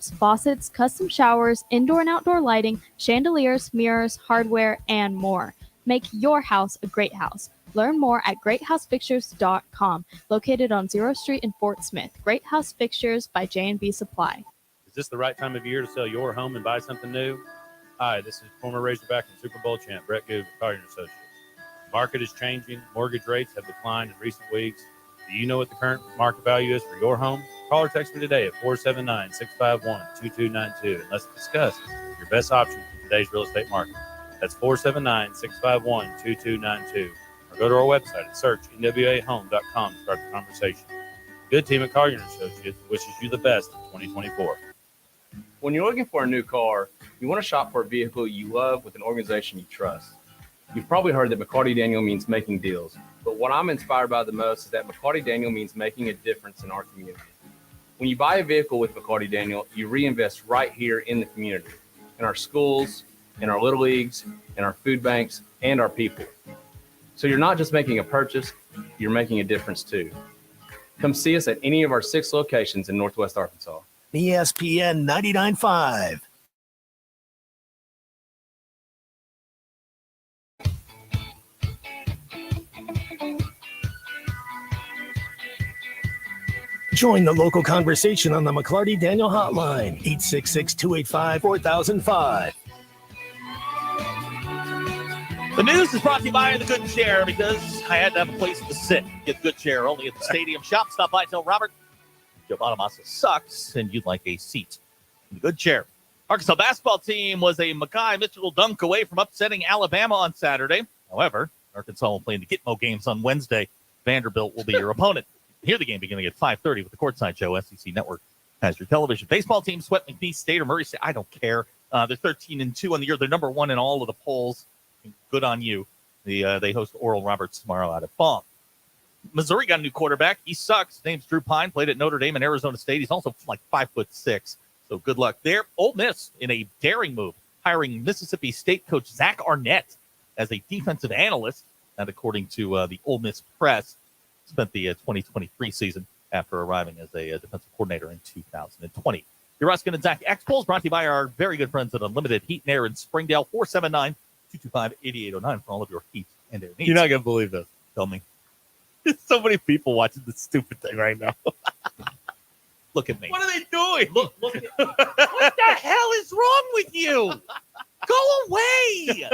faucets, custom showers, indoor and outdoor lighting, chandeliers, mirrors, hardware, and more. Make your house a great house. Learn more at greathousefixtures.com, located on 0th Street in Fort Smith. Great House Fixtures by J&B Supply. Is this the right time of year to sell your home and buy something new? Hi, this is former Razorback and Super Bowl champ Brett Goode with Collier & Associates. The market is changing. Mortgage rates have declined in recent weeks. Do you know what the current market value is for your home? Call or text me today at 479-651-2292 and let's discuss your best options in today's real estate market. That's 479-651-2292. Or go to our website at searchnwahome.com to start the conversation. Good team at Collier & Associates wishes you the best in 2024. When you're looking for a new car, you want to shop for a vehicle you love with an organization you trust. You've probably heard that McCarty Daniel means making deals, but what I'm inspired by the most is that McCarty Daniel means making a difference in our community. When you buy a vehicle with McCarty Daniel, you reinvest right here in the community, in our schools, in our little leagues, in our food banks, and our people. So you're not just making a purchase, you're making a difference too. Come see us at any of our 6 locations in Northwest Arkansas. ESPN 99.5. Join the local conversation on the McClarty Daniel Hotline, 866-285-4005. The news is brought to you by the Good Shair because I had to have a place to sit. Get Good Shair only at the stadium shop. Stop by, tell Robert Joe Bonamassa sucks, and you'd like a seat in the Good Shair. Arkansas basketball team was a Mackay Mitchell dunk away from upsetting Alabama on Saturday. However, Arkansas will play in the Gitmo games on Wednesday. Vanderbilt will be your opponent. Hear the game beginning at 5:30 with the Courtside Show. SEC Network has your television. Baseball team swept McNeese State or Murray State. I don't care. They're 13-2 on the year. They're number 1 in all of the polls. Good on you. They host Oral Roberts tomorrow out at Baum. Missouri got a new quarterback. He sucks. His name's Drew Pine. Played at Notre Dame and Arizona State. He's also like 5'6". So good luck there. Ole Miss in a daring move, hiring Mississippi State coach Zach Arnett as a defensive analyst. And according to the Ole Miss press, spent the 2023 season after arriving as a defensive coordinator in 2020. Your Ruscin Zach X-Polls brought to you by our very good friends at Unlimited Heat and Air in Springdale, 479-225-8809 for all of your heat and air needs. You're not going to believe this. Tell me. There's so many people watching this stupid thing right now. Look at me. What are they doing? Look at me. What the hell is wrong with you? Go away.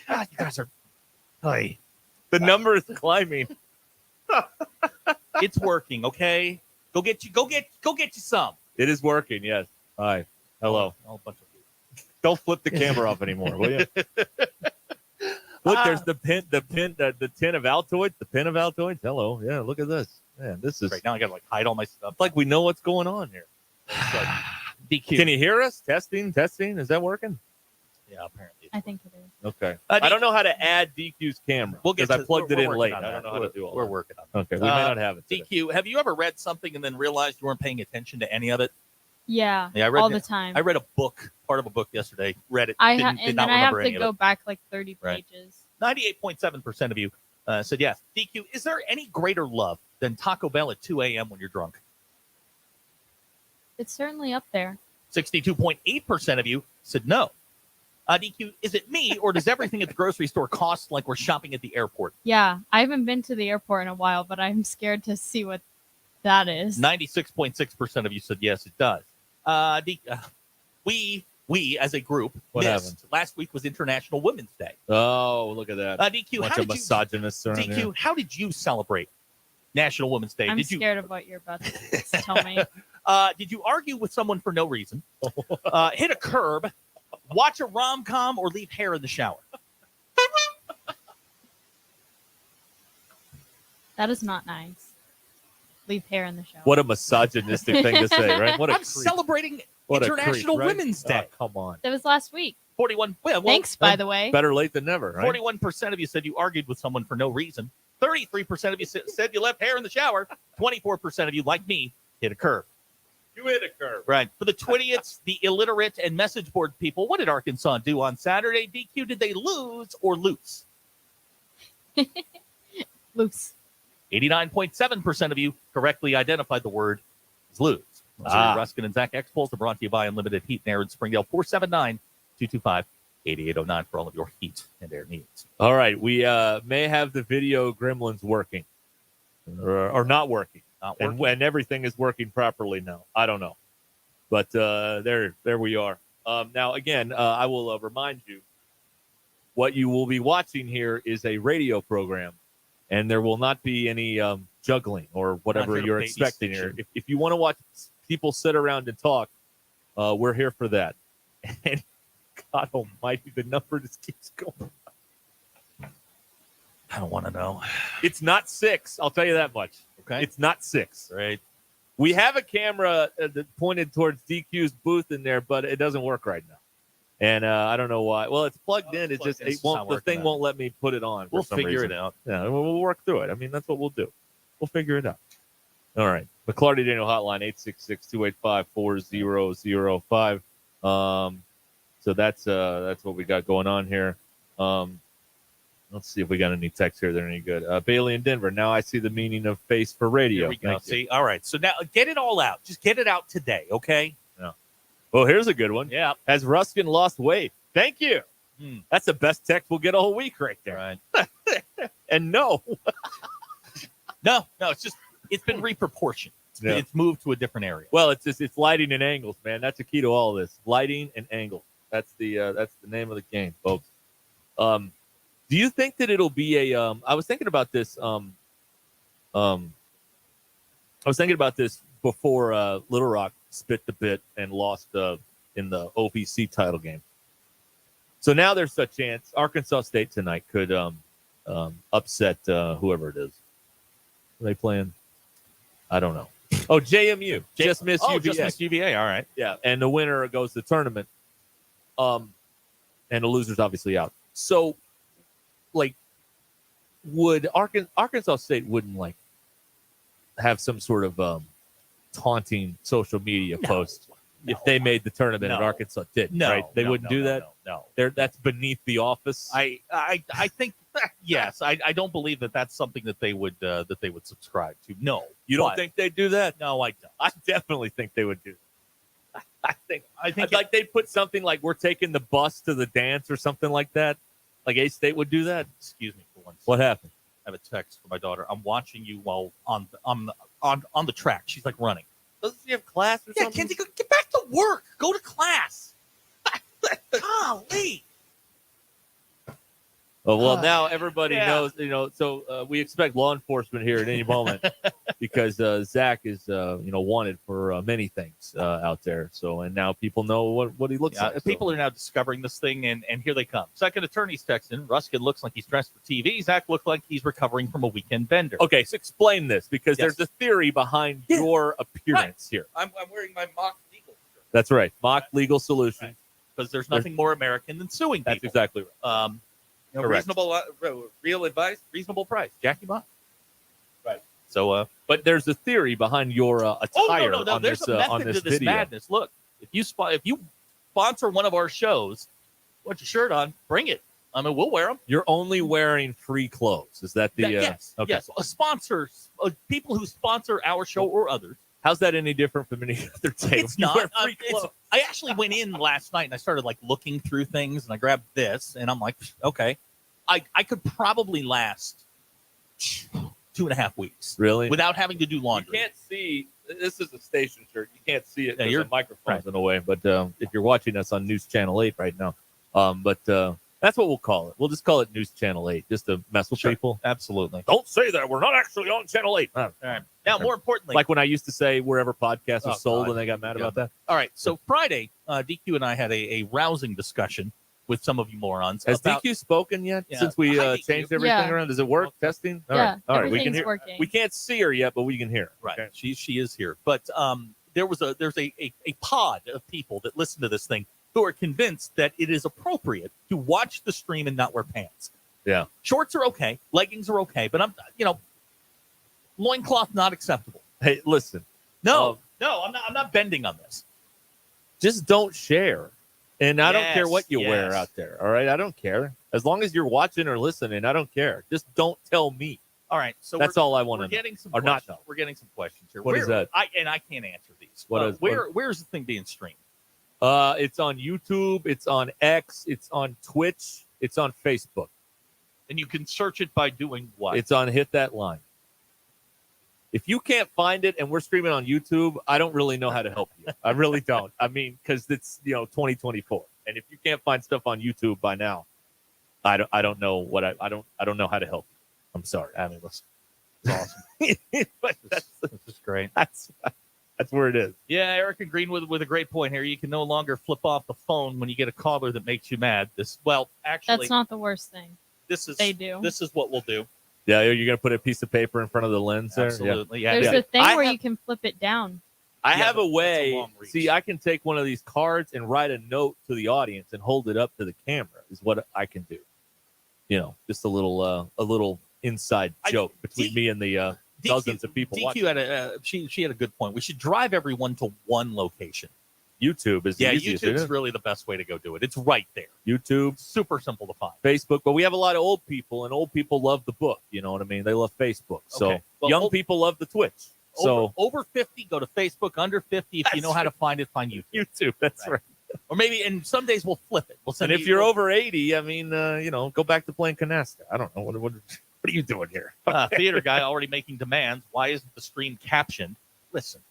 God, you guys are... Hey. The number is climbing. It's working, okay? Go get you some. It is working, yes. Hi. Hello. Oh, bunch of Don't flip the camera off anymore, will you? Look, there's the tin of Altoids. The pin of Altoids. Hello. Yeah, look at this. Man, this is right now. I gotta hide all my stuff. It's like we know what's going on here. Like DQ. Can you hear us? Testing. Is that working? Yeah, apparently. I think it is. Okay. I don't know how to add DQ's camera because I plugged it in late. I don't know how to do all that. We're working on it. Okay, we may not have it today. DQ, have you ever read something and then realized you weren't paying attention to any of it? Yeah, I read all the time. I read a book, part of a book yesterday. Read it. And did then not I have remember to any go of it. back like 30 Right. pages. 98.7% of you said yes. DQ, is there any greater love than Taco Bell at 2 a.m. when you're drunk? It's certainly up there. 62.8% of you said no. DQ, is it me or does everything at the grocery store cost like we're shopping at the airport? Yeah, I haven't been to the airport in a while, but I'm scared to see what that is. 96.6% of you said yes, it does. We as a group What missed. happened? Last week was International Women's Day. Oh, look at that. DQ, Bunch how of did misogynists around here. DQ, how did you celebrate National Women's Day? I'm Did you scared of what you're about to tell me. did you argue with someone for no reason? Hit a curb, watch a rom-com, or leave hair in the shower? That is not nice. Leave hair in the shower. What a misogynistic thing to say, right? What a I'm creep. celebrating What a International creep, right? Women's Day. Oh, come on. That was last week. 41. Well, Thanks, by the way. Better late than never, right? 41% of you said you argued with someone for no reason. 33% of you said you left hair in the shower. 24% of you, like me, hit a curve. You hit a curve. Right. For the 20th, the illiterate and message board people, what did Arkansas do on Saturday? DQ, did they lose or loose? Loose. 89.7% of you correctly identified the word as lose. Ruscin and Zach X-Pulse are brought to you by Unlimited Heat and Air in Springdale, 479-225-8809 for all of your heat and air needs. All right, we may have the video gremlins working or not working. And everything is working properly now. I don't know. But there we are. Now, again, I will remind you, what you will be watching here is a radio program, and there will not be any juggling or whatever you're expecting here. If you want to watch people sit around and talk, we're here for that. And God almighty, the number just keeps going. I don't want to know. It's not 6. I'll tell you that much. Okay. It's not 6. Right. We have a camera that pointed towards DQ's booth in there, but it doesn't work right now. And I don't know why. Well, it's plugged in. It just the thing won't let me put it on. We'll figure it out. Yeah, we'll work through it. I mean, that's what we'll do. We'll figure it out. All right. McClarty Daniel Hotline, 866-285-4005. So that's what we got going on here. Let's see if we got any texts here that are any good. Bailey in Denver. Now I see the meaning of face for radio. There we go. See, all right. So now get it all out. Just get it out today, okay? Yeah. Well, here's a good one. Yeah. Has Ruscin lost weight? Thank you. That's the best text we'll get all week right there. Right. And no. No, it's been reproportioned. It's moved to a different area. Well, it's lighting and angles, man. That's the key to all this. Lighting and angles. That's the name of the game, folks. Do you think that it'll be a I was thinking about this before Little Rock spit the bit and lost in the OVC title game. So now there's a chance Arkansas State tonight could upset whoever it is. Are they playing? I don't know. Oh, JMU. Just missed UVA. Just missed UVA. All right. Yeah, and the winner goes to the tournament. And the loser's obviously out. So, like, would Arkansas State wouldn't like have some sort of taunting social media post if they made the tournament and Arkansas didn't? No, right? They wouldn't do that. No. That's beneath the office. I think yes. I don't believe that that's something that they would subscribe to. No, you don't think they'd do that? No, I don't. I definitely think they would do that. I think like they'd put something like we're taking the bus to the dance or something like that. Like A-State would do that. Excuse me for one second. What happened? I have a text from my daughter. I'm watching you while on the track. She's like running. Doesn't she have class or something? Kenzie, get back to work. Go to class. Golly. Oh, well, now everybody knows, so we expect law enforcement here at any moment because Zach is, wanted for many things out there. So, and now people know what he looks like. People are now discovering this thing, and here they come. Second attorney's texting. Ruscin looks like he's dressed for TV. Zach looks like he's recovering from a weekend bender. Okay, so explain this because there's a theory behind your appearance here. I'm wearing my mock legal shirt. That's right. Mock legal solution. Because there's nothing more American than suing people. That's exactly right. Reasonable, real advice, reasonable price. Jackie Bond. Right. So, but there's a theory behind your attire on there's this a method on this to this video. madness. Look, if you sponsor one of our shows, put your shirt on, bring it. I mean, we'll wear them. You're only wearing free clothes. Is that the? Yes. Okay. Yes. Sponsors, people who sponsor our show or others. How's that any different from any other day? It's not. I actually went in last night and I started like looking through things and I grabbed this and I'm like, okay, I could probably last 2.5 weeks. Really? Without having to do laundry. You can't see. This is a station shirt. You can't see it. Yeah, There's a microphone's in the way. But if you're watching us on News Channel 8 right now, that's what we'll call it. We'll just call it News Channel 8 just to mess with people. Absolutely. Don't say that. We're not actually on Channel 8. All right. Now, more importantly, like when I used to say wherever podcasts are sold and they got mad about that. All right. So Friday, DQ and I had a rousing discussion with some of you morons. Has DQ spoken yet since we changed everything around? Does it work? Testing? All right. All right. We can hear. Working. We can't see her yet, but we can hear her. Right. Okay. She is here. But there's a pod of people that listen to this thing who are convinced that it is appropriate to watch the stream and not wear pants. Yeah. Shorts are okay. Leggings are okay. But loincloth not acceptable. Hey, listen. No, I'm not bending on this. Just don't share. And I don't care what you wear out there. All right. I don't care. As long as you're watching or listening, I don't care. Just don't tell me. All right, so That's all I want We're to know. getting some Or not questions. We're getting some questions here. What is that? I can't answer these. What Where's the thing being streamed? It's on YouTube. It's on X. It's on Twitch. It's on Facebook. And you can search it by doing what? It's on Hit That Line. If you can't find it and we're streaming on YouTube, I don't really know how to help you. I really don't. I mean, because it's 2024, and if you can't find stuff on YouTube by now, I don't know what I don't know how to help you. I'm sorry. I mean, listen, it's awesome. But this is great. That's where it is. Yeah, Eric and Greenwood with a great point here. You can no longer flip off the phone when you get a caller that makes you mad. Actually, That's not the worst thing. This is they do. This is what we'll do. Yeah, you're gonna put a piece of paper in front of the lens there. Absolutely. Yeah. There's a thing where you can flip it down. I have a way. long reach. See, I can take one of these cards and write a note to the audience and hold it up to the camera. Is what I can do. Just a little inside joke between me and the dozens of people watching. DQ she had a good point. We should drive everyone to one location. YouTube is the easiest. YouTube's really the best way to go do it. It's right there. YouTube, super simple to find. Facebook, but we have a lot of old people, and old people love the book. You know what I mean? They love Facebook. So Okay. Well, young people love the Twitch. So over 50, go to Facebook. Under 50, if you know how to find it, find YouTube. YouTube, that's right. Or maybe, and some days we'll flip it. We'll send And if you're over 80, I mean, go back to playing canasta. I don't know. What are you doing here? Theater guy already making demands. Why isn't the stream captioned? Listen.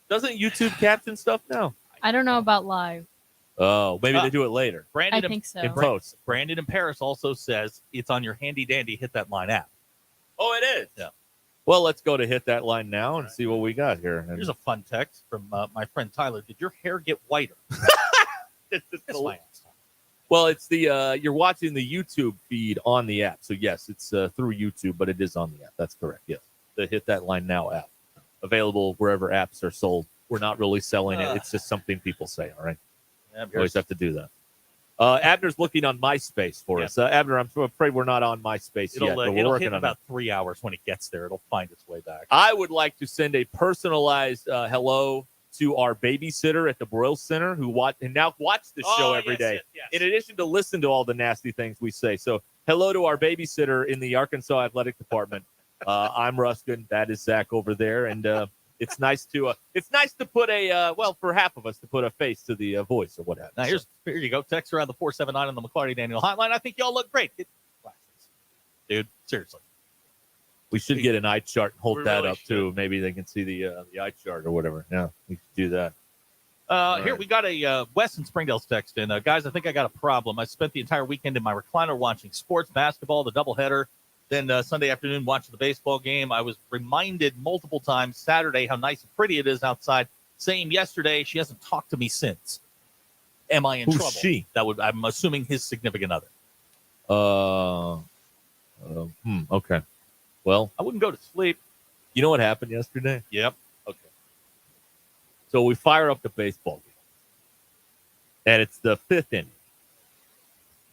Doesn't YouTube caption stuff now? I don't know about live. Oh, maybe they do it later. I think so. In post. Brandon in Paris also says it's on your handy dandy Hit That Line app. Oh, it is? Yeah. Well, let's go to Hit That Line now and see what we got here. Here's a fun text from my friend Tyler. Did your hair get whiter? That's my answer. Well, it's you're watching the YouTube feed on the app. So, yes, it's through YouTube, but it is on the app. That's correct, yes. The Hit That Line Now app. Available wherever apps are sold. We're not really selling it. It's just something people say, all right? Yeah, you always have to do that. Abner's looking on MySpace for us. Abner, I'm afraid we're not on MySpace yet, but we're working hit on about it. 3 hours when it gets there. It'll find its way back. I would like to send a personalized hello to our babysitter at the Broyle Center who watch the show every day. Yes. In addition to listen to all the nasty things we say. So hello to our babysitter in the Arkansas Athletic Department. I'm Ruscin. That is Zach over there. And it's nice to put a for half of us to put a face to the voice or what have you. Now here you go. Text around the 479 on the McClarty Daniel hotline. I think y'all look great. Get glasses. Dude, seriously. We should get an eye chart and hold We that really up too. Maybe they can see the eye chart or whatever. Yeah, we could do that. Here we got a Wes in Springdale's text in. Guys, I think I got a problem. I spent the entire weekend in my recliner watching sports, basketball, the doubleheader. Then Sunday afternoon, watching the baseball game. I was reminded multiple times Saturday how nice and pretty it is outside. Same yesterday. She hasn't talked to me since. Am I in Who's trouble? she? I'm assuming his significant other. Okay. Well, I wouldn't go to sleep. You know what happened yesterday? Yep. Okay. So we fire up the baseball game, and it's the 5th inning,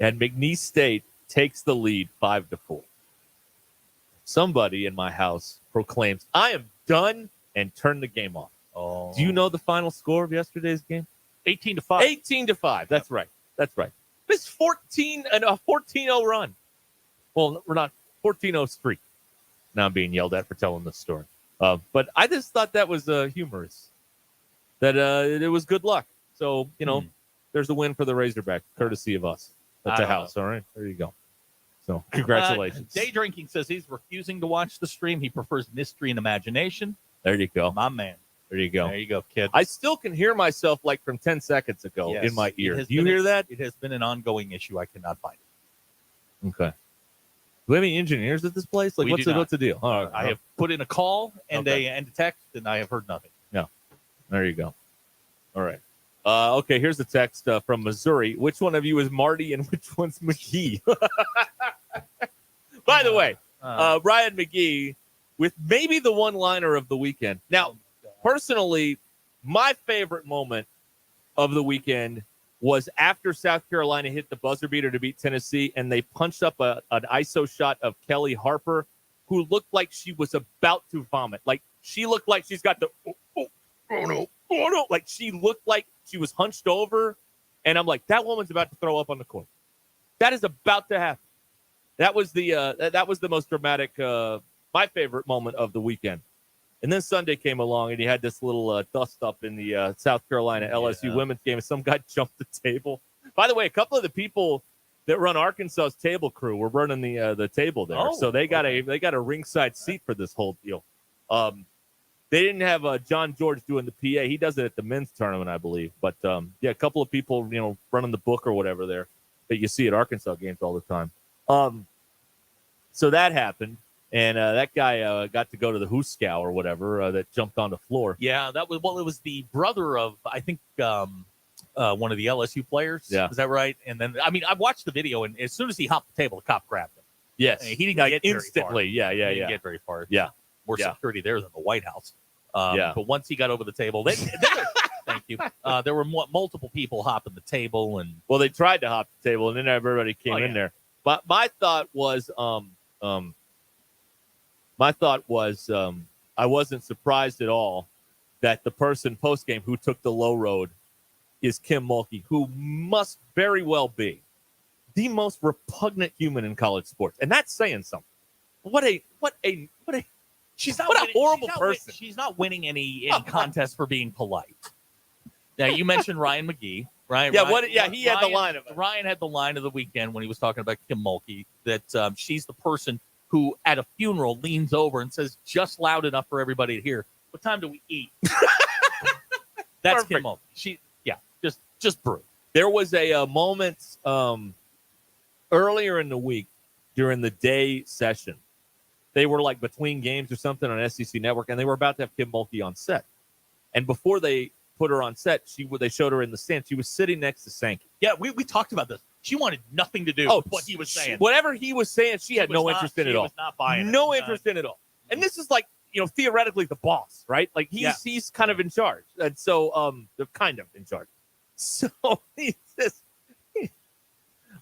and McNeese State takes the lead 5-4. Somebody in my house proclaims, "I am done," and turn the game off. Oh. Do you know the final score of yesterday's game? 18-5. 18-5. That's right. That's right. It's 14-0 run. Well, we're not 14-0 streak. Now I'm being yelled at for telling this story. But I just thought that was humorous. That it was good luck. So, there's a win for the Razorbacks, courtesy of us at the house. All right. There you go. So, congratulations. Day Drinking says he's refusing to watch the stream. He prefers mystery and imagination. There you go. My man. There you go. There you go, kid. I still can hear myself like from 10 seconds ago in my ear. Do you hear that? It has been an ongoing issue. I cannot find it. Okay. Do we have any engineers at this place? Like, what's the deal? All right. I have put in a call and a text, and I have heard nothing. No. There you go. All right. Okay, here's the text from Missouri. Which one of you is Marty and which one's McGee? By the way, Ryan McGee with maybe the one-liner of the weekend. Now, personally, my favorite moment of the weekend was after South Carolina hit the buzzer beater to beat Tennessee, and they punched up an ISO shot of Kelly Harper, who looked like she was about to vomit. Like, she looked like she's got the, oh no. Like, she looked like she was hunched over, and I'm like, that woman's about to throw up on the court. That is about to happen. That was the most dramatic, my favorite moment of the weekend. And then Sunday came along, and you had this little dust up in the South Carolina LSU women's game. And some guy jumped the table. By the way, a couple of the people that run Arkansas's table crew were running the table there, so they got a ringside seat for this whole deal. They didn't have John George doing the PA. He does it at the men's tournament, I believe. But a couple of people, running the book or whatever there that you see at Arkansas games all the time. So that happened. And that guy got to go to the Hooskow or whatever that jumped on the floor. Yeah, it was the brother of, I think, one of the LSU players. Yeah. Is that right? And then, I watched the video, and as soon as he hopped the table, the cop grabbed him. Yes. He didn't get instantly. Very far. Yeah. He didn't get very far. Yeah. More security there than the White House. But once he got over the table, thank you. There were multiple people hopping the table. Well, they tried to hop the table, and then everybody came in there. But my thought was I wasn't surprised at all that the person post-game who took the low road is Kim Mulkey, who must very well be the most repugnant human in college sports. And that's saying something. She's not a horrible person. She's not winning any contests for being polite. Now, you mentioned Ryan McGee, right? Yeah, he had the line of it. Ryan had the line of the weekend when he was talking about Kim Mulkey, that she's the person who at a funeral leans over and says just loud enough for everybody to hear, "What time do we eat?" That's Perfect. Kim Mulkey. Just brew. There was a moment earlier in the week during the day session. They were like between games or something on SEC Network, and they were about to have Kim Mulkey on set. And before they put her on set, they showed her in the stand. She was sitting next to Sankey. Yeah, we talked about this. She wanted nothing to do with what he was saying. Whatever he was saying, she had no interest in it at all. She was not buying it. No interest in it at all. And this is like, theoretically the boss, right? Like he's kind of in charge. And so they're kind of in charge. So he says,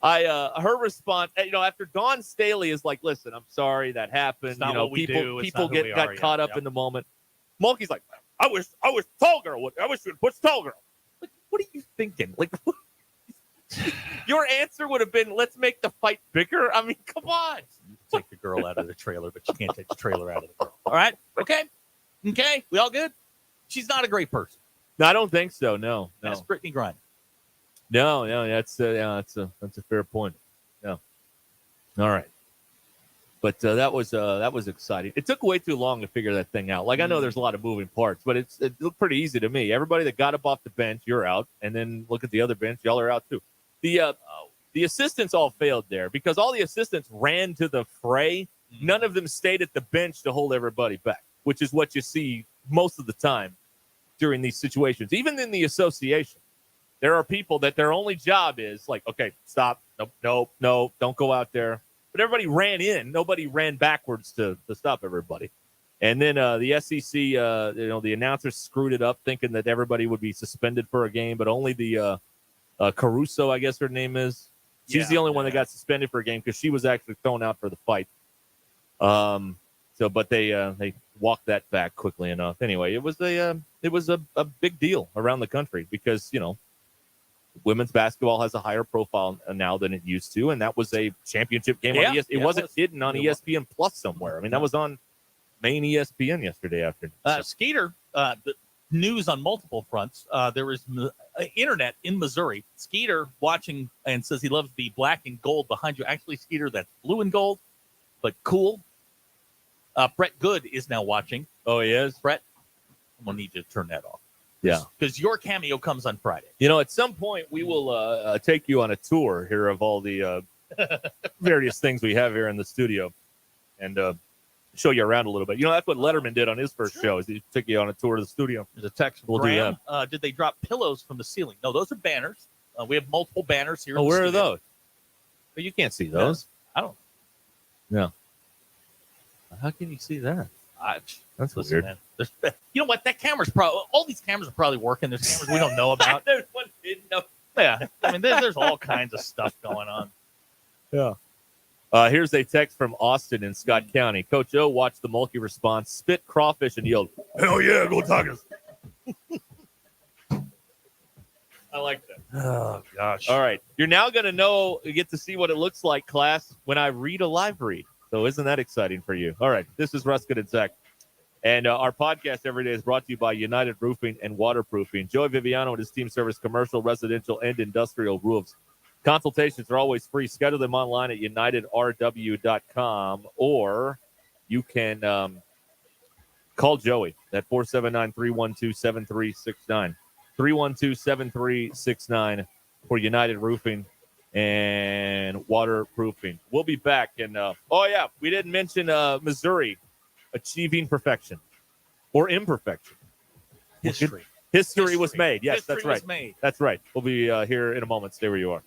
her response, after Dawn Staley is like, "Listen, I'm sorry that happened. People got caught up in the moment." Mulkey's like, I wish Tall Girl I wish we'd put Tall Girl. Like, what are you thinking? Like, your answer would have been, "Let's make the fight bigger." I mean, come on. You can take the girl out of the trailer, but you can't take the trailer out of the girl. All right? Okay. We all good? She's not a great person. No, I don't think so. No. That's Brittany Griner. No, that's a fair point. Yeah. All right. But that was exciting. It took way too long to figure that thing out. Like, I know there's a lot of moving parts, but it looked pretty easy to me. Everybody that got up off the bench, you're out, and then look at the other bench, y'all are out too. The assistants all failed there because all the assistants ran to the fray. None of them stayed at the bench to hold everybody back, which is what you see most of the time during these situations. Even in the association, there are people that their only job is like, "Okay, stop. No, don't go out there." But everybody ran in. Nobody ran backwards to stop everybody. And then the SEC, the announcers screwed it up, thinking that everybody would be suspended for a game, but only the Caruso, I guess her name is. She's the only one that got suspended for a game because she was actually thrown out for the fight. But they walked that back quickly enough. Anyway, it was a big deal around the country because women's basketball has a higher profile now than it used to, and that was a championship game. On ESPN. It wasn't hidden on ESPN Plus somewhere. I mean, that was on main ESPN yesterday afternoon. Skeeter, the news on multiple fronts. There was internet in Missouri. Skeeter watching and says he loves the black and gold behind you. Actually, Skeeter, that's blue and gold, but cool. Brett Good is now watching. Oh, he is? Brett, I'm going to need you to turn that off. Yeah. Because your cameo comes on Friday. At some point, we will take you on a tour here of all the various things we have here in the studio and show you around a little bit. That's what Letterman did on his first show, is he took you on a tour of the studio. There's a text from Graham. Did they drop pillows from the ceiling? No, those are banners. We have multiple banners here. Where are those? Well, you can't see those. I don't. No. How can you see that? That's weird. Man. You know what? That camera's probably, all these cameras are probably working. There's cameras we don't know about. There's one hidden up. Yeah. I mean, there's all kinds of stuff going on. Yeah. Here's a text from Austin in Scott County. Coach O watched the Mulkey response, spit crawfish, and yelled, "Hell yeah, go Tigers!" I like that. Oh, gosh. All right. You're now going to get to see what it looks like, class, when I read a live read. So isn't that exciting for you? All right. This is Ruscin Zach. And our podcast every day is brought to you by United Roofing and Waterproofing. Joey Viviano and his team service commercial, residential, and industrial roofs. Consultations are always free. Schedule them online at unitedrw.com, or you can call Joey at 479-312-7369. 312-7369 for United Roofing and Waterproofing. We'll be back. And, we didn't mention Missouri achieving perfection or imperfection. History. History was made. Yes, History that's right. was made. That's right. We'll be here in a moment. Stay where you are.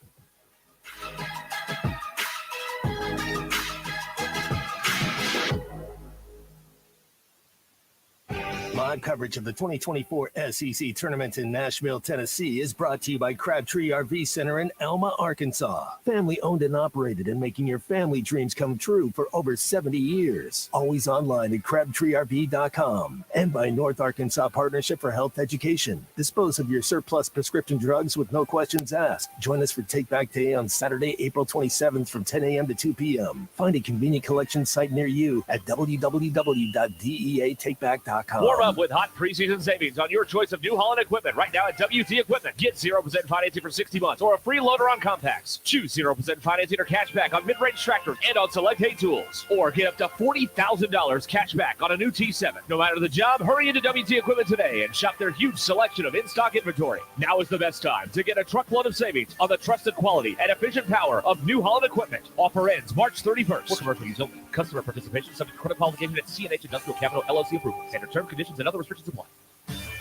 Live coverage of the 2024 SEC Tournament in Nashville, Tennessee is brought to you by Crabtree RV Center in Elma, Arkansas. Family owned and operated and making your family dreams come true for over 70 years. Always online at crabtreerv.com. And by North Arkansas Partnership for Health Education. Dispose of your surplus prescription drugs with no questions asked. Join us for Take Back Day on Saturday, April 27th from 10 a.m. to 2 p.m. Find a convenient collection site near you at www.deatakeback.com. Warm up with hot preseason savings on your choice of New Holland equipment right now at WT Equipment. Get 0% financing for 60 months or a free loader on compacts. Choose 0% financing or cash back on mid-range tractors and on select hay tools. Or get up to $40,000 cash back on a new T7. No matter the job, hurry into WT Equipment today and shop their huge selection of in-stock inventory. Now is the best time to get a truckload of savings on the trusted quality and efficient power of New Holland equipment. Offer ends March 31st. For commercial use only. Customer participation subject to credit qualification at CNH Industrial Capital LLC approval. Standard term conditions and other restrictions apply.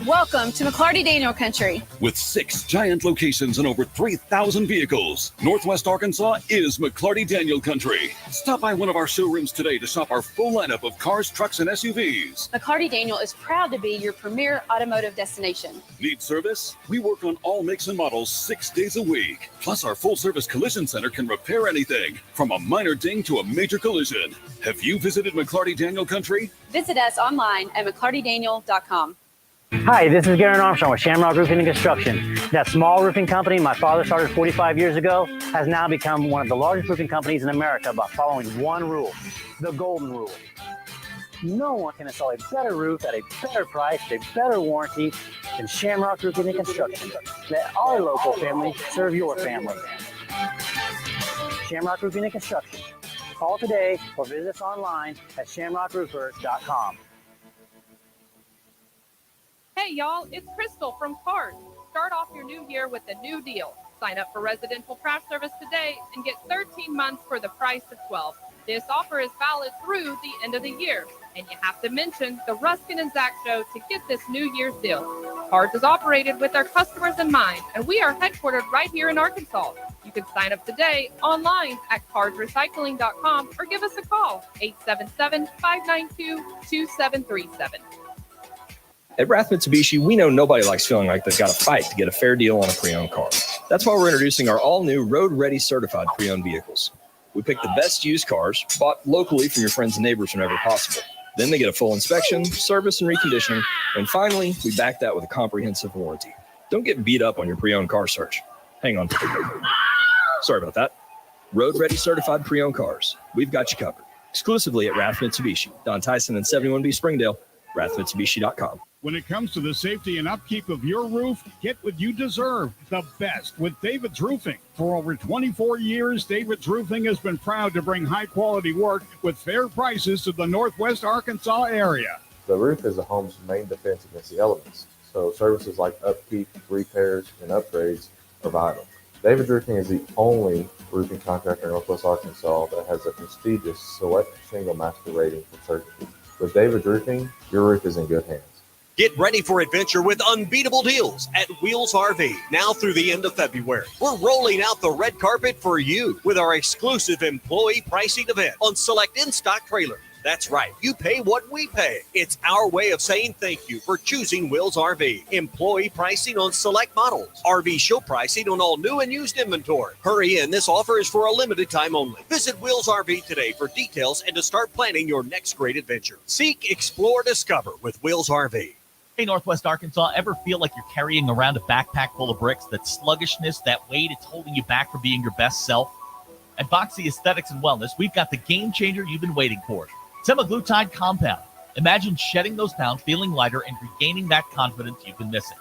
Welcome to McClarty Daniel Country. With 6 giant locations and over 3,000 vehicles, Northwest Arkansas is McClarty Daniel Country. Stop by one of our showrooms today to shop our full lineup of cars, trucks, and SUVs. McClarty Daniel is proud to be your premier automotive destination. Need service? We work on all makes and models 6 days a week. Plus, our full-service collision center can repair anything, from a minor ding to a major collision. Have you visited McClarty Daniel Country? Visit us online at McClartyDaniel.com. Hi, this is Garen Armstrong with Shamrock Roofing and Construction. That small roofing company my father started 45 years ago has now become one of the largest roofing companies in America by following one rule, the golden rule. No one can install a better roof at a better price, a better warranty than Shamrock Roofing and Construction. Let our local family serve your family. Shamrock Roofing and Construction. Call today or visit us online at shamrockroofer.com. Hey y'all, it's Crystal from Card. Start off your new year with a new deal. Sign up for residential trash service today and get 13 months for the price of 12. This offer is valid through the end of the year, and you have to mention the Ruscin Zach show to get this New Year's deal. Cards is operated with our customers in mind, and we are headquartered right here in Arkansas. You can sign up today online at cardsrecycling.com or give us a call, 877-592-2737. At Rath Mitsubishi, we know nobody likes feeling like they've got to fight to get a fair deal on a pre-owned car. That's why we're introducing our all-new road-ready certified pre-owned vehicles. We pick the best used cars, bought locally from your friends and neighbors whenever possible. Then they get a full inspection, service, and reconditioning. And finally, we back that with a comprehensive warranty. Don't get beat up on your pre-owned car search. Hang on. Sorry about that. Road-ready certified pre-owned cars. We've got you covered. Exclusively at Rath Mitsubishi. Don Tyson and 71B Springdale. RathMitsubishi.com. When it comes to the safety and upkeep of your roof, get what you deserve, the best with David's Roofing. For over 24 years, David's Roofing has been proud to bring high-quality work with fair prices to the Northwest Arkansas area. The roof is a home's main defense against the elements, so services like upkeep, repairs, and upgrades are vital. David's Roofing is the only roofing contractor in Northwest Arkansas that has a prestigious Select Shingle Master rating from Certainty. With David's Roofing, your roof is in good hands. Get ready for adventure with unbeatable deals at Wheels RV now through the end of February. We're rolling out the red carpet for you with our exclusive employee pricing event on select in-stock trailers. That's right. You pay what we pay. It's our way of saying thank you for choosing Wheels RV. Employee pricing on select models. RV show pricing on all new and used inventory. Hurry in. This offer is for a limited time only. Visit Wheels RV today for details and to start planning your next great adventure. Seek, explore, discover with Wheels RV. Hey, Northwest Arkansas, ever feel like you're carrying around a backpack full of bricks? That sluggishness, that weight, it's holding you back from being your best self? At Voxy Aesthetics and Wellness, we've got the game changer you've been waiting for. Semaglutide compound. Imagine shedding those pounds, feeling lighter, and regaining that confidence you've been missing.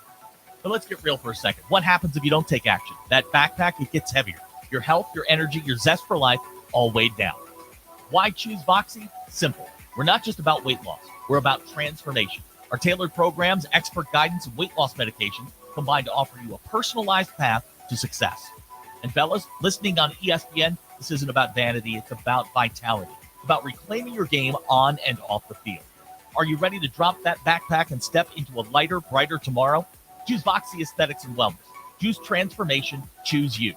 But let's get real for a second. What happens if you don't take action? That backpack, it gets heavier. Your health, your energy, your zest for life, all weighed down. Why choose Voxy? Simple. We're not just about weight loss. We're about transformation. Our tailored programs, expert guidance, and weight loss medications combine to offer you a personalized path to success. And fellas, listening on ESPN, this isn't about vanity. It's about vitality, about reclaiming your game on and off the field. Are you ready to drop that backpack and step into a lighter, brighter tomorrow? Choose Voxy Aesthetics and Wellness. Choose transformation. Choose you.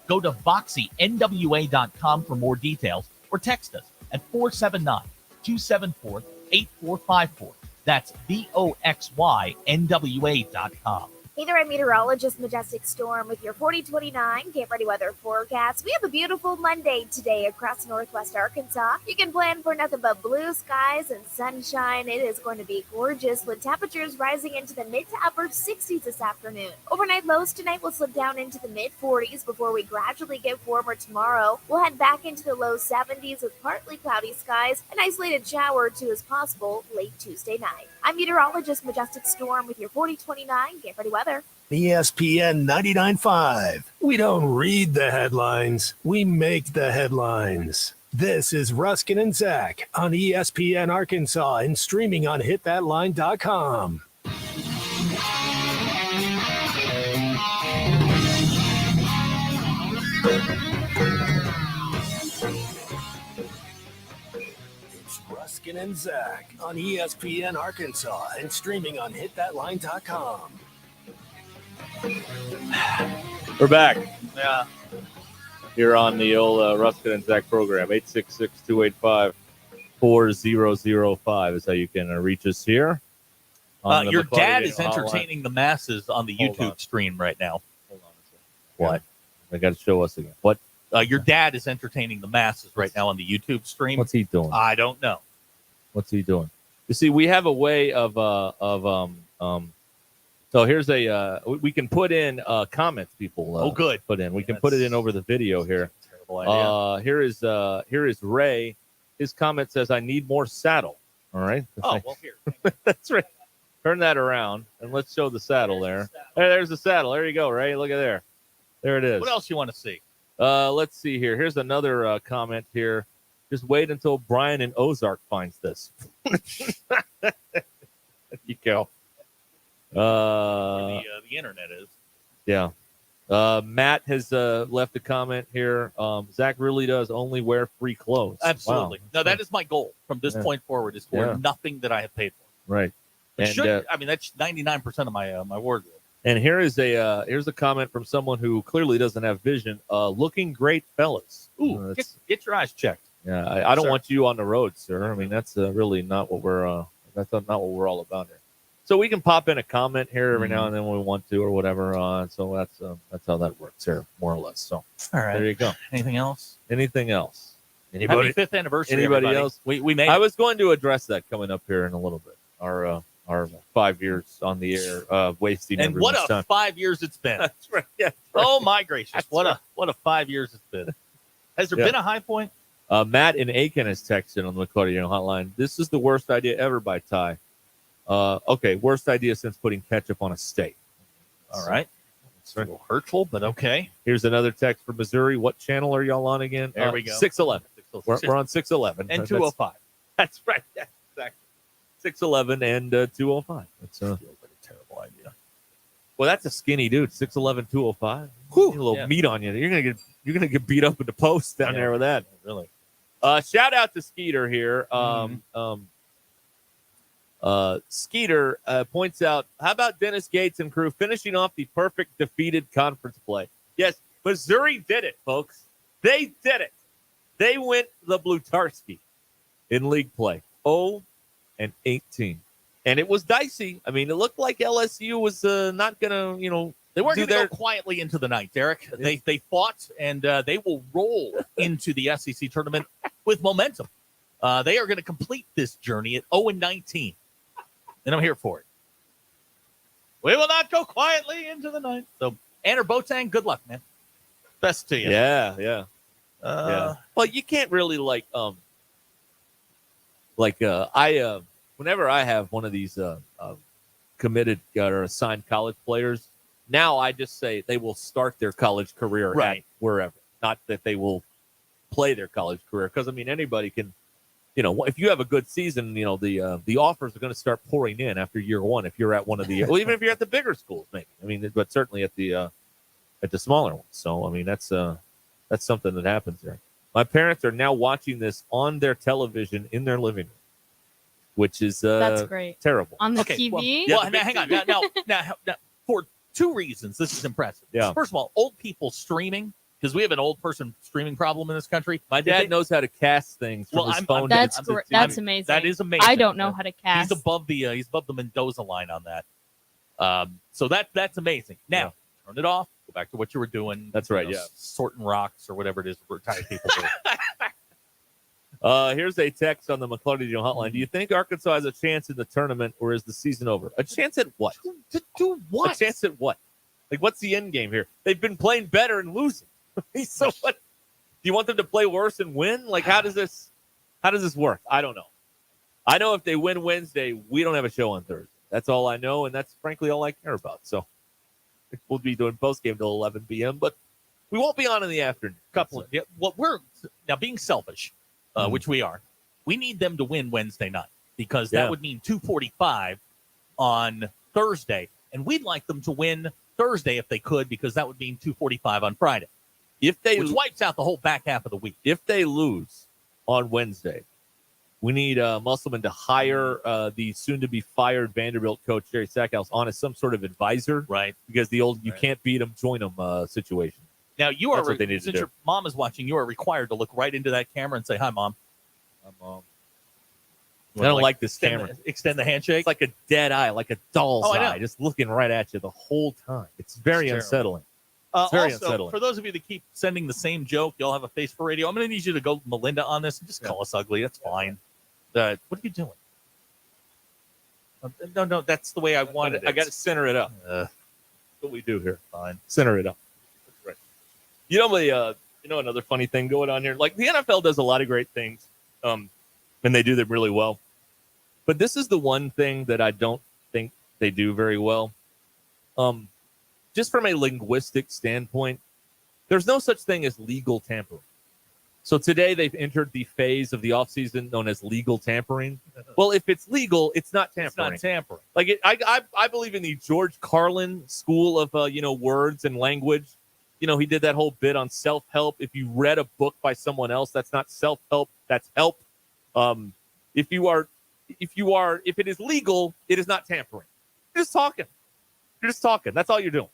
Go to VoxyNWA.com for more details or text us at 479-274-8454. That's VoxyNWA.com. Hey there, I'm meteorologist Majestic Storm with your 4029 Get Ready Weather forecast. We have a beautiful Monday today across Northwest Arkansas. You can plan for nothing but blue skies and sunshine. It is going to be gorgeous with temperatures rising into the mid to upper 60s this afternoon. Overnight lows tonight will slip down into the mid 40s before we gradually get warmer tomorrow. We'll head back into the low 70s with partly cloudy skies. An isolated shower or two is possible late Tuesday night. I'm meteorologist Majestic Storm with your 4029 Get Ready Weather. ESPN 99.5. We don't read the headlines. We make the headlines. This is Ruscin and Zach on ESPN Arkansas and streaming on hitthatline.com. Ruscin and Zach on ESPN Arkansas and streaming on hitthatline.com. We're back. Yeah. Here on the old Ruscin and Zach program. 866-285-4005 is how you can reach us here. Your dad is entertaining the masses on the YouTube stream right now. Hold on a second. What? They got to show us again. What? Your dad is entertaining the masses right now on the YouTube stream. What's he doing? I don't know. What's he doing? You see, we have a way of so here's we can put in comments people good. Put in. We can put it in over the video here. Terrible idea. Here is Ray. His comment says, I need more saddle. All right. Oh, well, here. That's right. Turn that around and let's show the saddle there. Hey, there's the saddle. There you go, Ray. Look at there. There it is. What else you want to see? Let's see here. Here's another comment here. Just wait until Brian in Ozark finds this. There you go. The internet is. Yeah. Matt has left a comment here. Zach really does only wear free clothes. Absolutely. Wow. No, that is my goal from this point forward, is for nothing that I have paid for. Right. And that's 99% of my my wardrobe. And here's a comment from someone who clearly doesn't have vision. Looking great, fellas. Ooh, get your eyes checked. Yeah, I don't want you on the road, sir. I mean, that's really not what we're not what we're all about here. So we can pop in a comment here every now and then when we want to, or whatever. So that's how that works here, more or less. So all right, there you go. Anything else? Anything else? Anybody? Happy 5th anniversary. Anybody everybody. else? We made. I was going to address that coming up here in a little bit. Our 5 years on the air, wasting and what everyone's a time. 5 years it's been. That's right. Yeah. Oh my gracious! What a 5 years it's been. Has there been a high point? Matt in Aiken has texted on the McCarty hotline. This is the worst idea ever by Ty. Okay, worst idea since putting ketchup on a steak. All right. It's a little hurtful, but okay. Here's another text from Missouri. What channel are y'all on again? There we go. 611. We're on 611. And 205. That's right. Yeah, exactly. 611 and 205. That's feels like a terrible idea. Well, that's a skinny dude. 6'11", 205. A little meat on you. You're gonna get beat up in the post down there with that. Really. Shout out to Skeeter here. Skeeter points out, how about Dennis Gates and crew finishing off the perfect defeated conference play? Yes, Missouri did it, folks. They did it. They went the Blutarski in league play. 0-18. And it was dicey. I mean, it looked like LSU was not going to, they weren't going to go quietly into the night, Derek. They fought, and they will roll into the SEC tournament with momentum. They are going to complete this journey at 0-19. And I'm here for it. We will not go quietly into the night. So, Anner Boateng, good luck, man. Best to you. Yeah. Yeah. Well, you can't really whenever I have one of these committed or assigned college players, now I just say they will start their college career at wherever, not that they will play their college career. Because, I mean, anybody can, if you have a good season, the offers are going to start pouring in after year one if you're at one of the, well, even if you're at the bigger schools, maybe. I mean, but certainly at the smaller ones. So, I mean, that's something that happens there. My parents are now watching this on their television in their living room, which is that's great. Terrible. On the TV? Well, now, hang on. Now, for two reasons, this is impressive. Yeah. First of all, old people streaming, because we have an old person streaming problem in this country. My dad knows how to cast things from his phone. That's amazing. That is amazing. I don't know how to cast. He's above the Mendoza line on that. So that's amazing. Now, turn it off. Go back to what you were doing. That's right. Sorting rocks or whatever it is retired people do. Here's a text on the McClarty Daniel hotline. Do you think Arkansas has a chance in the tournament, or is the season over? A chance at what? To do what? A chance at what? Like, what's the end game here? They've been playing better and losing. So what? Do you want them to play worse and win? Like, how does this work? I don't know. I know if they win Wednesday, we don't have a show on Thursday. That's all I know, and that's frankly all I care about. So we'll be doing postgame till 11 p.m., but we won't be on in the afternoon. We're now being selfish, which we are. We need them to win Wednesday night because that would mean 2:45 on Thursday, and we'd like them to win Thursday if they could, because that would mean 2:45 on Friday. Which wipes out the whole back half of the week. If they lose on Wednesday, we need Musselman to hire the soon-to-be-fired Vanderbilt coach, Jerry Sackhouse, on as some sort of advisor. Right. Because the old you can't beat them, join them situation. Now, That's what they need to do. Your mom is watching, you are required to look right into that camera and say, "Hi, Mom." Hi, Mom. I don't like this camera. Extend the handshake. It's like a dead eye, like a doll's I know. eye, just looking right at you the whole time. It's very unsettling. It's very unsettling. For those of you that keep sending the same joke, you'll have a face for radio. I'm going to need you to go Melinda on this and just call us ugly. That's fine. What are you doing? No, that's the way I wanted it. I got to center it up. That's what we do here. Fine. Center it up. That's right. You know another funny thing going on here? Like, the NFL does a lot of great things, and they do them really well. But this is the one thing that I don't think they do very well. Just from a linguistic standpoint, there's no such thing as legal tampering. So today they've entered the phase of the offseason known as legal tampering. Well, if it's legal, it's not tampering. It's not tampering. Like I believe in the George Carlin school of words and language. He did that whole bit on self-help. If you read a book by someone else, that's not self-help, that's help. If it is legal, it is not tampering. You're just talking. That's all you're doing.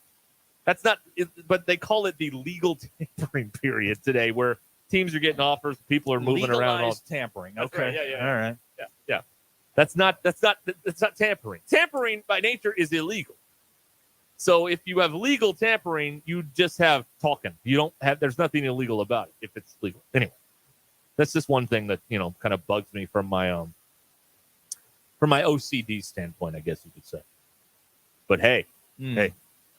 That's not, but they call it the legal tampering period today, where teams are getting offers, people are moving around. Legalized tampering. Okay. Right. Yeah. All right. Yeah. That's not tampering. Tampering by nature is illegal. So if you have legal tampering, you just have talking. There's nothing illegal about it if it's legal. Anyway, that's just one thing that, kind of bugs me from my OCD standpoint, I guess you could say. But hey,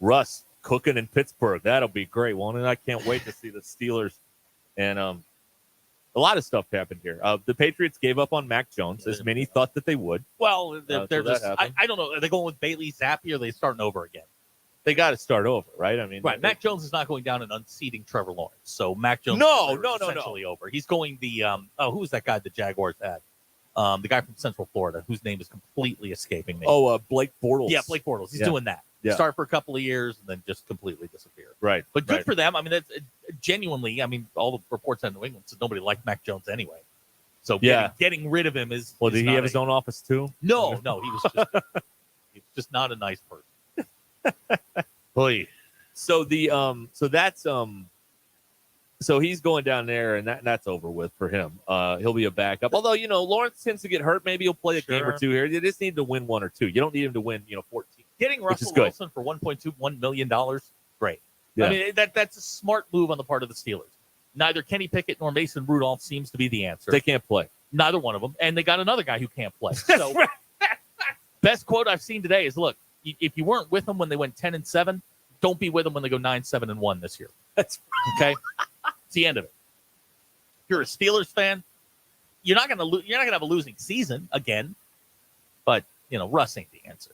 Russ cooking in Pittsburgh. That'll be great, won't it? I can't wait to see the Steelers. And a lot of stuff happened here. The Patriots gave up on Mac Jones, as many thought that they would. Well, they're just, I don't know. Are they going with Bailey Zappi, or are they starting over again? They got to start over, right? I mean, right. Mac Jones is not going down and unseating Trevor Lawrence. So Mac Jones No. essentially over. He's going who was that guy the Jaguars had? The guy from Central Florida, whose name is completely escaping me. Blake Bortles. Yeah, Blake Bortles. He's doing that. Yeah. Start for a couple of years and then just completely disappear. Right. But good for them. I mean, that's genuinely, all the reports out of New England said nobody liked Mac Jones anyway. So getting rid of him is. Well, did he have his own office too? No, he was just not a nice person. Boy. So so he's going down there, and that's over with for him. He'll be a backup. Although, Lawrence tends to get hurt. Maybe he'll play a game or two here. You just need to win one or two. You don't need him to win, 14. Getting Russell Wilson for $1.21 million, great. Yeah. I mean, that's a smart move on the part of the Steelers. Neither Kenny Pickett nor Mason Rudolph seems to be the answer. They can't play. Neither one of them. And they got another guy who can't play. So, best quote I've seen today is, look, if you weren't with them when they went 10-7, don't be with them when they go 9-7-1 this year. That's okay. It's the end of it. If you're a Steelers fan, you're not gonna have a losing season again. But Russ ain't the answer.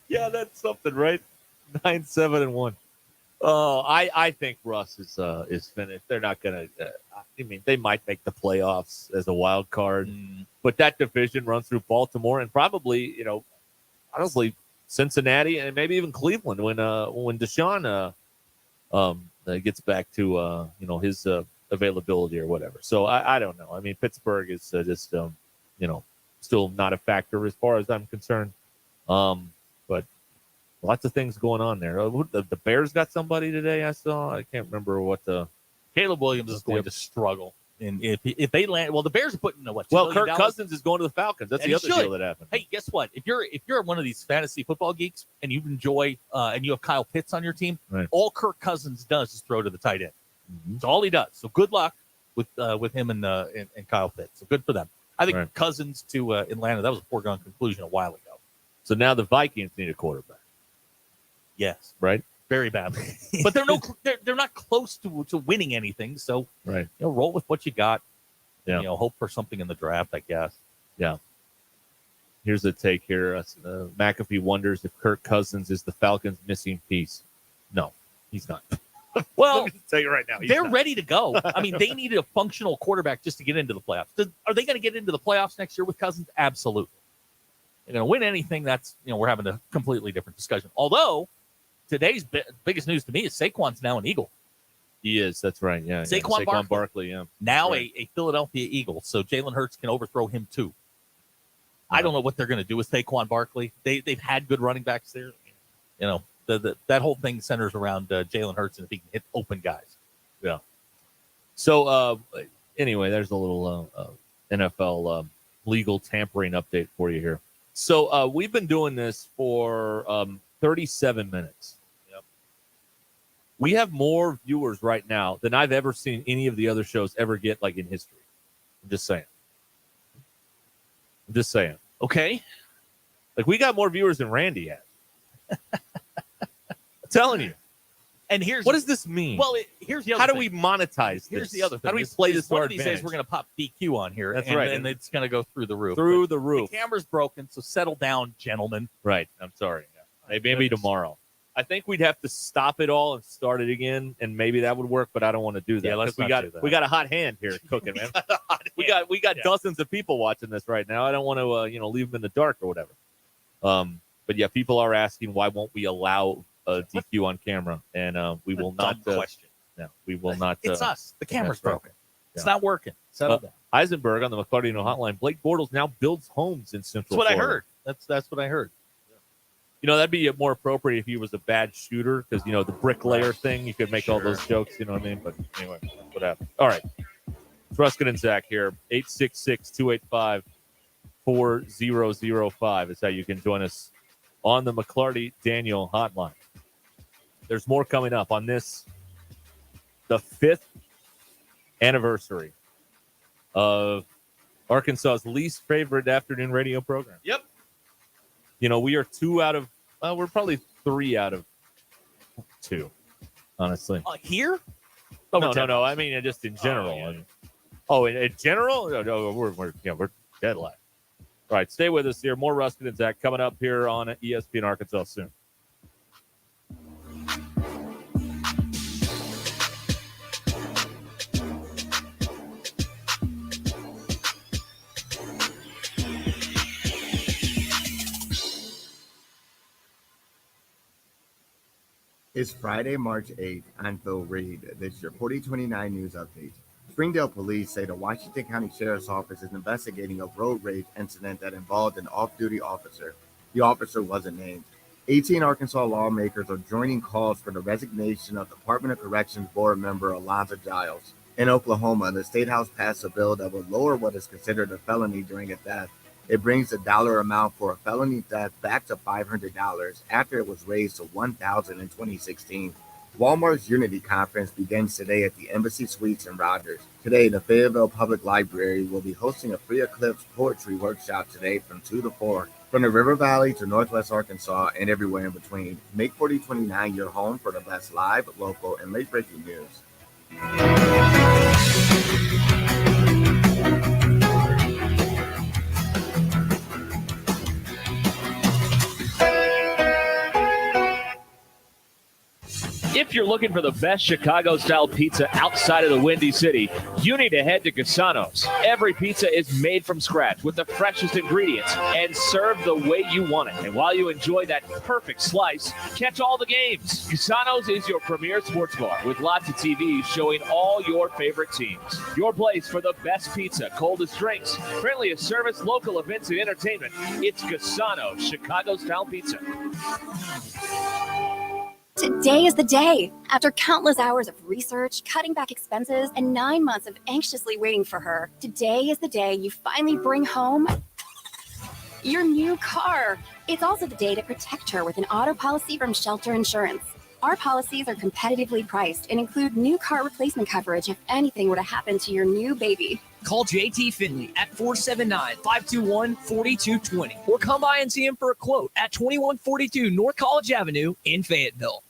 Yeah, that's something, right? 9-7-1. Oh, I think Russ is finished. They're not gonna. They might make the playoffs as a wild card, but that division runs through Baltimore and probably, honestly, Cincinnati and maybe even Cleveland when Deshaun gets back to his availability or whatever. So I don't know. I mean, Pittsburgh is just still not a factor as far as I'm concerned. But lots of things going on there. The Bears got somebody today. I saw. I can't remember what the. Caleb Williams is going to struggle, and if they land, well, the Bears are putting what? Well, Kirk Cousins is going to the Falcons. That's the other deal that happened. Hey, guess what? If you're one of these fantasy football geeks and you enjoy and you have Kyle Pitts on your team, right, all Kirk Cousins does is throw to the tight end. That's all he does. So good luck with him and Kyle Pitts. So good for them. I think Cousins to Atlanta, that was a foregone conclusion a while ago. So now the Vikings need a quarterback. Yes, right. Very badly, but they're not close to winning anything. So right, roll with what you got. Yeah, hope for something in the draft, I guess. Yeah. Here's a take here. McAfee wonders if Kirk Cousins is the Falcons' missing piece. No, he's not. Well, let me tell you right now, they're ready to go. I mean, they needed a functional quarterback just to get into the playoffs. Are they going to get into the playoffs next year with Cousins? Absolutely. They're going to win anything. That's we're having a completely different discussion. Although today's biggest news to me is Saquon's now an Eagle. He is. That's right. Yeah. Saquon Barkley. Yeah. Now a Philadelphia Eagle. So Jalen Hurts can overthrow him too. I don't know what they're going to do with Saquon Barkley. They've had good running backs there. That whole thing centers around Jalen Hurts and if he can hit open guys. Yeah. So anyway, there's a little NFL legal tampering update for you here. So we've been doing this for 37 minutes. Yep. We have more viewers right now than I've ever seen any of the other shows ever get, like in history. I'm just saying. Okay. Like we got more viewers than Randy had. I'm telling you. And what does this mean? Well, here's the other How do thing. we monetize this? Here's the other thing. How do we play this to our One of these days advantage? we're going to pop DQ on here. That's and, right. And it's going to go through the roof. The camera's broken, so settle down, gentlemen. Right. I'm sorry. Maybe tomorrow. I think we'd have to stop it all and start it again, and maybe that would work. But I don't want to do that. Yeah, let's we not got do that. we got a hot hand here cooking, man. we got dozens of people watching this right now. I don't want to leave them in the dark or whatever. But yeah, people are asking why won't we allow DQ on camera, and we will not. Question. No, we will not. It's us. The camera's right. broken. It's not working. Settle down. Eisenberg on the McCarty hotline. Blake Bortles now builds homes in Central That's what Florida. I heard. That's what I heard. That'd be more appropriate if he was a bad shooter because, the bricklayer thing, you could make all those jokes, you know what I mean? But anyway, that's what happened. All right. It's Ruscin Zach here. 866-285-4005 is how you can join us on the McClarty Daniel hotline. There's more coming up on this, the 5th anniversary of Arkansas's least favorite afternoon radio program. Yep. We are 2 out of, we're probably 3 out of 2, honestly. Here? No. I mean, just in general. In general? No, we're dead last. All right, stay with us here. More Ruscin Zach coming up here on ESPN Arkansas soon. It's Friday, March 8th. I'm Phil Reed. This is your 4029 news update. Springdale police say the Washington County Sheriff's Office is investigating a road rage incident that involved an off-duty officer. The officer wasn't named. 18 Arkansas lawmakers are joining calls for the resignation of Department of Corrections Board member Alonzo Giles. In Oklahoma, the State House passed a bill that would lower what is considered a felony during a theft. It brings the dollar amount for a felony theft back to $500 after it was raised to $1,000 in 2016. Walmart's Unity Conference begins today at the Embassy Suites in Rogers. Today, the Fayetteville Public Library will be hosting a free Eclipse poetry workshop today from 2 to 4. From the River Valley to Northwest Arkansas and everywhere in between, make 4029 your home for the best live, local, and late-breaking news. If you're looking for the best Chicago-style pizza outside of the Windy City, you need to head to Cassano's. Every pizza is made from scratch with the freshest ingredients and served the way you want it. And while you enjoy that perfect slice, catch all the games. Cassano's is your premier sports bar with lots of TVs showing all your favorite teams. Your place for the best pizza, coldest drinks, friendliest service, local events, and entertainment. It's Cassano's Chicago-style pizza. Today is the day. After countless hours of research, cutting back expenses, and 9 months of anxiously waiting for her, today is the day you finally bring home your new car. It's also the day to protect her with an auto policy from Shelter Insurance. Our policies are competitively priced and include new car replacement coverage if anything were to happen to your new baby. Call JT Finley at 479-521-4220 or come by and see him for a quote at 2142 North College Avenue in Fayetteville.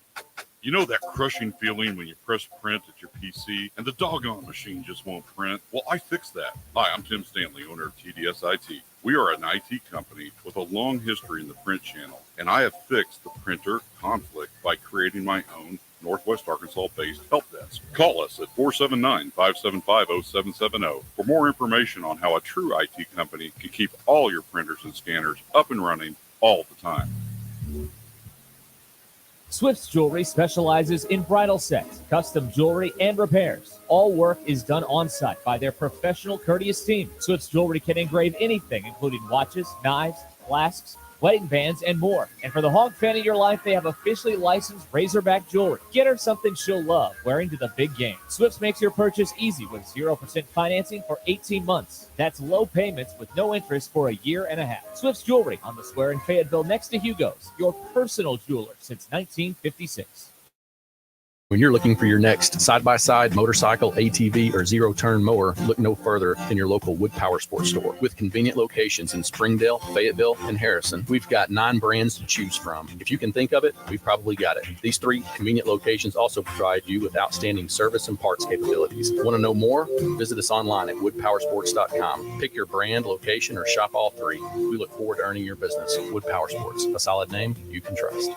You know that crushing feeling when you press print at your PC and the doggone machine just won't print? Well, I fixed that. Hi, I'm Tim Stanley, owner of TDS IT. We are an IT company with a long history in the print channel, and I have fixed the printer conflict by creating my own Northwest Arkansas-based help desk. Call us at 479-575-0770 for more information on how a true IT company can keep all your printers and scanners up and running all the time. Swift's Jewelry specializes in bridal sets, custom jewelry, and repairs. All work is done on-site by their professional, courteous team. Swift's Jewelry can engrave anything, including watches, knives, flasks, wedding bands, and more. And for the honk fan of your life, they have officially licensed Razorback jewelry. Get her something she'll love wearing to the big game. Swift's makes your purchase easy with 0% financing for 18 months. That's low payments with no interest for a year and a half. Swift's Jewelry on the square in Fayetteville next to Hugo's, your personal jeweler since 1956. When you're looking for your next side-by-side, motorcycle, ATV, or zero-turn mower, look no further than your local Wood Power Sports store. With convenient locations in Springdale, Fayetteville, and Harrison, we've got 9 brands to choose from. If you can think of it, we've probably got it. These 3 convenient locations also provide you with outstanding service and parts capabilities. Want to know more? Visit us online at woodpowersports.com. Pick your brand, location, or shop all 3. We look forward to earning your business. Wood Power Sports, a solid name you can trust.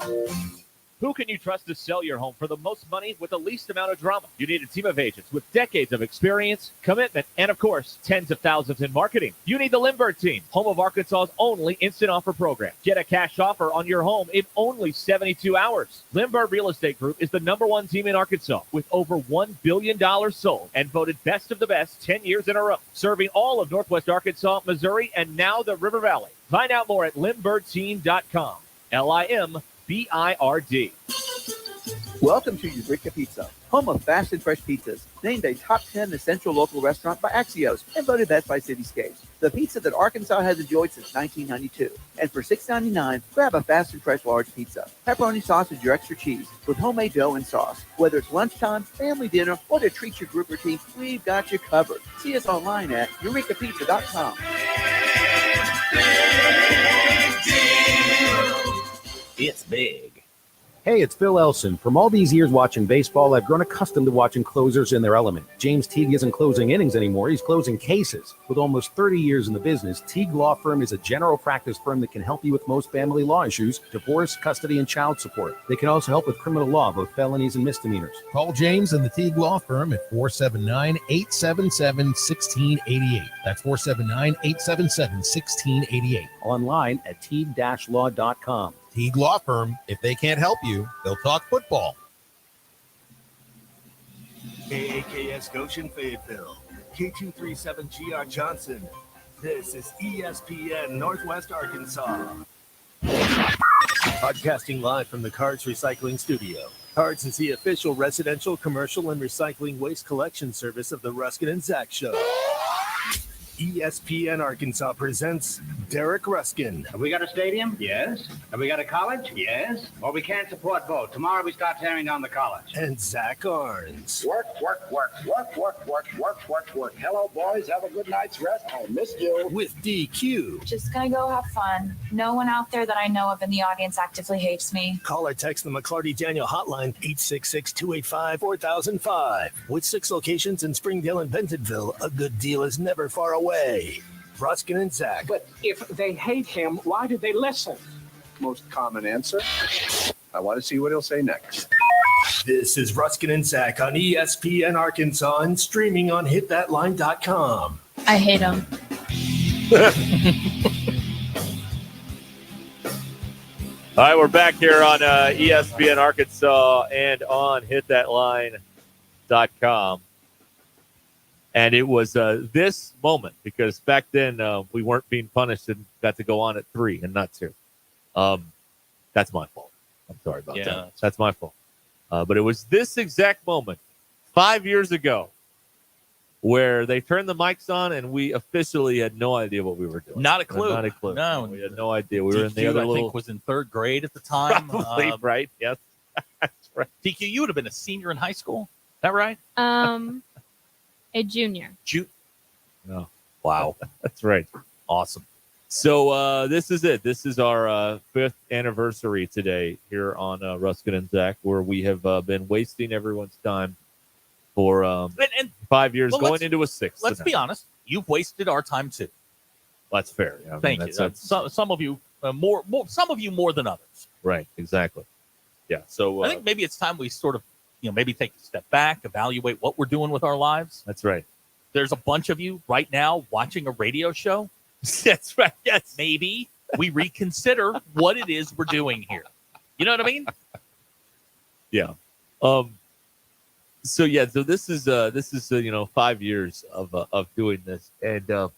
Who can you trust to sell your home for the most money with the least amount of drama? You need a team of agents with decades of experience, commitment, and of course, tens of thousands in marketing. You need the Lindbergh team, home of Arkansas's only instant offer program. Get a cash offer on your home in only 72 hours. Lindbergh Real Estate Group is the #1 team in Arkansas with over $1 billion sold and voted best of the best 10 years in a row, serving all of Northwest Arkansas, Missouri, and now the River Valley. Find out more at LindberghTeam.com. LIMBIRD. Welcome to Eureka Pizza, home of fast and fresh pizzas, named a top 10 essential local restaurant by Axios and voted best by Cityscapes. The pizza that Arkansas has enjoyed since 1992. And for $6.99, grab a fast and fresh large pizza. Pepperoni sausage or extra cheese with homemade dough and sauce. Whether it's lunchtime, family dinner, or to treat your group or team, we've got you covered. See us online at eurekapizza.com. It's big. Hey, it's Phil Elson. From all these years watching baseball, I've grown accustomed to watching closers in their element. James Teague isn't closing innings anymore. He's closing cases. With almost 30 years in the business, Teague Law Firm is a general practice firm that can help you with most family law issues, divorce, custody, and child support. They can also help with criminal law, both felonies and misdemeanors. Call James and the Teague Law Firm at 479-877-1688. That's 479-877-1688. Online at teague-law.com. Teague Law Firm. If they can't help you, they'll talk football. KAKS Goshen Fayetteville, K237GR Johnson. This is ESPN Northwest Arkansas. Broadcasting live from the Cards Recycling Studio. Cards is the official residential, commercial, and recycling waste collection service of the Ruscin Zach Show. ESPN Arkansas presents Derek Ruskin. Have we got a stadium? Yes. Have we got a college? Yes. Well, we can't support both. Tomorrow we start tearing down the college. And Zach Arns. Work. Hello, boys. Have a good night's rest. I missed you. With DQ. Just gonna go have fun. No one out there that I know of in the audience actively hates me. Call or text the McClarty Daniel hotline 866-285-4005. With 6 locations in Springdale and Bentonville, a good deal is never far away. Ruscin and Zach. But if they hate him, why did they listen? Most common answer. I want to see what he'll say next. This is Ruscin and Zach on ESPN Arkansas and streaming on hitthatline.com. I hate him. All right, we're back here on ESPN Arkansas and on hitthatline.com. And it was this moment, because back then we weren't being punished and got to go on at 3 and not 2. That's my fault. I'm sorry about that. That's my fault. But it was this exact moment 5 years ago where they turned the mics on and we officially had no idea what we were doing. Not a clue. Not a clue. No. We had no idea. We were in the DQ, other I little... think, was in 3rd grade at the time. Probably, right. Yes. That's right. DQ, you would have been a senior in high school. Is that right? A junior. No. Wow. That's right. Awesome. So this is it. This is our 5th anniversary today here on Ruscin and Zach, where we have been wasting everyone's time for and 5 years, well, going into a 6th. Let's be honest. You've wasted our time too. That's fair. Yeah, I mean, Thank you. Some of you more. Some of you more than others. Right. Exactly. Yeah. So I think maybe it's time we sort of, maybe take a step back, evaluate what we're doing with our lives. That's right. There's a bunch of you right now watching a radio show. That's right. Yes. Maybe we reconsider what it is we're doing here. You know what I mean? Yeah. So this is 5 years of doing this, and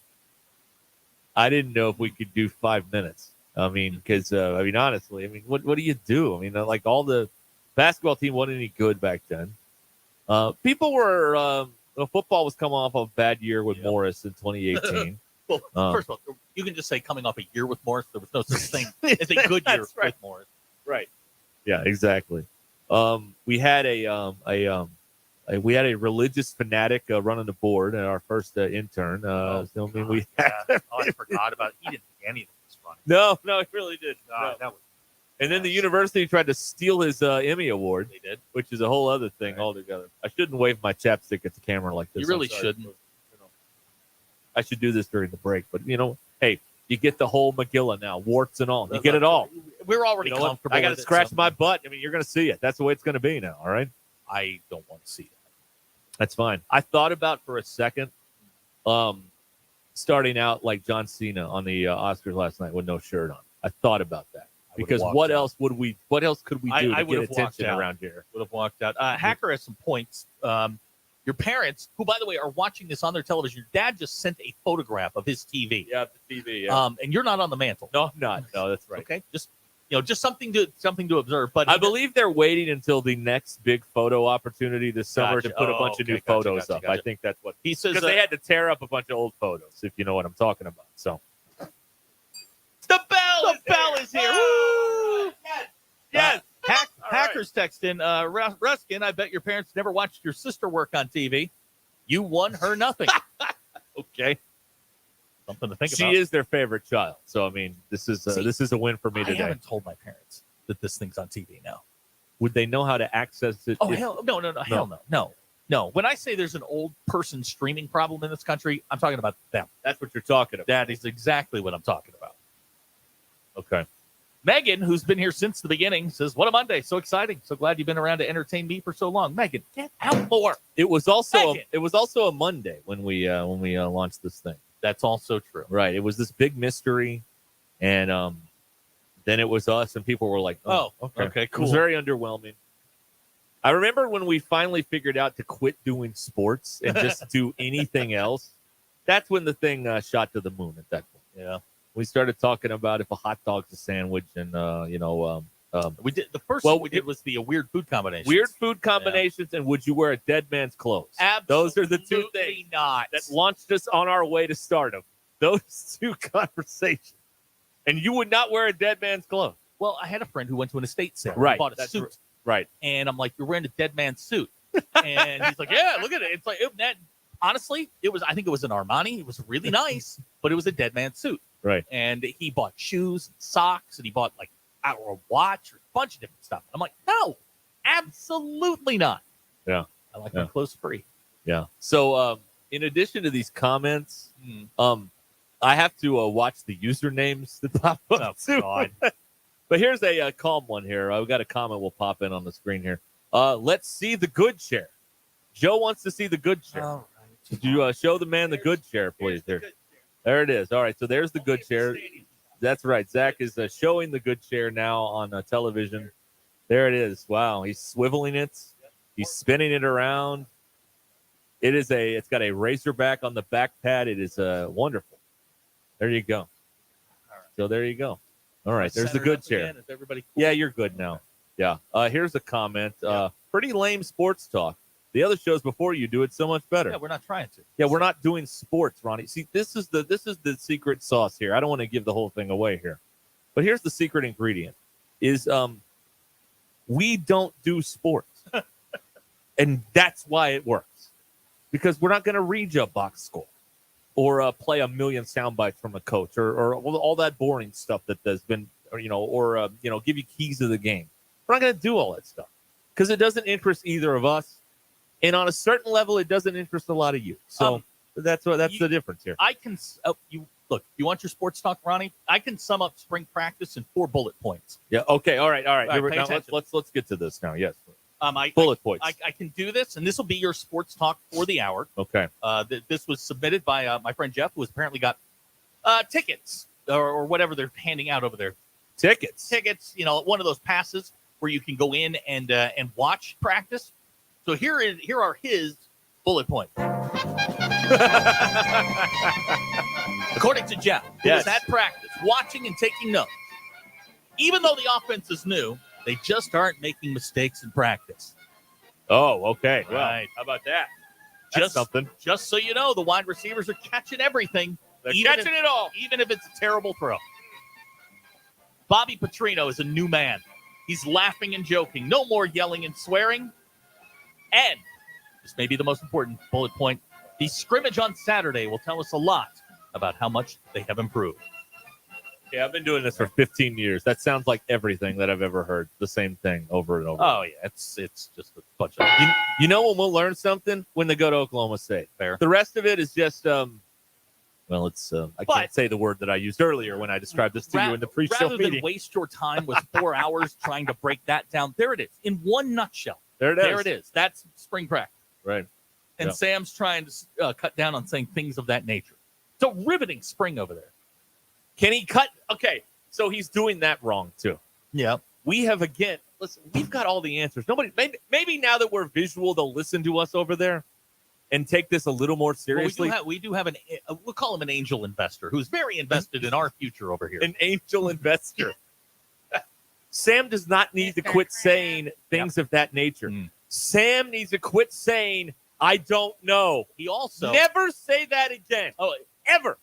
I didn't know if we could do 5 minutes. I mean, because honestly, what do you do? I mean, like, all the basketball team wasn't any good back then. People were football was coming off a bad year with Morris in 2018. Well, first of all, you can just say coming off a year with Morris. There was no such thing as a good year with Morris. Right. Yeah, exactly. We had a religious fanatic running the board, and our first intern. I forgot about it. He didn't think anything was funny. No, he really did. That was. And then the university tried to steal his Emmy award. They did, which is a whole other thing altogether. I shouldn't wave my chapstick at the camera like this. You really shouldn't. I should do this during the break, but hey, you get the whole Megillah now, warts and all. You get it all. We're already comfortable. I got to scratch my butt. I mean, you're going to see it. That's the way it's going to be now. All right. I don't want to see that. That's fine. I thought about for a second, starting out like John Cena on the Oscars last night with no shirt on. I thought about that because what else could we do to get attention around here? Would have walked out. Hacker has some points. Your parents, who, by the way, are watching this on their television, your dad just sent a photograph of his TV. Yeah, the TV. Yeah. And you're not on the mantle. No, I'm not. No, that's right. Okay, just something to observe. But I believe they're waiting until the next big photo opportunity this summer to put a bunch of new photos up. I think that's what he says. Because they had to tear up a bunch of old photos, if you know what I'm talking about. So the bell is here. Woo! Yes. Hackers text in, Ruskin, I bet your parents never watched your sister work on TV. You won her nothing. Okay. Something to think about. She is their favorite child. So, I mean, this is a win for me today. I haven't told my parents that this thing's on TV now. Would they know how to access it? Oh, hell no. When I say there's an old person streaming problem in this country, I'm talking about them. That's what you're talking about. That is exactly what I'm talking about. Okay. Megan, who's been here since the beginning, says, "What a Monday! So exciting! So glad you've been around to entertain me for so long." Megan, get out more. It was also a Monday when we launched this thing. That's also true. Right. It was this big mystery, and then it was us, and people were like, "Oh, okay, cool." It was very underwhelming. I remember when we finally figured out to quit doing sports and just do anything else. That's when the thing shot to the moon at that point. Yeah. We started talking about if a hot dog's a sandwich and, We did the first one we did was the weird food combinations. Weird food combinations and would you wear a dead man's clothes? Absolutely Those are the two things not. that launched us on our way to stardom. Those two conversations. And you would not wear a dead man's clothes. Well, I had a friend who went to an estate sale. Right. He bought a That's suit. Right. And I'm like, you're wearing a dead man's suit. And he's like, yeah, look at it. It's like, honestly, I think it was an Armani. It was really nice, but it was a dead man's suit. Right. And he bought shoes and socks, and he bought like a watch or a bunch of different stuff. I'm like, no, absolutely not. Yeah. I like my clothes free. Yeah. So in addition to these comments, I have to watch the usernames that pop up too. God. But here's a calm one here. I've got a comment will pop in on the screen here. Let's see the Good Shair. Joe wants to see the Good Shair. All right. Could you show the man the Good Shair, please? There it is. All right, so there's the Good Shair. That's right. Zach is showing the Good Shair now on television. There it is. Wow, he's swiveling it. He's spinning it around. It's got a Razorback on the back pad. It is wonderful. There you go. So there you go. All right, there's the Good Shair. Is everybody cool? Yeah, you're good now. Yeah. Here's a comment. Pretty lame sports talk. The other shows before you do it so much better. Yeah, we're not trying to. Yeah, we're not doing sports, Ronnie. See, this is the secret sauce here. I don't want to give the whole thing away here. But here's the secret ingredient is we don't do sports. And that's why it works. Because we're not going to read you a box score or play a million sound bites from a coach or all that boring stuff that has been, or give you keys to the game. We're not going to do all that stuff because it doesn't interest either of us. And on a certain level, it doesn't interest a lot of you. So that's the difference here. I can you want your sports talk, Ronnie? I can sum up spring practice in 4 bullet points. Yeah. Okay. All right. Pay Now, attention. let's get to this now. Yes. Bullet points. I can do this, and this will be your sports talk for the hour. Okay. This was submitted by my friend Jeff, who has apparently got tickets or whatever they're handing out over there. Tickets. One of those passes where you can go in and watch practice. So here are his bullet points. According to Jeff, who was at practice, watching and taking notes. Even though the offense is new, they just aren't making mistakes in practice. Oh, okay. Right. Well, how about that? That's something. Just so you know, the wide receivers are catching everything. They're catching it all. Even if it's a terrible throw. Bobby Petrino is a new man. He's laughing and joking. No more yelling and swearing. And this may be the most important bullet point. The scrimmage on Saturday will tell us a lot about how much they have improved. Yeah, I've been doing this for 15 years. That sounds like everything that I've ever heard. The same thing over and over. Oh, yeah. It's just a bunch of... You know when we'll learn something? When they go to Oklahoma State. Fair. The rest of it is just... I can't say the word that I used earlier when I described this to you in the pre-show rather meeting. Than waste your time with 4 hours trying to break that down, there it is. In one nutshell. There it is. That's spring practice. Right. And Sam's trying to cut down on saying things of that nature. So riveting spring over there. Can he cut? Okay, so he's doing that wrong too. Yeah. We have listen, we've got all the answers. Maybe now that we're visual, they'll listen to us over there and take this a little more seriously. Well, we do have we'll call him an angel investor who's very invested in our future over here. An angel investor. Sam does not need to quit saying things of that nature. Sam needs to quit saying, I don't know. He also... Never say that again. Oh, ever.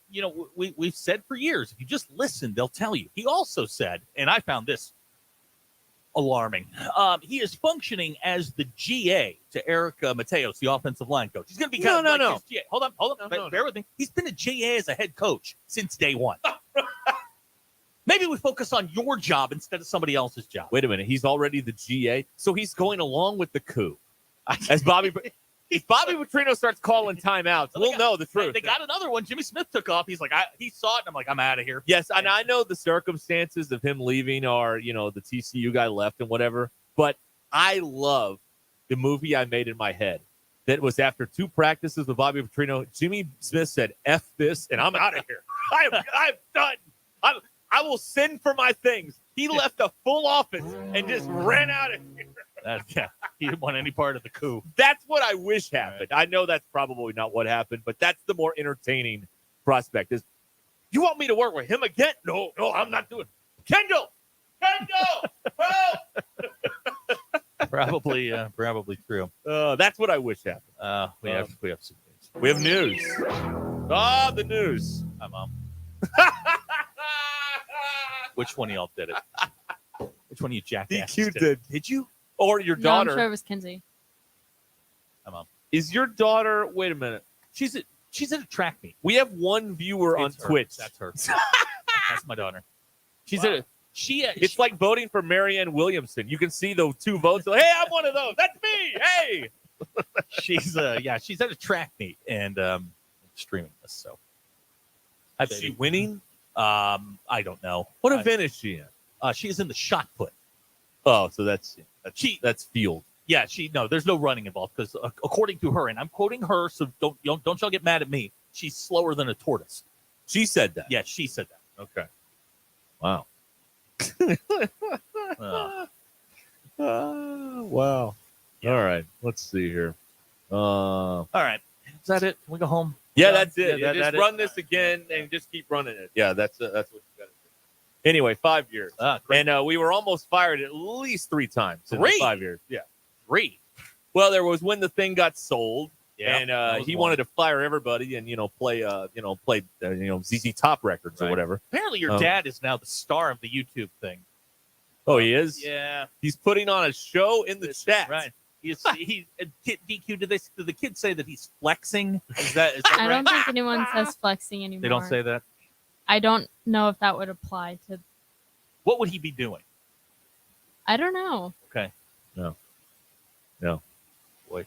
We've said for years, if you just listen, they'll tell you. He also said, and I found this alarming, he is functioning as the GA to Eric Mateos, the offensive line coach. He's going to be kind of like his GA. Hold on. Bear with me. He's been a GA as a head coach since day one. Maybe we focus on your job instead of somebody else's job. Wait a minute. He's already the GA? So he's going along with the coup. As Bobby... If Bobby Petrino starts calling timeouts, we'll know the truth. They got another one. Jimmy Smith took off. He's like, he saw it, and I'm like, I'm out of here. Yes, and I know the circumstances of him leaving are, the TCU guy left and whatever, but I love the movie I made in my head. That was after 2 practices with Bobby Petrino. Jimmy Smith said, F this, and I'm out of here. I'm done. I will send for my things. He left a full office and just ran out of here. He didn't want any part of the coup. That's what I wish happened. Right. I know that's probably not what happened, but that's the more entertaining prospect. Is you want me to work with him again? No, I'm not doing it. Kendall, Probably true. That's what I wish happened. We have some news. We have news. The news. Hi, Mom. Which one of y'all did it? Which one of you jackasses DQ did. Did you? Or your No, daughter? I'm sure it was Kinsey. Hi, Mom. Is your daughter? Wait a minute. She's at a track meet. We have one viewer on It's her. Twitch. That's her. That's my daughter. She's Wow. at a she. It's like voting for Marianne Williamson. You can see the 2 votes. Hey, I'm one of those. That's me. Hey. She's she's at a track meet and streaming this. So Is she winning? I don't know. What event is she in? She is in the shot put. Oh, so that's field. Yeah, there's no running involved because according to her, and I'm quoting her, so don't y'all get mad at me. She's slower than a tortoise. She said that. Yeah, she said that. Okay. Wow. Wow. Yeah. All right. Let's see here. All right. Is that it? Can we go home? Yeah, that's it. Yeah, Just run this again and just keep running it. Yeah, that's what you got to do. Anyway, 5 years. Great. And we were almost fired at least 3 times in the 5 years. Yeah. 3. Well, there was when the thing got sold. Yeah, And he wanted to fire everybody and play ZZ Top records or whatever. Apparently, your dad is now the star of the YouTube thing. Oh, he is. Yeah, he's putting on a show in the chat. right. He's DQ. Did the kids say that he's flexing? Is that I don't think anyone says flexing anymore. They don't say that. I don't know if that would apply to. What would he be doing? I don't know. Okay. No. Boy,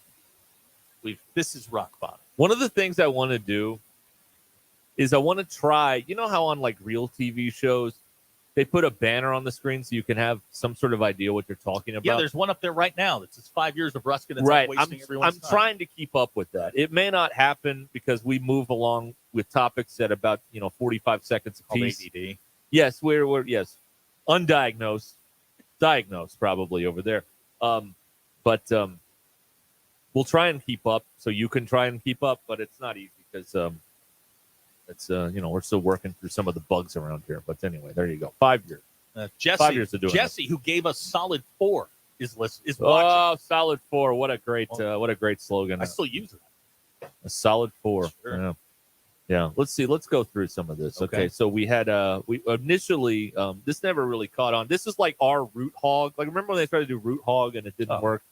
this is rock bottom. One of the things I want to do is I want to try. You know how on like real TV shows they put a banner on the screen so you can have some sort of idea what you're talking about. Yeah, there's one up there right now that says 5 years of Ruscin. That's Right. wasting everyone's I'm time. trying to keep up with that. It may not happen because we move along with topics at about 45 seconds a piece. ADD. Yes, we're undiagnosed, diagnosed probably over there. But we'll try and keep up so you can try and keep up, but it's not easy because it's we're still working through some of the bugs around here. But anyway, there you go. 5 years. Jesse, 5 years to do it. Jesse, who gave us solid 4, is watching. Oh, solid 4! What a great slogan! I still use it. A solid 4. Sure. Yeah. Let's see. Let's go through some of this. Okay. So we had we initially this never really caught on. This is like our root hog. Like remember when they tried to do root hog and it didn't work?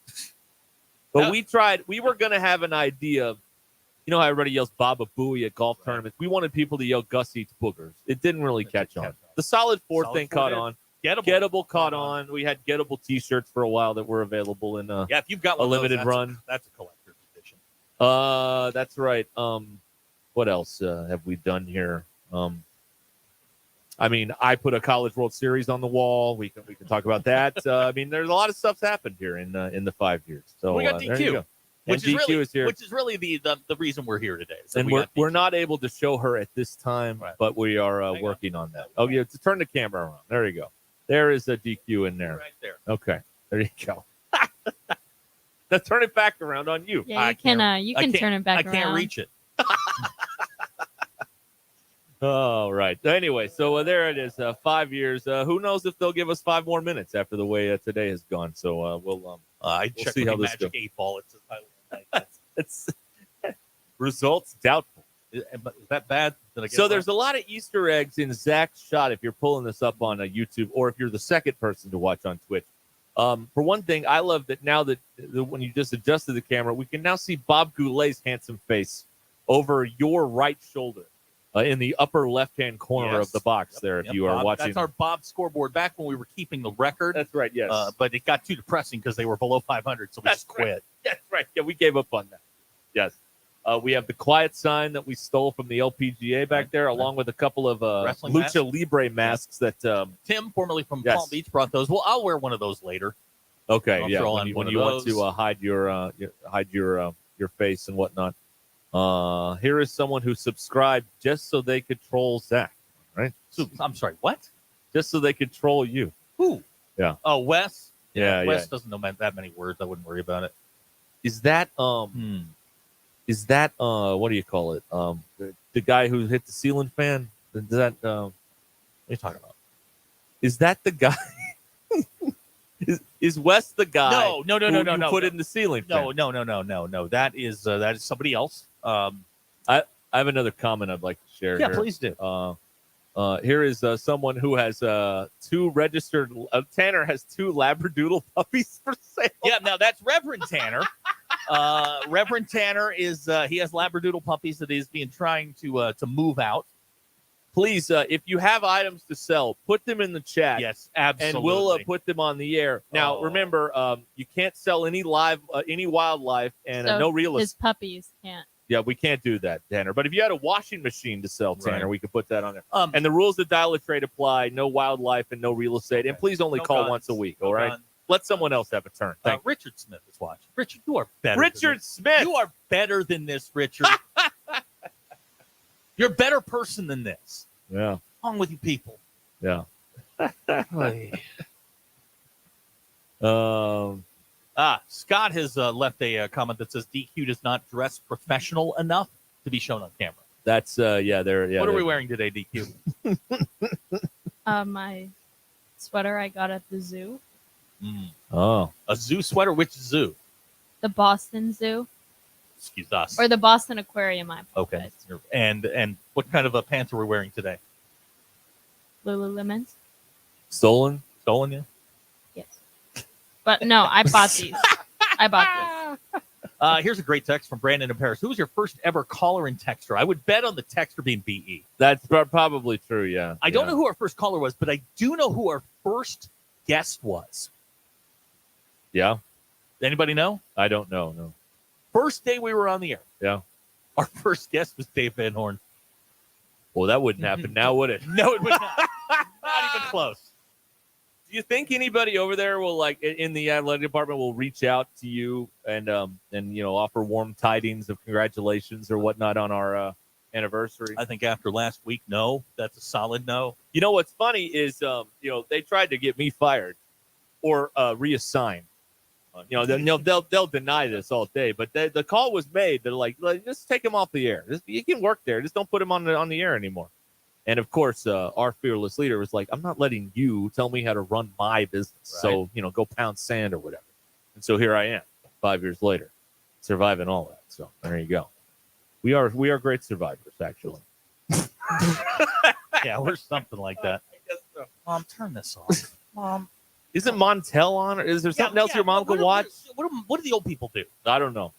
But we tried. We were going to have an idea. You know how everybody yells Baba Booey at golf tournaments? We wanted people to yell Gus eats boogers. It didn't really catch on. The solid 4 thing caught on. Gettable caught on. We had Gettable T-shirts for a while that were available in if you've got one a limited of those, run. That's a collector's edition. That's right. What else have we done here? I mean, I put a College World Series on the wall. We can talk about that. I mean, there's a lot of stuff's happened here in the 5 years. So we got there you DQ, go. which And DQ is here. which is really the reason we're here today. So And we're not able to show her at this time, but we are working on that. Oh, yeah, to turn the camera around. There you go. There is a DQ in there. Right there. Okay, there you go. Now turn it back around on you. Yeah, you can turn it back I can't around. reach it. All right. Anyway, so there it is. 5 years. Who knows if they'll give us 5 more minutes after the way today has gone. So we'll I we'll checked see with how the this Magic goes. 8 Ball. It's results doubtful. Is that bad? Did I get So it there's right? a lot of Easter eggs in Zach's shot if you're pulling this up on YouTube or if you're the second person to watch on Twitch. For one thing, I love that now that when you just adjusted the camera, we can now see Bob Goulet's handsome face over your right shoulder in the upper left-hand corner of the box there if you are Bob, watching. That's our Bob scoreboard back when we were keeping the record. That's right, yes. But it got too depressing because they were below 500, so we just quit. That's right. Yeah, we gave up on that. Yes. We have the quiet sign that we stole from the LPGA back there, along with a couple of Wrestling Lucha masks? Libre masks that Tim, formerly from Yes. Palm Beach, brought those. Well, I'll wear one of those later. Okay, I'll yeah. throw When on you, one when of you want those. to hide your face and whatnot. Here is someone who subscribed just so they could troll Zach. Right? I'm sorry, what? Just so they could troll you. Who? Yeah. Oh, Wes? Yeah, Wes doesn't know that many words. I wouldn't worry about it. Is that Is that what do you call it? The guy who hit the ceiling fan? Is that what are you talking about? Is that the guy? Is Wes the guy? No. You put in the ceiling fan? No. That is somebody else. I have another comment I'd like to share. Yeah, here. please do. Here is someone who has two registered. Tanner has two Labradoodle puppies for sale. Yeah, now that's Reverend Tanner. Reverend Tanner is he has Labradoodle puppies that he's been trying to move out. Please, if you have items to sell, put them in the chat. Yes, absolutely. And we'll put them on the air. Now, remember, you can't sell any wildlife and So no real his estate. puppies can't. Yeah, we can't do that, Tanner. But if you had a washing machine to sell, Tanner, Right. we could put that on there. And the rules of dial a trade apply. No wildlife and no real estate. And please only call guns. once a week, No all right? guns. Let someone else have a turn. Thank you. Richard Smith is watching. Richard, you are better. Richard Smith. You are better than this, Richard. You're a better person than this. Yeah. What's wrong with you people? Yeah. Scott has left a comment that says DQ does not dress professional enough to be shown on camera. That's What are we wearing today, DQ? My sweater I got at the zoo, Oh. A zoo sweater? Which zoo? the Boston Zoo, Excuse us. or the Boston Aquarium. I Okay. And what kind of pants are we wearing today? Lululemons. Stolen? Stolen, yeah? Yes, but no, I bought these. I bought this. Here's a great text from Brandon in Paris. Who was your first ever caller and texter? I would bet on the texter being BE. That's probably true, yeah. I don't know who our first caller was, but I do know who our first guest was. Yeah? Anybody know? I don't know, no. First day we were on the air. Yeah. Our first guest was Dave Van Horn. Well, that wouldn't happen now, would it? No, it would not. Not even close. Do you think anybody over there will, like, in the athletic department will reach out to you and offer warm tidings of congratulations or whatnot on our anniversary? I think after last week, no. That's a solid no. You know what's funny is they tried to get me fired or reassigned. They'll deny this all day, but the call was made. They're like, just take him off the air. You can work there. Just don't put him on the air anymore. And of course, our fearless leader was like, I'm not letting you tell me how to run my business. Right. So, go pound sand or whatever. And so here I am 5 years later, surviving all that. So there you go. We are great survivors, actually. Yeah, we're something like that. Mom, turn this off. Mom. Isn't Montel on? Or is there something else your mom can watch? What do the old people do? I don't know.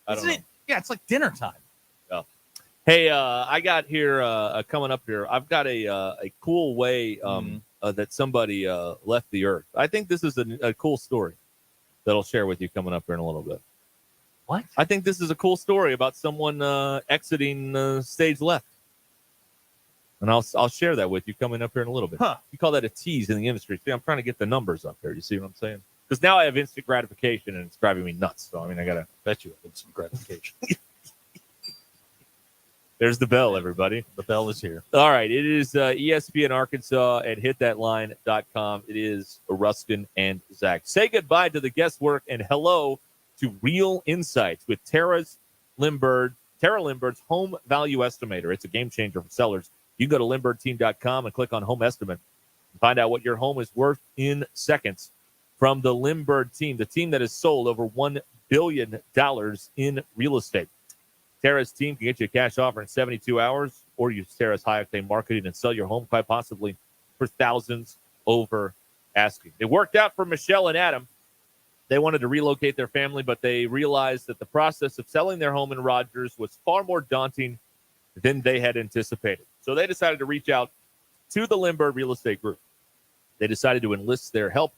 Yeah, it's like dinner time. Oh. Hey, I got here coming up here. I've got a cool way that somebody left the earth. I think this is a cool story that I'll share with you coming up here in a little bit. What? I think this is a cool story about someone exiting stage left. And I'll share that with you coming up here in a little bit. Huh. You call that a tease in the industry. See, I'm trying to get the numbers up here. You see what I'm saying? Because now I have instant gratification, and it's driving me nuts. So, I got to bet you instant gratification. There's the bell, everybody. The bell is here. All right. It is ESPN Arkansas at hitthatline.com. It is Ruscin and Zach. Say goodbye to the guesswork and hello to Real Insights with Tara Limbird's Home Value Estimator. It's a game changer for sellers. You can go to LimbirdTeam.com and click on Home Estimate and find out what your home is worth in seconds. From the Limbird team, the team that has sold over $1 billion in real estate. Tara's team can get you a cash offer in 72 hours, or use Tara's high-octane marketing and sell your home quite possibly for thousands over asking. It worked out for Michelle and Adam. They wanted to relocate their family, but they realized that the process of selling their home in Rogers was far more daunting than they had anticipated. So they decided to reach out to the Limbird Real Estate Group. They decided to enlist their help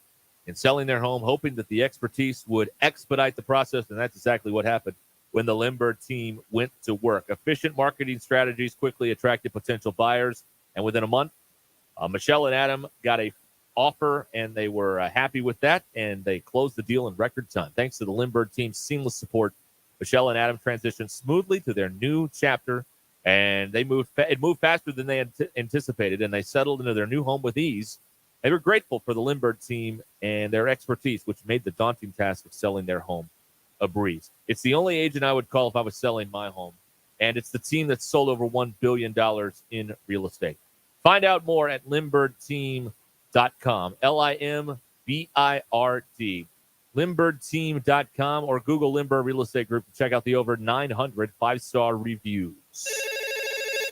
in selling their home, hoping that the expertise would expedite the process, and that's exactly what happened when the Limbird team went to work. Efficient marketing strategies quickly attracted potential buyers, and within a month, Michelle and Adam got a offer, and they were happy with that, and they closed the deal in record time. Thanks to the Limbird team's seamless support, Michelle and Adam transitioned smoothly to their new chapter, and it moved faster than they anticipated, and they settled into their new home with ease. They were grateful for the Limbird team and their expertise, which made the daunting task of selling their home a breeze. It's the only agent I would call if I was selling my home, and it's the team that sold over $1 billion in real estate. Find out more at LimbirdTeam.com, BIRD. LimbirdTeam.com or Google Limburg Real Estate Group to check out the over 900 five-star reviews.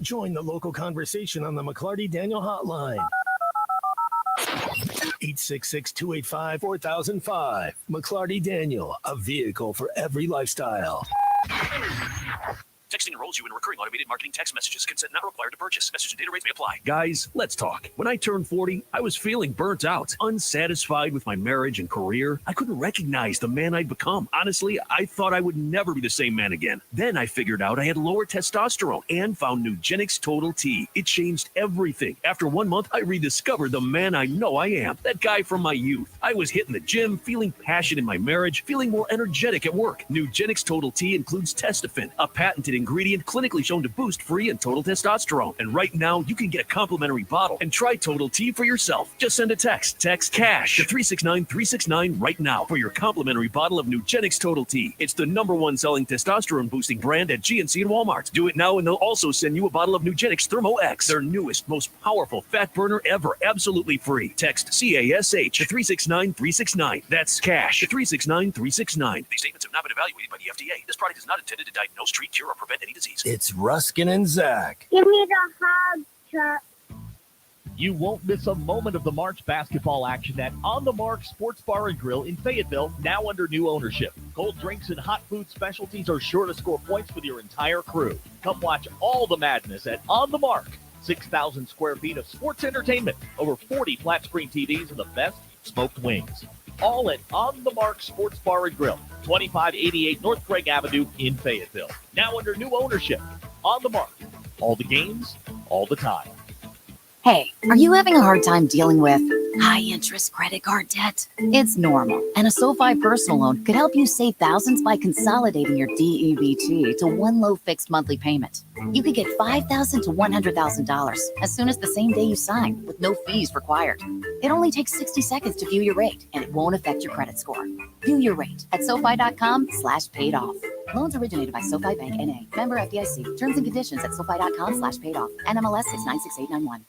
Join the local conversation on the McClarty Daniel hotline. 866-285-4005. McClarty Daniel, a vehicle for every lifestyle. Texting enrolls you in recurring automated marketing text messages. Consent not required to purchase. Message and data rates may apply. Guys, let's talk. When I turned 40, I was feeling burnt out, unsatisfied with my marriage and career. I couldn't recognize the man I'd become. Honestly, I thought I would never be the same man again. Then I figured out I had lower testosterone and found Nugenix Total T. It changed everything. After 1 month, I rediscovered the man I know I am. That guy from my youth. I was hitting the gym, feeling passion in my marriage, feeling more energetic at work. Nugenix Total T includes Testofen, a patented ingredient clinically shown to boost free and total testosterone. And right now, you can get a complimentary bottle and try Total T for yourself. Just send a text. Text CASH to 369-369 right now for your complimentary bottle of Nugenix Total T. It's the #1 selling testosterone boosting brand at GNC and Walmart. Do it now and they'll also send you a bottle of Nugenix Thermo X, their newest, most powerful fat burner ever, absolutely free. Text CASH to 369-369. That's CASH to 369-369. These statements have not been evaluated by the FDA. This product is not intended to diagnose, treat, cure, or prevent any disease. It's Ruscin and Zach. Give me the hug, Chuck. You won't miss a moment of the March basketball action at On the Mark Sports Bar and Grill in Fayetteville, now under new ownership. Cold drinks and hot food specialties are sure to score points with your entire crew. Come watch all the madness at On the Mark. 6,000 square feet of sports entertainment, over 40 flat screen TVs, and the best smoked wings. All at On the Mark Sports Bar and Grill, 2588 North Craig Avenue in Fayetteville. Now under new ownership. On the Mark. All the games, all the time. Hey, are you having a hard time dealing with high-interest credit card debt? It's normal, and a SoFi personal loan could help you save thousands by consolidating your DEBT to one low fixed monthly payment. You could get $5,000 to $100,000 as soon as the same day you sign, with no fees required. It only takes 60 seconds to view your rate, and it won't affect your credit score. View your rate at SoFi.com/paid-off. Loans originated by SoFi Bank N.A. Member FDIC. Terms and conditions at SoFi.com/paid-off. NMLS 696891.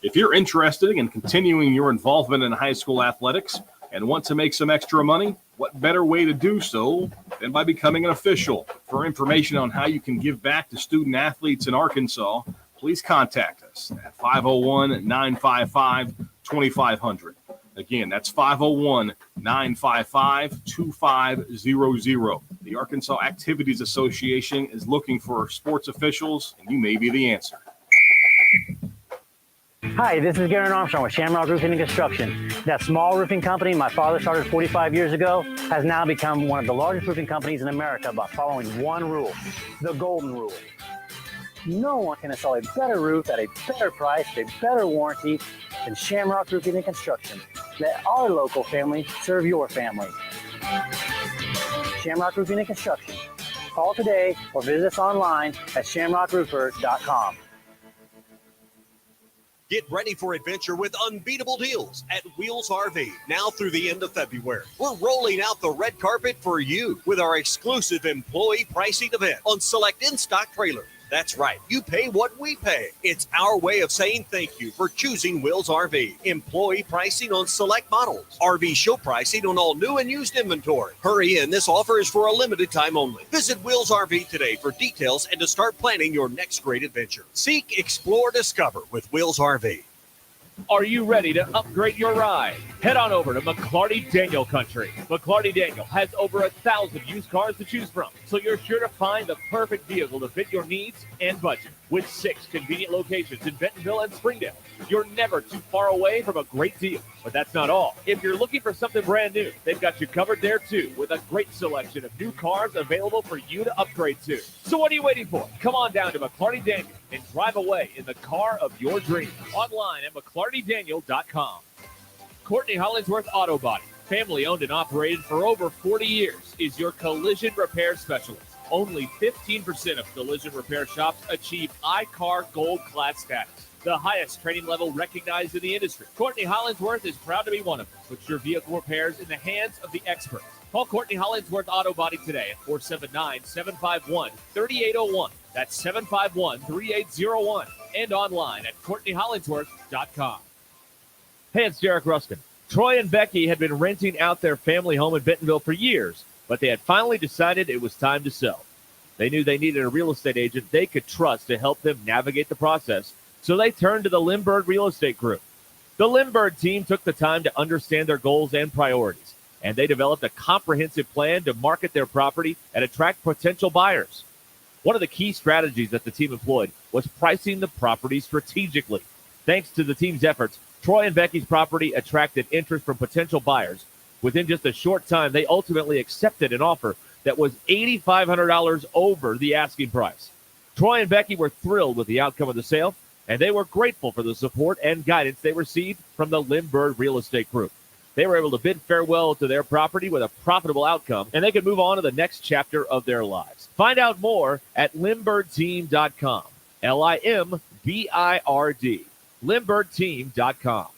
If you're interested in continuing your involvement in high school athletics and want to make some extra money, what better way to do so than by becoming an official? For information on how you can give back to student athletes in Arkansas, please contact us at 501-955-2500. Again, that's 501-955-2500. The Arkansas Activities Association is looking for sports officials, and you may be the answer. Hi, this is Garen Armstrong with Shamrock Roofing and Construction. That small roofing company my father started 45 years ago has now become one of the largest roofing companies in America by following one rule, the golden rule. No one can install a better roof at a better price, a better warranty than Shamrock Roofing and Construction. Let our local family serve your family. Shamrock Roofing and Construction. Call today or visit us online at shamrockroofers.com. Get ready for adventure with unbeatable deals at Wheels RV now through the end of February. We're rolling out the red carpet for you with our exclusive employee pricing event on select in-stock trailers. That's right. You pay what we pay. It's our way of saying thank you for choosing Wheels RV. Employee pricing on select models. RV show pricing on all new and used inventory. Hurry in. This offer is for a limited time only. Visit Wheels RV today for details and to start planning your next great adventure. Seek, explore, discover with Wheels RV. Are you ready to upgrade your ride? Head on over to McClarty Daniel Country. McClarty Daniel has over 1,000 used cars to choose from, so you're sure to find the perfect vehicle to fit your needs and budget. With 6 convenient locations in Bentonville and Springdale, you're never too far away from a great deal. But that's not all. If you're looking for something brand new, they've got you covered there too, with a great selection of new cars available for you to upgrade to. So what are you waiting for? Come on down to McClarty Daniel and drive away in the car of your dreams. Online at McClartyDaniel.com. Courtney Hollingsworth Auto Body, family owned and operated for over 40 years, is your collision repair specialist. Only 15% of collision repair shops achieve iCar Gold Class status, the highest training level recognized in the industry. Courtney Hollingsworth is proud to be one of them. Put your vehicle repairs in the hands of the experts. Call Courtney Hollingsworth Auto Body today at 479-751-3801. That's 751-3801. And online at CourtneyHollingsworth.com. Hey, it's Derek Ruskin. Troy and Becky had been renting out their family home in Bentonville for years, but they had finally decided it was time to sell. They knew they needed a real estate agent they could trust to help them navigate the process, so they turned to the Lindbergh Real Estate Group. The Lindbergh team took the time to understand their goals and priorities, and they developed a comprehensive plan to market their property and attract potential buyers. One of the key strategies that the team employed was pricing the property strategically. Thanks to the team's efforts, Troy and Becky's property attracted interest from potential buyers. Within just a short time, they ultimately accepted an offer that was $8,500 over the asking price. Troy and Becky were thrilled with the outcome of the sale, and they were grateful for the support and guidance they received from the Lindbergh Real Estate Group. They were able to bid farewell to their property with a profitable outcome, and they could move on to the next chapter of their lives. Find out more at LindberghTeam.com. LIMBIRD. LindberghTeam.com.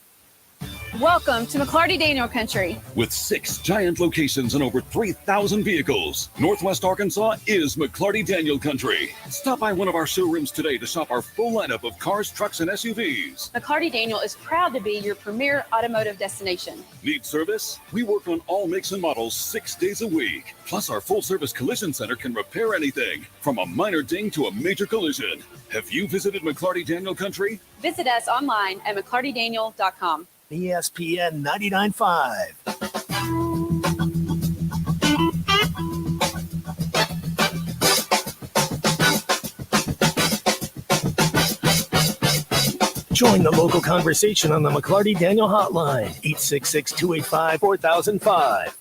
Welcome to McClarty Daniel Country. With 6 giant locations and over 3,000 vehicles, Northwest Arkansas is McClarty Daniel Country. Stop by one of our showrooms today to shop our full lineup of cars, trucks, and SUVs. McClarty Daniel is proud to be your premier automotive destination. Need service? We work on all makes and models 6 days a week. Plus, our full-service collision center can repair anything, from a minor ding to a major collision. Have you visited McClarty Daniel Country? Visit us online at McClartyDaniel.com. ESPN 99.5. Join the local conversation on the McClarty Daniel Hotline, 866-285-4005.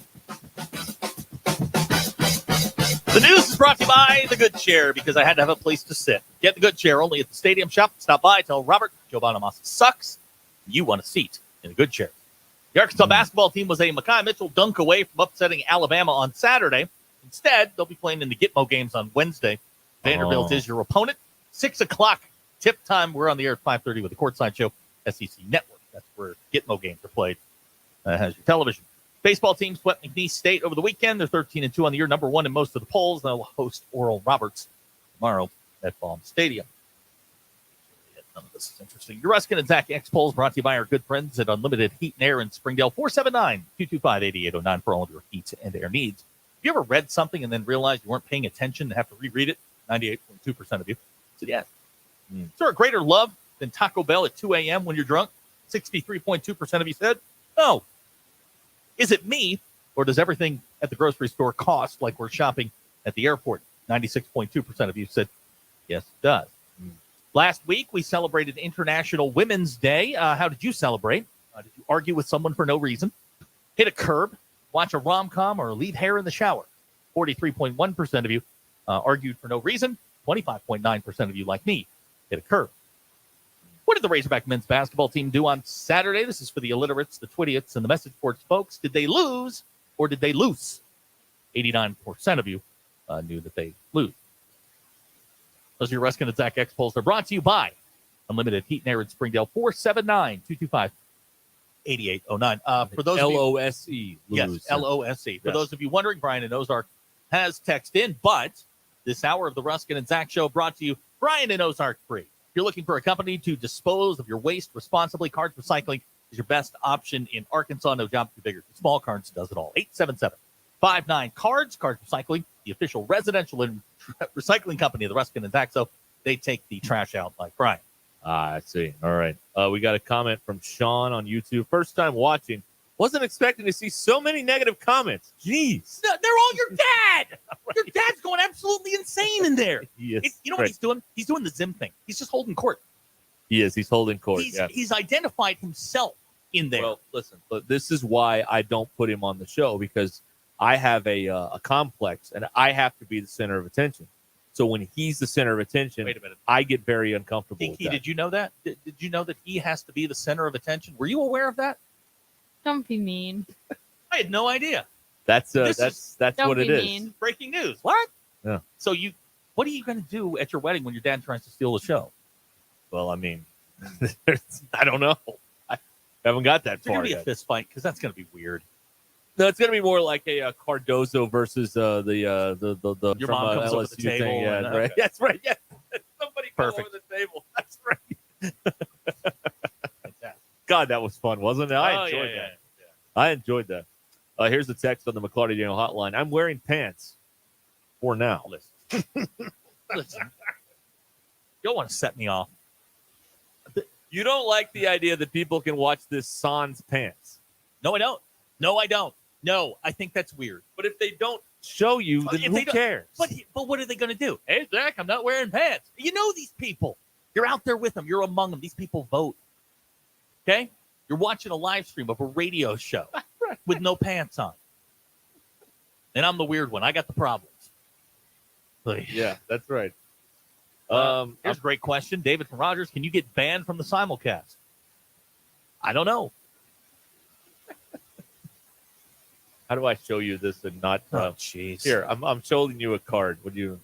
The news is brought to you by the Good Shair, because I had to have a place to sit. Get the Good Shair only at the Stadium Shop. Stop by, tell Robert Joe Bonamassa sucks. You want a seat in a Good Shair. The Arkansas basketball team was a Mekhi Mitchell dunk away from upsetting Alabama on Saturday. Instead, they'll be playing in the Gitmo games on Wednesday. Vanderbilt is your opponent. 6 o'clock tip time. We're on the air at 5:30 with the Courtside Show, SEC Network. That's where Gitmo games are played. Has your television. Baseball team swept McNeese State over the weekend. They're 13-2 on the year, number 1 in most of the polls. They'll host Oral Roberts tomorrow at Baum Stadium. None of this is interesting. Your Ruscin and Zach X polls brought to you by our good friends at Unlimited Heat and Air in Springdale. 479-225-8809 for all of your heat and air needs. Have you ever read something and then realized you weren't paying attention and have to reread it? 98.2% of you said yes. Is there a greater love than Taco Bell at 2 a.m. when you're drunk? 63.2% of you said no. Is it me, or does everything at the grocery store cost like we're shopping at the airport? 96.2% of you said yes, it does. Last week, we celebrated International Women's Day. How did you celebrate? Did you argue with someone for no reason? Hit a curb, watch a rom-com, or leave hair in the shower? 43.1% of you argued for no reason. 25.9% of you, like me, hit a curb. What did the Razorback men's basketball team do on Saturday? This is for the illiterates, the twidiots, and the message boards folks. Did they lose or did they lose? 89% of you knew that they lose. Those are your Ruscin and Zach X polls. They're brought to you by Unlimited Heat and Air in Springdale. 479-225-8809. For those LOSE. Yes, LOSE. For those of you wondering, Brian in Ozark has text in, but this hour of the Ruscin and Zach Show brought to you, Brian in Ozark Free. If you're looking for a company to dispose of your waste responsibly, Cards Recycling is your best option in Arkansas. No job too big or too small. Cards does it all. 877-59-CARDS. Cards Recycling, the official residential and recycling company of the Ruscin and Zach. So they take the trash out like Brian. I see. All right. We got a comment from Sean on YouTube. First time watching. Wasn't expecting to see so many negative comments. Jeez. They're all your dad. Your dad's going absolutely insane in there. He is. You know what he's doing? He's doing the Zim thing. He's just holding court. He is. He's holding court. He's identified himself in there. Well, listen, but this is why I don't put him on the show, because I have a complex and I have to be the center of attention. So when he's the center of attention, Wait a minute. I get very uncomfortable with Dinky, that. did you know that? Did you know that he has to be the center of attention? Were you aware of that? Don't be mean. I had no idea. That's Don't what it be is. mean. Breaking news. What? Yeah. So what are you going to do at your wedding when your dad tries to steal the show? Well, I mean, I don't know. I haven't got that It's going far to be yet. a fist fight because that's going to be weird. No, it's going to be more like a Cardozo versus the Your mom comes over the LSU table. thing. Yeah, and, right. okay. That's right. Yeah, somebody come Perfect. over the table. That's right. God, that was fun, wasn't it? I enjoyed that. Yeah. I enjoyed that. Here's the text on the McClarty Daniel hotline. I'm wearing pants for now. Listen. Listen. You don't want to set me off. You don't like the idea that people can watch this sans pants. No, I don't. No, I don't. No, I think that's weird. But if they don't show you, then who cares? But what are they going to do? Hey, Zach, I'm not wearing pants. You know these people. You're out there with them. You're among them. These people vote. Okay? You're watching a live stream of a radio show with no pants on. And I'm the weird one. I got the problems. Yeah, that's right. Here's a great question. David from Rogers, can you get banned from the simulcast? I don't know. How do I show you this and not? Jeez. Here, I'm showing you a card. Would you?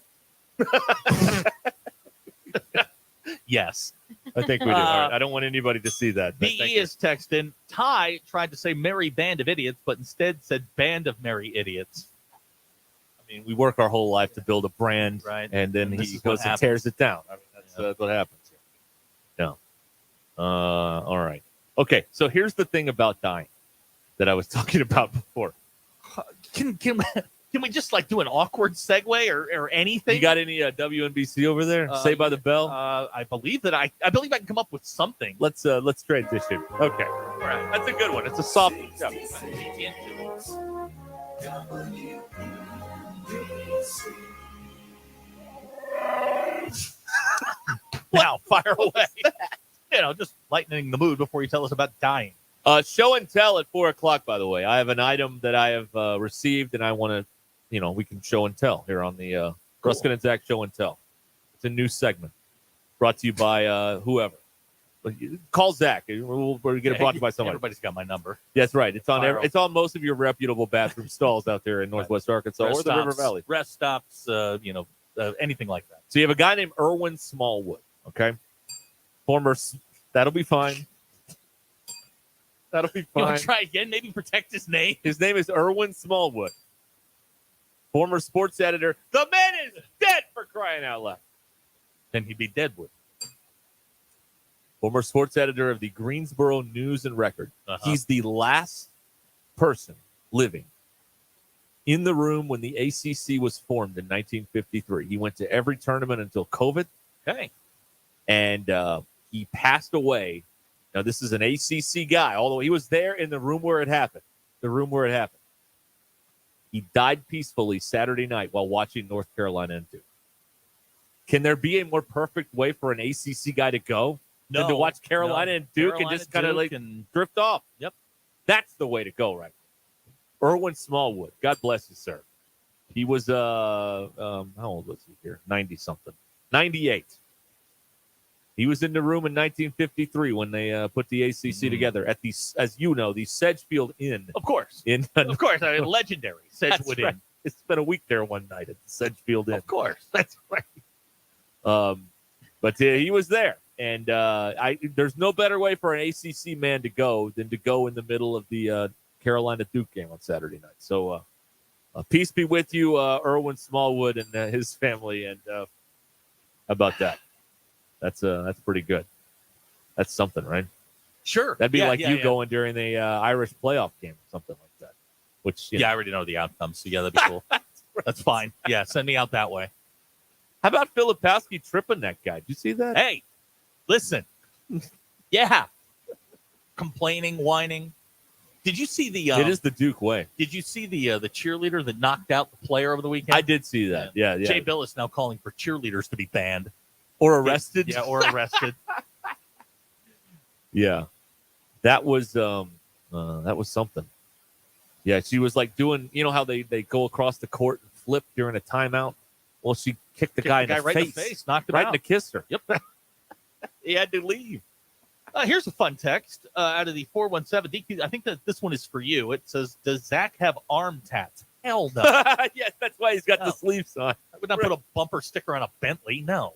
Yes. I think we do. All right. I don't want anybody to see that. BE is texting. Ty tried to say merry band of idiots, but instead said band of merry idiots. I mean, we work our whole life to build a brand, right? And then he goes and tears it down. I mean, that's what happens here. No. All right. Okay. So here's the thing about dying that I was talking about before. Can we just like do an awkward segue or anything? You got any WNBC over there? Saved by the Bell? I believe I can come up with something. Let's transition. Okay. All right. That's a good one. It's a soft. Yeah. Now, fire away. Just lightening the mood before you tell us about dying. Show and tell at 4:00, by the way. I have an item that I have received, and I want to, we can show and tell here on the Ruscin and Zach Show and Tell. It's a new segment brought to you by whoever. Call Zach. We're get it brought to you by somebody. Everybody's got my number. That's right. It's on. It's on most of your reputable bathroom stalls out there in Northwest Arkansas or the River Valley. Rest stops. Anything like that. So you have a guy named Erwin Smallwood. Okay, former. That'll be fine. That'll be fine. You want to try again? Maybe protect his name. His name is Erwin Smallwood. Former sports editor. The man is dead, for crying out loud. Then he'd be Deadwood. Former sports editor of the Greensboro News and Record. He's the last person living in the room when the ACC was formed in 1953. He went to every tournament until COVID. Okay. And he passed away. Now, this is an ACC guy, although he was there in the room where it happened. He died peacefully Saturday night while watching North Carolina and Duke. Can there be a more perfect way for an ACC guy to go than to watch Carolina and Duke and just kind of like drift off? Yep. That's the way to go, right? Erwin Smallwood. God bless you, sir. He was, how old was he here? 90-something. 98. He was in the room in 1953 when they put the ACC together at the, as you know, the Sedgefield Inn. Of course. Of course. I mean, legendary Sedgewood Inn. It's been a week there one night at the Sedgefield Inn. Of course. That's right. But he was there. And there's no better way for an ACC man to go than to go in the middle of the Carolina Duke game on Saturday night. So peace be with you, Erwin Smallwood and his family. And how about that? That's pretty good. That's something, right? Sure. That'd be you going during the Irish playoff game or something like that. Which I already know the outcome. So that'd be cool. That's fine. Yeah, send me out that way. How about Filipowski tripping that guy? Did you see that? Hey, listen. Yeah. Complaining, whining. Did you see the? It is the Duke way. Did you see the cheerleader that knocked out the player over the weekend? I did see that. Yeah. Jay Billis now calling for cheerleaders to be banned. Or arrested? Yeah, or arrested. Yeah. That was something. Yeah, she was like doing, how they go across the court and flip during a timeout? Well, she kicked the guy in the right face. In the face, knocked him right out. in the kisser. Yep. He had to leave. Here's a fun text out of the 417 DQ. I think that this one is for you. It says, does Zach have arm tats? Hell no. Yes, that's why he's got the sleeves on. I would not put a bumper sticker on a Bentley. No.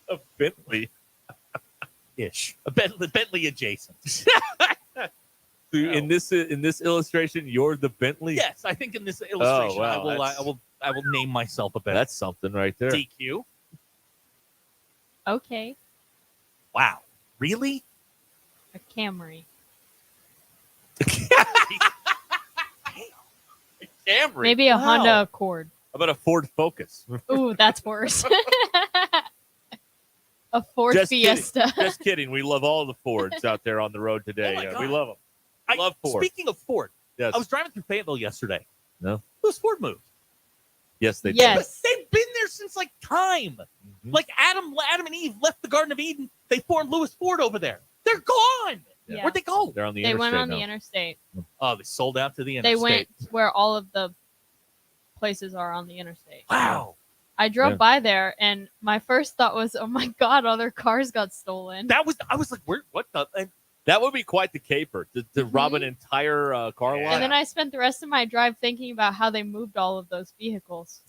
A Bentley ish. A Bentley adjacent. In this illustration, you're the Bentley. Yes, I think in this illustration, I will name myself a Bentley. That's something right there. DQ. Okay. Wow. Really? A Camry. Camry. Maybe a Honda Accord. How about a Ford Focus? Ooh, that's worse. A Ford Just Fiesta. Kidding. Just kidding. We love all the Fords out there on the road today. Oh my God. We love them. I love Ford. Speaking of Ford, Yes. I was driving through Fayetteville yesterday. No. Those Ford moved. Yes, they did. Yes. They've been there since like time. Mm-hmm. Like Adam and Eve left the Garden of Eden. They formed Lewis Ford over there. They're gone. Yeah. Where'd they go? They're on the They interstate went on now. the interstate. Oh, they sold out to the They interstate. went where all of the places are on the interstate. Wow. I drove Yeah. by there, and my first thought was, "Oh my God, all their cars got stolen." I was like, where? What the? And That would be quite the caper to rob an entire car lot. And then I spent the rest of my drive thinking about how they moved all of those vehicles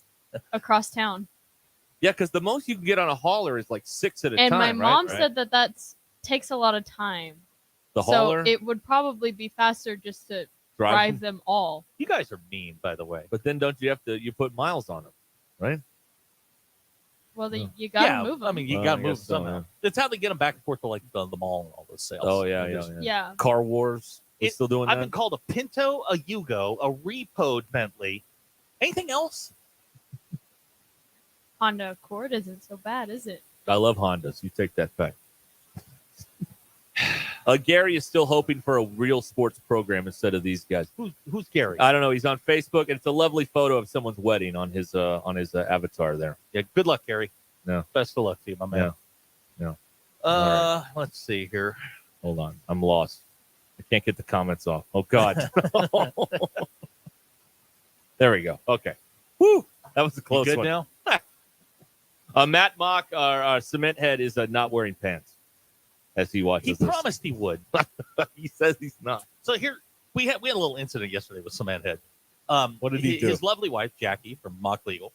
across town. Yeah, because the most you can get on a hauler is like 6 at a And time. my mom right? said that takes a lot of time. The so hauler? it would probably be faster just to Drive drive them all. you guys are mean, by the way. But then don't you have to? You put miles on them, right? Well, you got to Yeah, move them. I mean, you Well, got I to move guess so, somehow. yeah. That's how they get them back and forth to like the mall and all those sales. Oh yeah, They yeah, just- yeah. yeah. Car Wars. We still doing I've that? been called a Pinto, a Yugo, a repoed Bentley. Anything else? Honda Accord isn't so bad, is it? I love Hondas. You take that back. Gary is still hoping for a real sports program instead of these guys. Who's Gary? I don't know. He's on Facebook, and it's a lovely photo of someone's wedding on his avatar there. Yeah, good luck, Gary. No, Best of luck to you, my man. no. Let's see here. Hold on, I'm lost. I can't get the comments off. Oh God. There we go. Okay. Woo! That was a close You good one. now? Matt Mock, our cement head, is not wearing pants as he watches He this. promised he would. He says he's not. So here we had a little incident yesterday with Cement Head. What did he do? His lovely wife Jackie from Mock Legal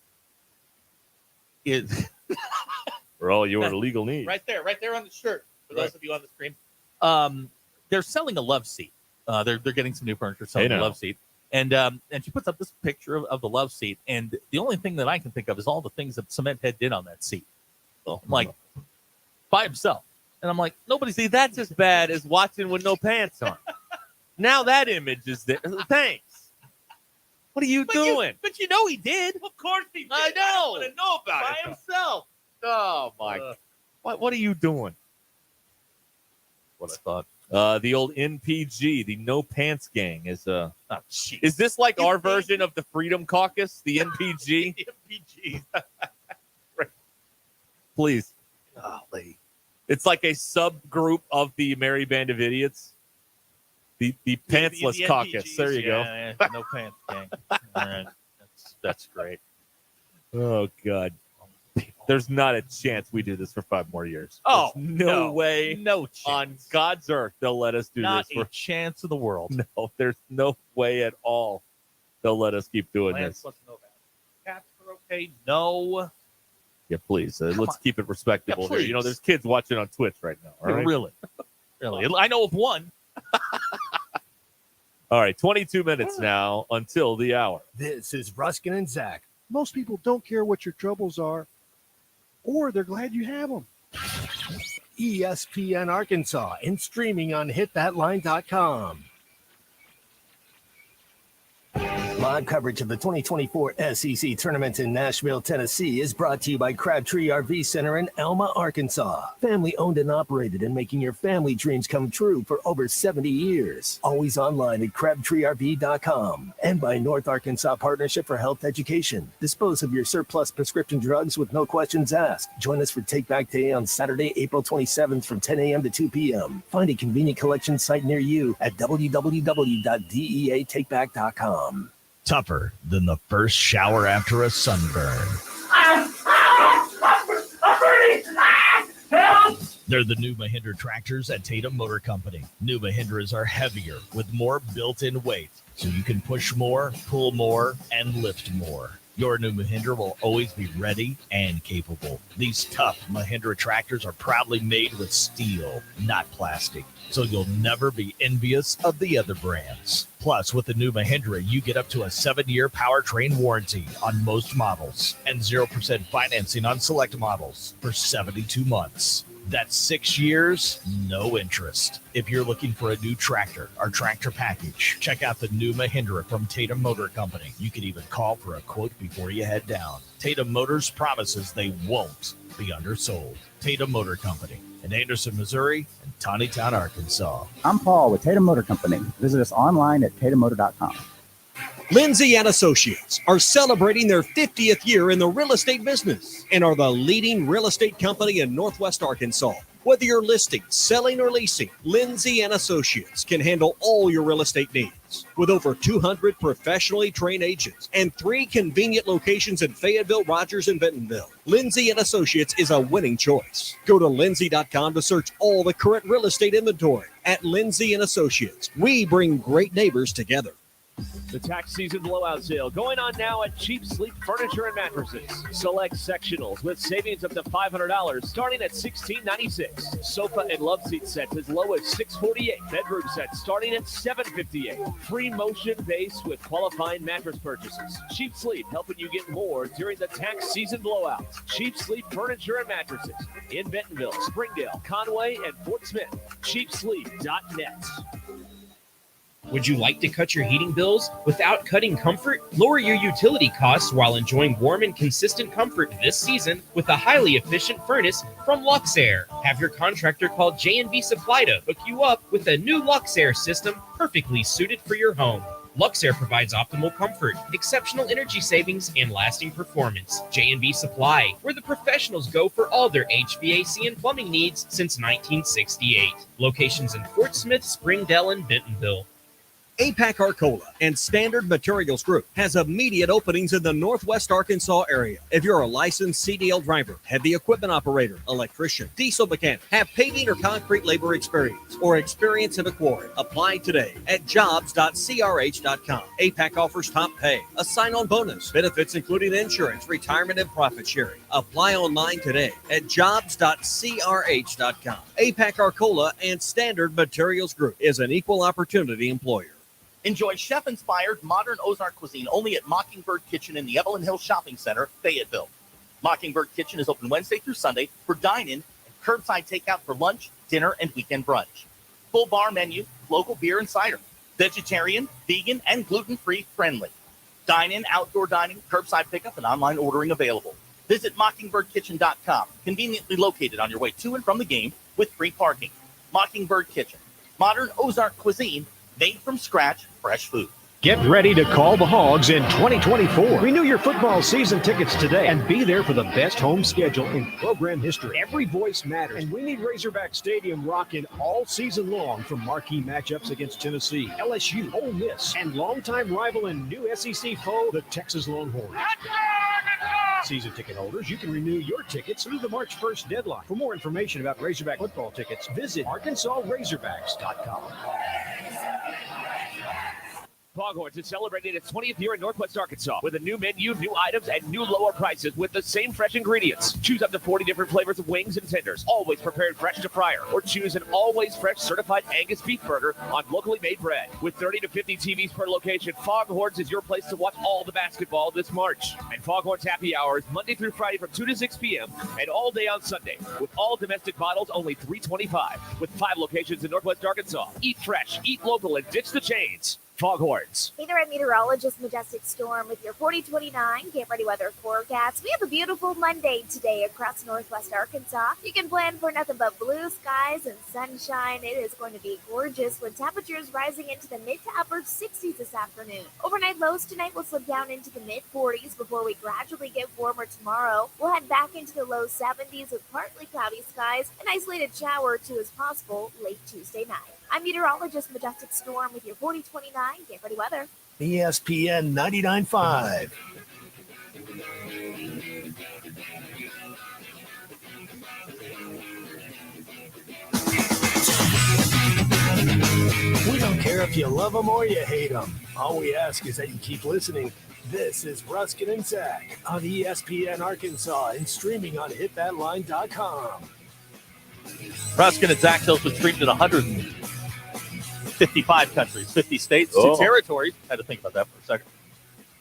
is For all your legal needs. right there on the shirt. For those of you on the screen, they're selling a love seat. They're getting some new furniture, selling a love seat, and she puts up this picture of the love seat, and the only thing that I can think of is all the things that Cement Head did on that seat, like by himself. And I'm like, nobody's. See, that's as bad as watching with no pants on. Now that image is there. Thanks. What are you doing? But you know he did. Of course he did. I know. I don't want to know about By it. himself. Oh my! What are you doing? What I thought. The old NPG, the No Pants Gang, is jeez. Is this like our version of the Freedom Caucus, the NPG? NPG. Please. Golly. It's like a subgroup of the Merry Band of Idiots. The Pantsless The Caucus. NPGs, There you go. yeah, no pants gang. All right. That's great. Oh God. There's not a chance we do this for 5 more years. Oh, There's no way. No chance. On God's earth they'll let us do Not this a for chance in the world. No, there's no way at all they'll let us keep doing Lance this. wants to know about it. Cats are okay. No. Yeah, please. Let's on. keep it respectable Yeah, here. You know, please. there's kids watching on Twitch right now. All right? Really. I know of one. All right, 22 minutes now until the hour. This is Ruscin and Zach. Most people don't care what your troubles are, or they're glad you have them. ESPN Arkansas and streaming on hitthatline.com. Live coverage of the 2024 SEC Tournament in Nashville, Tennessee is brought to you by Crabtree RV Center in Elma, Arkansas. Family owned and operated and making your family dreams come true for over 70 years. Always online at crabtreerv.com. And by North Arkansas Partnership for Health Education. Dispose of your surplus prescription drugs with no questions asked. Join us for Take Back Day on Saturday, April 27th from 10 a.m. to 2 p.m. Find a convenient collection site near you at www.deatakeback.com. Tougher than the first shower after a sunburn. They're the new Mahindra tractors at Tatum Motor Company. New Mahindras are heavier with more built-in weight, so you can push more, pull more, and lift more. Your new Mahindra will always be ready and capable. These tough Mahindra tractors are proudly made with steel, not plastic, so you'll never be envious of the other brands. Plus, with the new Mahindra, you get up to a 7-year powertrain warranty on most models and 0% financing on select models for 72 months. That's 6 years, no interest. If you're looking for a new tractor or tractor package, check out the new Mahindra from Tatum Motor Company. You can even call for a quote before you head down. Tatum Motors promises they won't be undersold. Tatum Motor Company in Anderson, Missouri, and Tawnytown, Arkansas. I'm Paul with Tatum Motor Company. Visit us online at tatummotor.com. Lindsay and Associates are celebrating their 50th year in the real estate business and are the leading real estate company in Northwest Arkansas. Whether you're listing, selling, or leasing, Lindsay and Associates can handle all your real estate needs. With over 200 professionally trained agents and 3 convenient locations in Fayetteville, Rogers, and Bentonville, Lindsay and Associates is a winning choice. Go to lindsay.com to search all the current real estate inventory. At Lindsay and Associates, we bring great neighbors together. The tax season blowout sale going on now at Cheap Sleep Furniture and Mattresses. Select sectionals with savings up to $500 starting at $16.96. Sofa and love seat sets as low as $648. Bedroom sets starting at $758. Free motion base with qualifying mattress purchases. Cheap Sleep helping you get more during the tax season blowout. Cheap Sleep Furniture and Mattresses in Bentonville, Springdale, Conway, and Fort Smith. Cheapsleep.net. Would you like to cut your heating bills without cutting comfort? Lower your utility costs while enjoying warm and consistent comfort this season with a highly efficient furnace from Luxair. Have your contractor call J&B Supply to hook you up with a new Luxair system perfectly suited for your home. Luxair provides optimal comfort, exceptional energy savings, and lasting performance. J&B Supply, where the professionals go for all their HVAC and plumbing needs since 1968. Locations in Fort Smith, Springdale, and Bentonville. APAC Arcola and Standard Materials Group has immediate openings in the Northwest Arkansas area. If you're a licensed CDL driver, heavy equipment operator, electrician, diesel mechanic, have paving or concrete labor experience, or experience in a quarry, apply today at jobs.crh.com. APAC offers top pay, a sign-on bonus, benefits including insurance, retirement, and profit sharing. Apply online today at jobs.crh.com. APAC Arcola and Standard Materials Group is an equal opportunity employer. Enjoy chef-inspired modern Ozark cuisine only at Mockingbird Kitchen in the Evelyn Hill Shopping Center, Fayetteville. Mockingbird Kitchen is open Wednesday through Sunday for dine-in and curbside takeout for lunch, dinner, and weekend brunch. Full bar menu, local beer and cider. Vegetarian, vegan, and gluten-free friendly. Dine-in, outdoor dining, curbside pickup, and online ordering available. Visit mockingbirdkitchen.com, conveniently located on your way to and from the game with free parking. Mockingbird Kitchen. Modern Ozark cuisine made from scratch, fresh food. Get ready to call the Hogs in 2024. Renew your football season tickets today and be there for the best home schedule in program history. Every voice matters, and we need Razorback Stadium rocking all season long for marquee matchups against Tennessee, LSU, Ole Miss, and longtime rival and new SEC foe, the Texas Longhorns. Season ticket holders, you can renew your tickets through the March 1st deadline. For more information about Razorback football tickets, visit ArkansasRazorbacks.com. Foghorns is celebrating its 20th year in Northwest Arkansas with a new menu, new items, and new lower prices with the same fresh ingredients. Choose up to 40 different flavors of wings and tenders, always prepared fresh to fryer. Or choose an always fresh certified Angus beef burger on locally made bread. With 30 to 50 TVs per location, Foghorns is your place to watch all the basketball this March. And Foghorns Happy Hour is Monday through Friday from 2 to 6 p.m. and all day on Sunday. With all domestic bottles only $3.25. With 5 locations in Northwest Arkansas. Eat fresh, eat local, and ditch the chains. Foghorns. Hey there, I'm meteorologist Majestic Storm with your 4029 Get Ready Weather forecast. We have a beautiful Monday today across Northwest Arkansas. You can plan for nothing but blue skies and sunshine. It is going to be gorgeous with temperatures rising into the mid to upper 60s this afternoon. Overnight lows tonight will slip down into the mid 40s before we gradually get warmer tomorrow. We'll head back into the low 70s with partly cloudy skies. An isolated shower or two is possible late Tuesday night. I'm meteorologist Majestic Storm with your 4029 Get Ready Weather. ESPN 99.5. We don't care if you love them or you hate them. All we ask is that you keep listening. This is Ruscin Zach on ESPN Arkansas and streaming on hitthatline.com. Ruscin and Zach has been streamed in 155 countries, 50 states, 2 territories. Had to think about that for a second.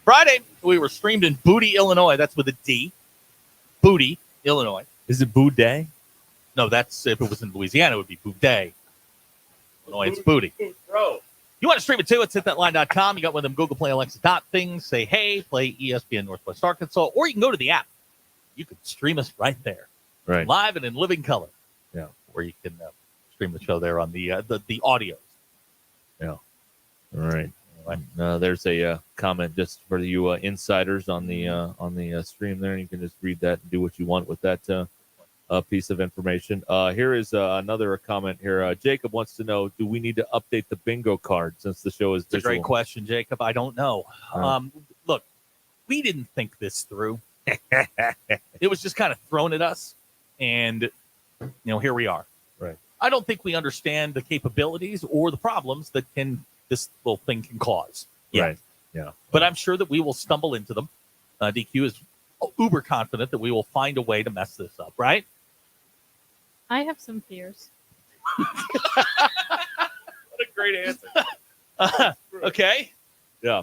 Friday, we were streamed in Booty, Illinois. That's with a D. Booty, Illinois. Is it Boo Day? No, that's if it was in Louisiana, it would be Boudet. Illinois, it's Booty. Bro. You want to stream it too? It's hitthatline.com. You got one of them Google Play Alexa dot things. Say, hey, play ESPN Northwest Arkansas. Or you can go to the app. You can stream us right there. Right. Live and in living color. Yeah. Where you can stream the show there on the audio. Yeah. All right. There's a comment just for you insiders on the stream there. You can just read that and do what you want with that piece of information. Here is another comment here. Jacob wants to know, do we need to update the bingo card since the show is It's a visual? great question, Jacob. I don't know. Look, we didn't think this through. It was just kind of thrown at us, and here we are. Right. I don't think we understand the capabilities or the problems that this little thing can cause. Yeah. Right. Yeah. But I'm sure that we will stumble into them. DQ is uber confident that we will find a way to mess this up, right? I have some fears. What a great answer. Okay. Yeah.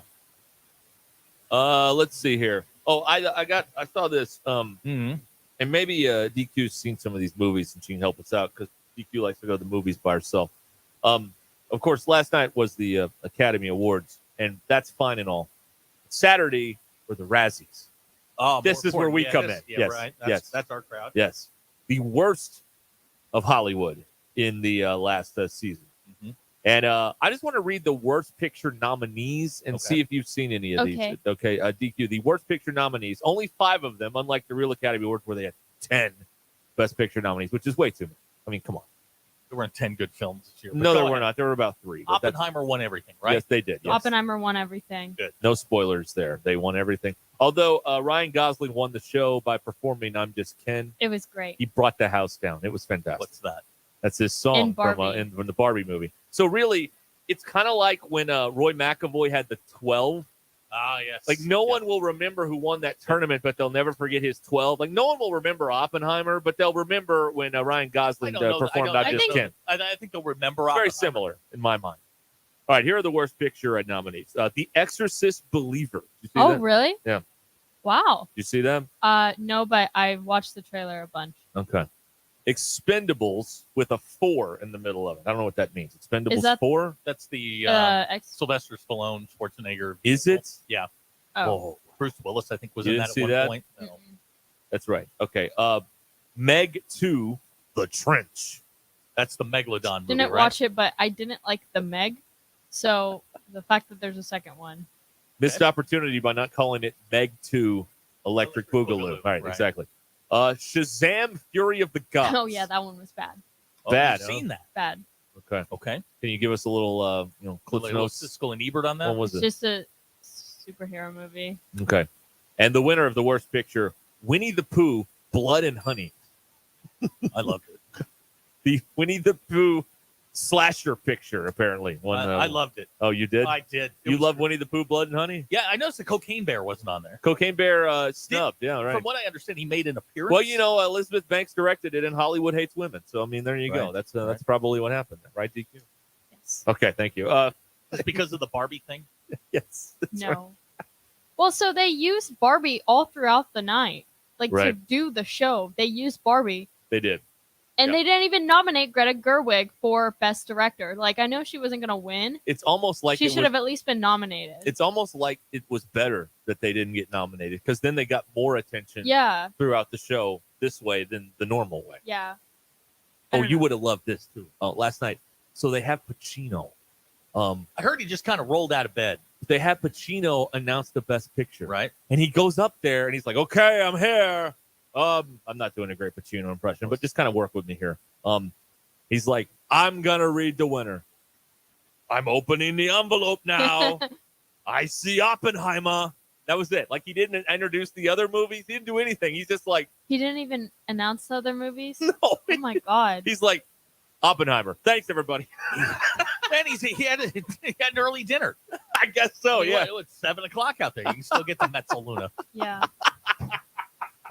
Let's see here. Oh, I saw this. And maybe DQ's seen some of these movies and she can help us out because DQ likes to go to the movies by herself. Of course, last night was the Academy Awards, and that's fine and all. Saturday were the Razzies. Oh, this is where we come in. Yeah, Yes, right. yes, That's our crowd. yes. The worst of Hollywood in the last season. And I just want to read the worst picture nominees and see if you've seen any of these. Okay, DQ, the worst picture nominees, only 5 of them, unlike the real Academy Awards where they had 10 best picture nominees, which is way too many. I mean, come on. There weren't 10 good films this year. No, there were not. There were about 3. but Oppenheimer won everything, right? Yes, they did. Yes. Oppenheimer won everything. Good. No spoilers there. They won everything. Although Ryan Gosling won the show by performing I'm Just Ken. It was great. He brought the house down. It was fantastic. What's that? That's his song from the Barbie movie. So really, it's kind of like when Roy McAvoy had the 12. Ah, yes. Like no one will remember who won that tournament, but they'll never forget his 12. Like no one will remember Oppenheimer, but they'll remember when Ryan Gosling performed I'm Just Ken. I think they'll remember Very Oppenheimer. similar in my mind. All right, here are the worst picture nominees. The Exorcist Believer. Did you see that? Really? Yeah. Wow. Did you see them? No, but I watched the trailer a bunch. Okay. Expendables with a 4 in the middle of it. I don't know what that means. Expendables 4? That's the Sylvester Stallone, Schwarzenegger. Is it? Yeah. Oh. Bruce Willis, I think, was You in didn't that see at one that? point. No. That's right. Okay. Meg 2, The Trench. That's the Megalodon movie, Didn't right? watch it, but I didn't like the Meg. So the fact that there's a second one. Missed opportunity by not calling it Meg 2 Electric Boogaloo. Right, exactly. Shazam Fury of the Gods. Oh yeah, that one was bad. Bad. I've seen that. Bad. Okay. Okay. Can you give us a little, Cliff Like Notes? Siskel and Ebert on that? What was It's it? just a superhero movie. Okay. And the winner of the worst picture, Winnie the Pooh, Blood and Honey. I loved it. The Winnie the Pooh slasher picture, apparently. I loved it. Oh, you did? I did. You love Winnie the Pooh, Blood and Honey? Yeah, I noticed the Cocaine Bear wasn't on there. Cocaine Bear snubbed. Yeah, right. From what I understand, he made an appearance. Well, Elizabeth Banks directed it, and Hollywood hates women. So, I mean, there you go. Right. That's probably what happened, right, DQ? Yes. Okay, thank you. That's because of the Barbie thing? Yes. No. Well, so they used Barbie all throughout the night. Like to Right. do the show. They used Barbie. They did. And they didn't even nominate Greta Gerwig for Best Director. Like, I know she wasn't going to win. It's almost like she should have at least been nominated. It's almost like it was better that they didn't get nominated because then they got more attention Yeah. throughout the show this way than the normal way. Yeah. Oh, you would have loved this too. Last night. So they have Pacino. I heard he just kind of rolled out of bed. They have Pacino announce the best picture. Right. And he goes up there and he's like, okay, I'm here. I'm not doing a great Pacino impression, but just kind of work with me here. He's like, I'm going to read the winner. I'm opening the envelope now. I see Oppenheimer. That was it. Like, he didn't introduce the other movies. He didn't do anything. He's just like, He didn't even announce the other movies? no. Oh my God. He's like, Oppenheimer. Thanks, everybody. And he had an early dinner. I guess so, yeah. It was 7 o'clock out there. You can still get the Mezzaluna. Yeah.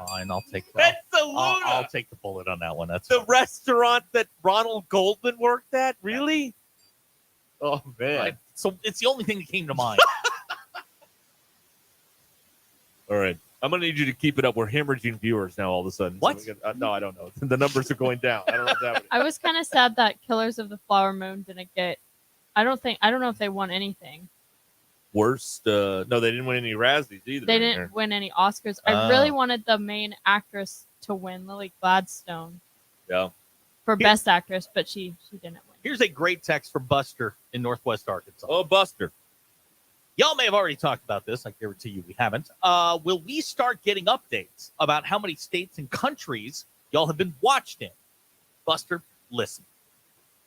Fine, I'll take that. Mezzaluna. I'll take the bullet on that one. That's The fine. restaurant that Ronald Goldman worked at? Really? Oh, man. Right. So it's the only thing that came to mind. All right. I'm going to need you to keep it up. We're hemorrhaging viewers now all of a sudden. What? So no, I don't know. The numbers are going down. I don't know if that. I was kind of sad that Killers of the Flower Moon didn't get. I don't know if they won anything. Worst. No, they didn't win any Razzies either. They didn't win any Oscars. I really wanted the main actress to win, Lily Gladstone. Yeah. For Best Actress, but she didn't win. Here's a great text from Buster in Northwest Arkansas. Oh, Buster. Y'all may have already talked about this. I guarantee you we haven't. Will we start getting updates about how many states and countries y'all have been watched in? Buster, listen.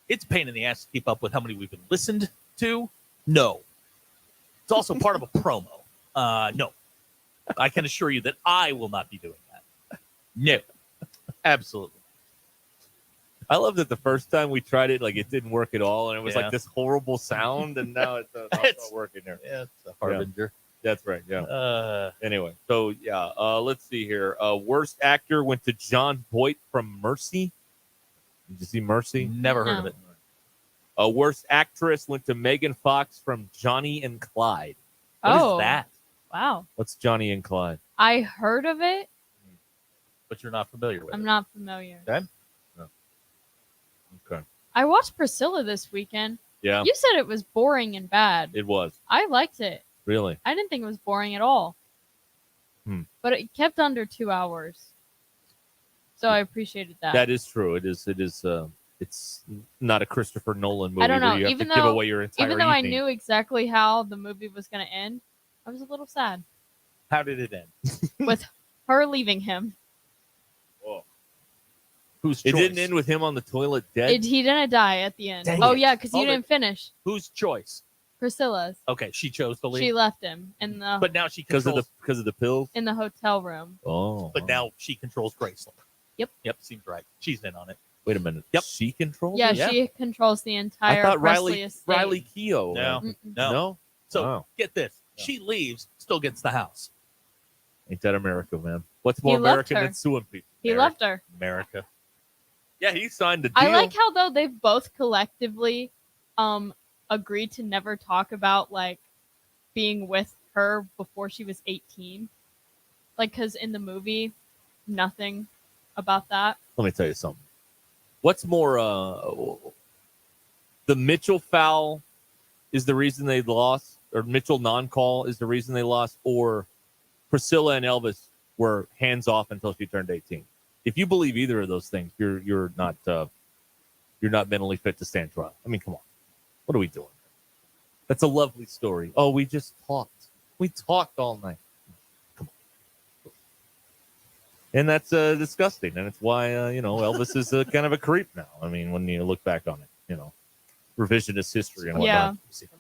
It's a pain in the ass to keep up with how many we've been listened to. No. It's also part of a promo. No. I can assure you that I will not be doing that. No. Absolutely. I love that the first time we tried it, like it didn't work at all, and it was like this horrible sound, and now it's not working there. Yeah, it's a harbinger. Yeah. That's right. Yeah. Anyway, so yeah, let's see here. Worst actor went to John Boyd from Mercy. Did you see Mercy? Never heard of it. Worst actress went to Megan Fox from Johnny and Clyde. What is that? Wow. What's Johnny and Clyde? I heard of it. But you're not familiar with it. I'm not familiar. Okay. No. Okay. I watched Priscilla this weekend. Yeah. You said it was boring and bad. It was. I liked it. Really? I didn't think it was boring at all. But it kept under 2 hours. So I appreciated that. That is true. It is. It's not a Christopher Nolan movie. I don't know. Where you have to give away your entire even though I evening. knew exactly how the movie was going to end, I was a little sad How did it end? with her leaving him. Whose It choice? didn't end with him on the toilet dead. He didn't die at the end. Dang Oh it. yeah, because you Hold it. didn't finish. Whose choice? Priscilla's. Okay, she chose to leave. She left him in the But now she because controls. of the pills. in the hotel room. Oh. But now she controls Graceland. Yep. Yep, seems right. She's in on it. Wait a minute. Yep. She controls. Yeah, it? she controls the I entire thought Presley estate. Riley Keough. No, Mm-mm. no. So Wow. get this: she leaves, still gets the house. Ain't that America, man? What's more He left American her. than suing people? He left her. America. Yeah, he signed the deal. I like how though they've both collectively agreed to never talk about like being with her before she was 18. Like, because in the movie, nothing about that. Let me tell you something. What's more, the Mitchell foul is the reason they lost, or Mitchell non-call is the reason they lost, or Priscilla and Elvis were hands off until she turned 18. If you believe either of those things, you're not mentally fit to stand trial. I mean, come on, what are we doing? That's a lovely story. Oh, we just talked. We talked all night. Come on, and that's disgusting, and it's why Elvis is kind of a creep now. I mean, when you look back on it, revisionist history and whatnot.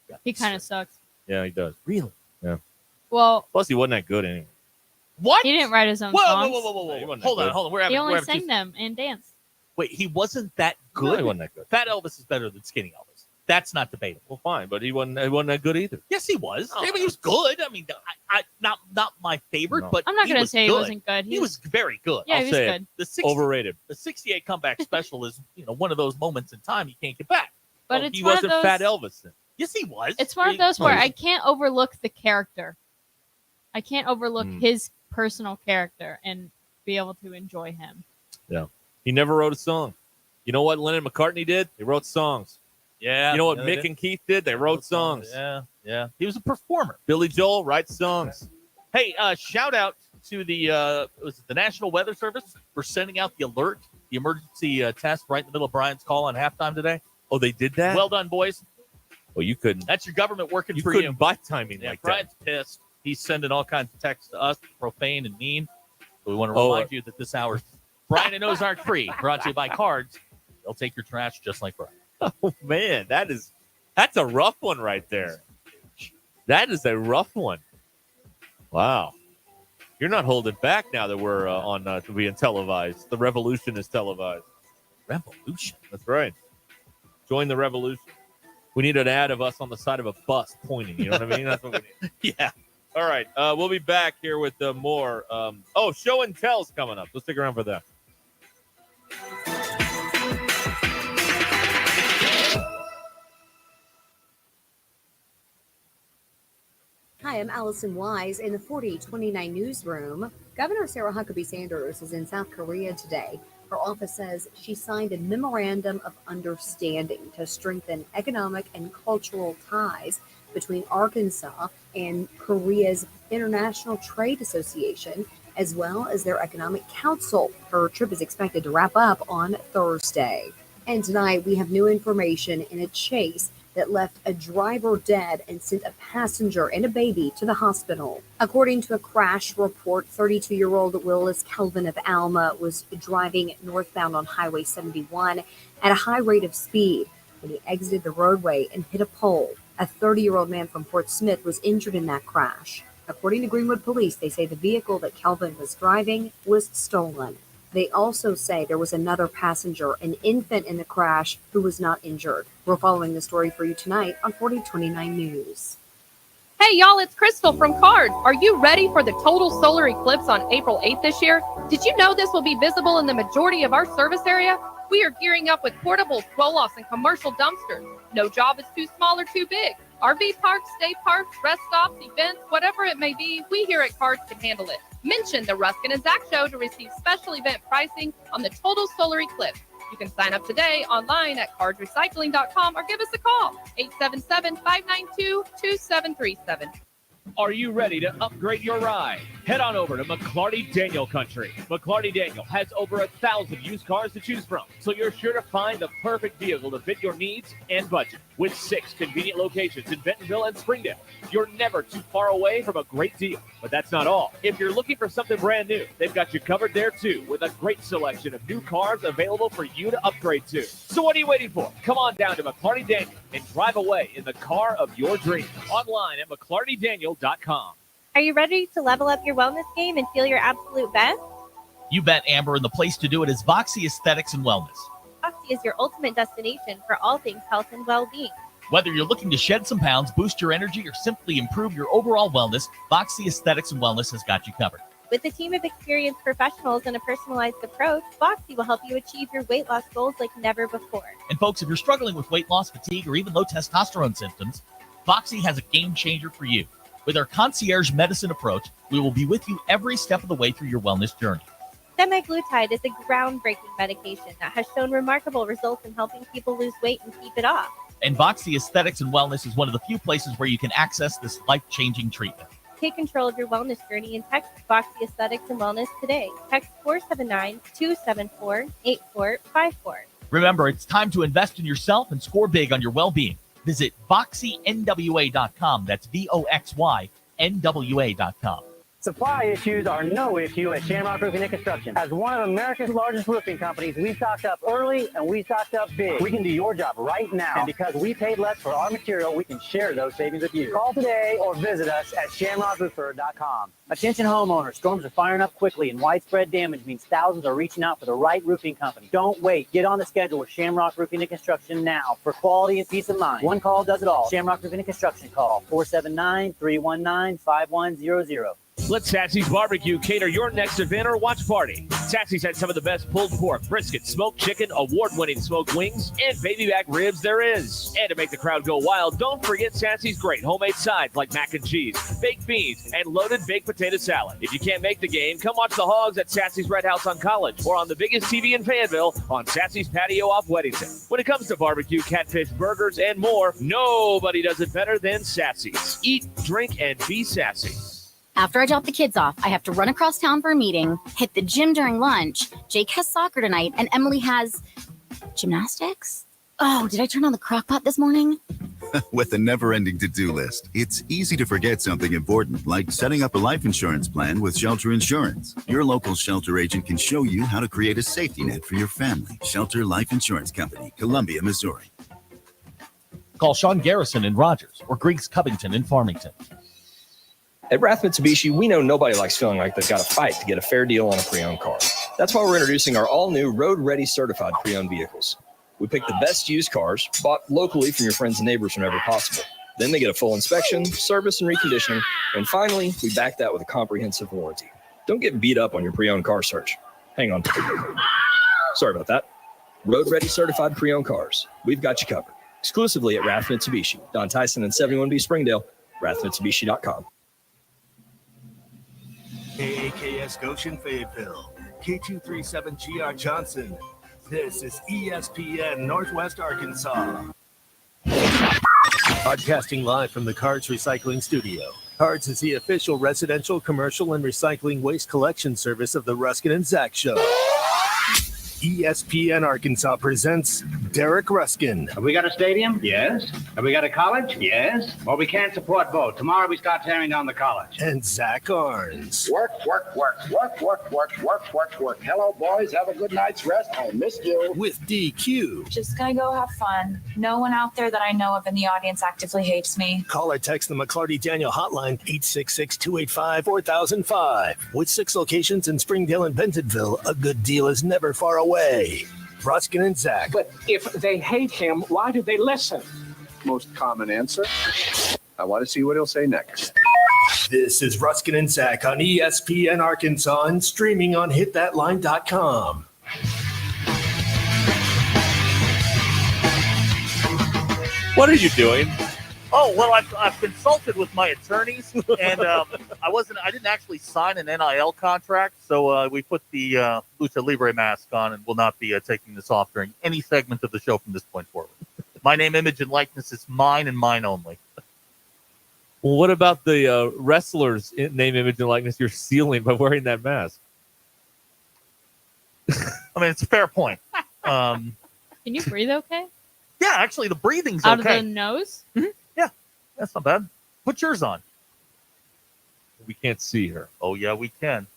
Yeah, he kind of sucks. Yeah, he does. Really? Yeah. Well, Plus, he wasn't that good anyway. What? he didn't write his own Whoa, songs. whoa. Hold on. We're having, He only we're having sang them and danced. Wait, he wasn't that good? No, he wasn't that good. Fat Elvis is better than Skinny Elvis. That's not debatable. Well, fine, but he wasn't that good either. Yes, he was. Oh. I mean, he was good. I mean, I not my favorite, No. but I'm not he going to was say good. he wasn't good. He was very good. Yeah, I'll he was say good. The Overrated. The 68 comeback special is one of those moments in time you can't get back. But it's He one wasn't of those. Fat Elvis then. Yes, he was. It's one of those where I can't overlook the character. I can't overlook his personal character and be able to enjoy him. Yeah. He never wrote a song. You know what Lennon McCartney did? They wrote songs. Yeah. You know what yeah, Mick and Keith did? They wrote songs. Yeah. He was a performer. Billy Joel writes songs. Hey, shout out to the National Weather Service for sending out the alert, the emergency test right in the middle of Brian's call on halftime today. Oh, they did that? Well done, boys. Well, you couldn't. That's your government working for couldn't you. buy timing Yeah, like Brian's pissed. He's sending all kinds of texts to us, profane and mean. So we want to remind you that this hour, Brian and Ozark Free, brought to you by Cards. They'll take your trash just like Brian. that. Oh man, that's a rough one right there. That is a rough one. Wow. You're not holding back now that we're on being televised. The revolution is televised. Revolution? That's right. Join the revolution. We need an ad of us on the side of a bus pointing. You know what I mean? That's what we need. Yeah. All right. We'll be back here with more. Show and tell's coming up. Let's stick around for that. Hi, Hi, I'm Allison Wise in the 4029 newsroom. Governor Sarah Huckabee Sanders is in South Korea today. Her office says she signed a memorandum of understanding to strengthen economic and cultural ties between Arkansas and Korea's International Trade Association, as well as their Economic Council. Her trip is expected to wrap up on Thursday. And tonight we have new information in a chase that left a driver dead and sent a passenger and a baby to the hospital. According to a crash report, 32-year-old Willis Kelvin of Alma was driving northbound on Highway 71 at a high rate of speed when he exited the roadway and hit a pole. A 30-year-old man from Fort Smith was injured in that crash. According to Greenwood Police, they say the vehicle that Kelvin was driving was stolen. They also say there was another passenger, an infant in the crash, who was not injured. We're following the story for you tonight on 4029 News. Hey y'all, it's Crystal from Cards. Are you ready for the total solar eclipse on April 8th this year? Did you know this will be visible in the majority of our service area? We are gearing up with portables, roll-offs, and commercial dumpsters. No job is too small or too big. RV parks, state parks, rest stops, events, whatever it may be, we here at Cards can handle it. Mention the Ruscin and Zach Show to receive special event pricing on the total solar eclipse. You can sign up today online at cardsrecycling.com or give us a call, 877-592-2737. Are you ready to upgrade your ride? Head on over to McClarty Daniel Country. McClarty Daniel has over 1,000 used cars to choose from, so you're sure to find the perfect vehicle to fit your needs and budget. With 6 convenient locations in Bentonville and Springdale, you're never too far away from a great deal. But that's not all. If you're looking for something brand new, they've got you covered there too, with a great selection of new cars available for you to upgrade to. So what are you waiting for? Come on down to McClarty Daniel and drive away in the car of your dreams. Online at McClartyDaniel.com. Are you ready to level up your wellness game and feel your absolute best? You bet, Amber, and the place to do it is Voxy Aesthetics and Wellness. Voxy is your ultimate destination for all things health and well-being. Whether you're looking to shed some pounds, boost your energy, or simply improve your overall wellness, Voxy Aesthetics and Wellness has got you covered. With a team of experienced professionals and a personalized approach, Voxy will help you achieve your weight loss goals like never before. And folks, if you're struggling with weight loss, fatigue, or even low testosterone symptoms, Voxy has a game changer for you. With our concierge medicine approach, we will be with you every step of the way through your wellness journey. Semaglutide is a groundbreaking medication that has shown remarkable results in helping people lose weight and keep it off. And Voxy Aesthetics and Wellness is one of the few places where you can access this life-changing treatment. Take control of your wellness journey and text Voxy Aesthetics and Wellness today. Text 479-274-8454. Remember, it's time to invest in yourself and score big on your well-being. Visit VoxyNWA.com. That's VoxyNWA.com. Supply issues are no issue at Shamrock Roofing and Construction. As one of America's largest roofing companies, we stocked up early and we stocked up big. We can do your job right now. And because we paid less for our material, we can share those savings with you. Call today or visit us at shamrockroofer.com. Attention homeowners, storms are firing up quickly and widespread damage means thousands are reaching out for the right roofing company. Don't wait. Get on the schedule with Shamrock Roofing and Construction now for quality and peace of mind. One call does it all. Shamrock Roofing and Construction. Call 479-319-5100. Let Sassy's Barbecue cater your next event or watch party. Sassy's had some of the best pulled pork, brisket, smoked chicken, award-winning smoked wings, and baby back ribs there is. And to make the crowd go wild, don't forget Sassy's great homemade sides like mac and cheese, baked beans, and loaded baked potato salad. If you can't make the game, come watch the Hogs at Sassy's Red House on College or on the biggest TV in Fayetteville on Sassy's Patio off Weddington. When it comes to barbecue, catfish, burgers, and more, nobody does it better than Sassy's. Eat, drink, and be sassy. After I drop the kids off, I have to run across town for a meeting, hit the gym during lunch. Jake has soccer tonight, and Emily has gymnastics? Oh, did I turn on the crock pot this morning? With a never-ending to-do list, it's easy to forget something important, like setting up a life insurance plan with Shelter Insurance. Your local Shelter agent can show you how to create a safety net for your family. Shelter Life Insurance Company, Columbia, Missouri. Call Sean Garrison in Rogers or Griggs Covington in Farmington. At Rath Mitsubishi, we know nobody likes feeling like they've got to fight to get a fair deal on a pre-owned car. That's why we're introducing our all-new road-ready certified pre-owned vehicles. We pick the best used cars, bought locally from your friends and neighbors whenever possible. Then they get a full inspection, service, and reconditioning. And finally, we back that with a comprehensive warranty. Don't get beat up on your pre-owned car search. Hang on. Sorry about that. Road-ready certified pre-owned cars. We've got you covered. Exclusively at Rath Mitsubishi. Don Tyson and 71B Springdale. RathMitsubishi.com. KAKS Goshen Fayetteville, K237GR Johnson. This is ESPN Northwest Arkansas. Broadcasting live from the Cards Recycling Studio. Cards is the official residential, commercial, and recycling waste collection service of the Ruscin Zach Show. ESPN Arkansas presents Derek Ruskin. Have we got a stadium? Yes. Have we got a college? Yes. Well, we can't support both. Tomorrow we start tearing down the college. And Zach Arns. Work. Hello, boys. Have a good night's rest. I missed you. With DQ. Just gonna go have fun. No one out there that I know of in the audience actively hates me. Call or text the McClarty Daniel hotline 866-285-4005. With 6 locations in Springdale and Bentonville, a good deal is never far away. Ruskin and Zach. But if they hate him, why do they listen? Most common answer. I want to see what he'll say next. This is Ruskin and Zach on ESPN Arkansas and streaming on hitthatline.com. What are you doing? Oh, well, I've consulted with my attorneys, and I didn't actually sign an NIL contract, so we put the Lucha Libre mask on and will not be taking this off during any segment of the show from this point forward. My name, image, and likeness is mine and mine only. Well, what about the wrestlers' name, image, and likeness you're sealing by wearing that mask? I mean, it's a fair point. Can you breathe okay? Yeah, actually, the breathing's Out okay. of the nose? Mm-hmm. Yeah, that's not bad. Put yours on. We can't see her. Oh, yeah, we can.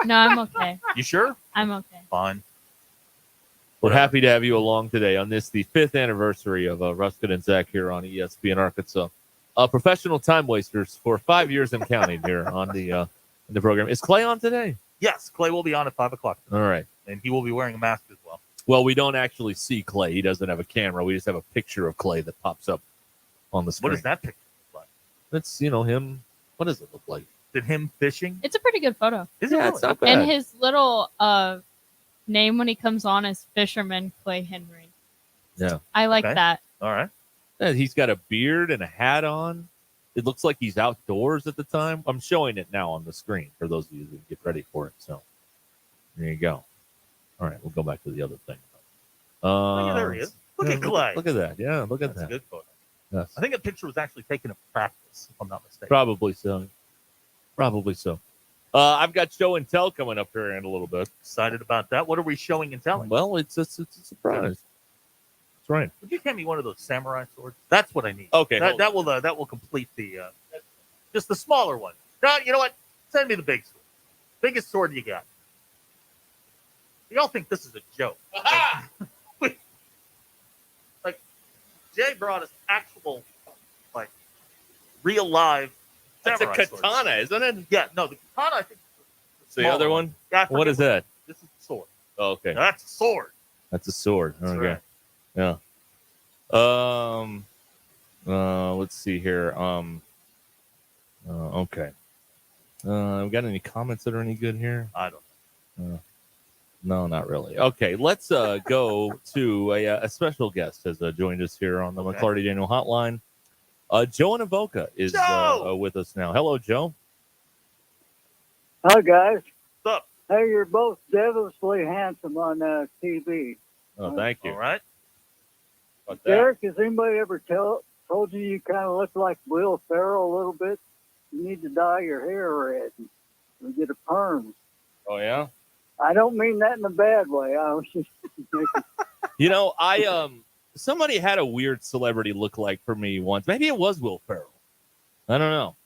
No, I'm okay. You sure? I'm okay. Fine. We're happy to have you along today on this, the 5th anniversary of Ruskin and Zach here on ESPN Arkansas. Professional time wasters for 5 years and counting here on the program. Is Clay on today? Yes, Clay will be on at 5 o'clock. All right. And he will be wearing a mask as well. Well, we don't actually see Clay. He doesn't have a camera. We just have a picture of Clay that pops up on the screen. What does that picture look like? That's, him. What does it look like? Is it him fishing? It's a pretty good photo. Is it? Yeah, really? it's not bad. And his little name when he comes on is Fisherman Clay Henry. Yeah. I like Okay. that. All right. Yeah, he's got a beard and a hat on. It looks like he's outdoors at the time. I'm showing it now on the screen for those of you who get ready for it. So there you go. All right, we'll go back to the other thing. Oh, yeah, there he is. Look at Clay. Look at that. Yeah, look at That's that. a good photo. Yes. I think the picture was actually taken in practice, if I'm not mistaken. Probably so. I've got show and tell coming up here in a little bit. Excited about that. What are we showing and telling? Well, it's a surprise. That's right. Would you hand me one of those samurai swords? That's what I need. Okay, That will complete the just the smaller one. No, you know what? Send me the big sword. Biggest sword you got. Y'all think this is a joke. Like Jay brought us actual, like, real live That's a samurai katana, swords. isn't it? Yeah, no, the katana, I think. The other one? Yeah, I What forget is that? This is the sword. Oh, okay. That's a sword. That's a sword. That's Okay. right. Yeah. Let's see here. Okay. We got any comments that are any good here? I don't know. No, not really. Okay, let's go to a special guest has joined us here on the McClarty Daniel Hotline. Joe Avoca is with us now. Hello, Joe. Hi, guys. What's up? Hey, you're both devilishly handsome on TV. Oh, thank you. All right. What's that? Derek, has anybody ever told you kind of look like Will Ferrell a little bit? You need to dye your hair red and get a perm. Oh, yeah? I don't mean that in a bad way. I was just Somebody had a weird celebrity look like for me once. Maybe it was Will Ferrell. I don't know.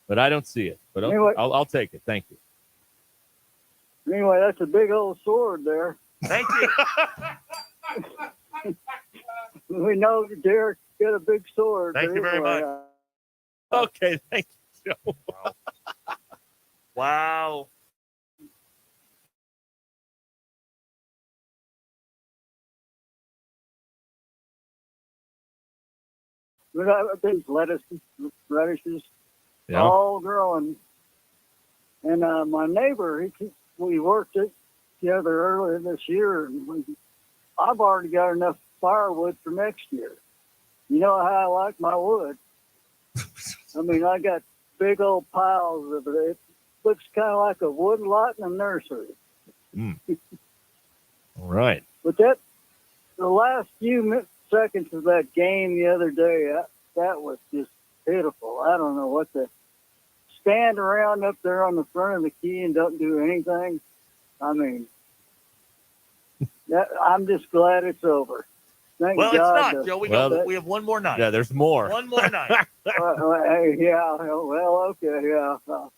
But I don't see it. But Anyway. I'll take it. Thank you. Anyway, that's a big old sword there. Thank you. We know Derek's got a big sword. Thank you very much. Okay, thank you, Joe. Wow. But I've been radishes, Yeah. all growing. And my neighbor, we worked it together earlier this year, and I've already got enough firewood for next year. You know how I like my wood. I mean, I got big old piles of it. looks kind of like a wood lot in a nursery. All right. But the last few seconds of that game the other day, that was just pitiful. I don't know what to stand around up there on the front of the key and don't do anything. I mean, I'm just glad it's over. Thank Well, God. it's not, Joe. We have one more night. Yeah, there's more. One more night. Yeah, well, okay, yeah. But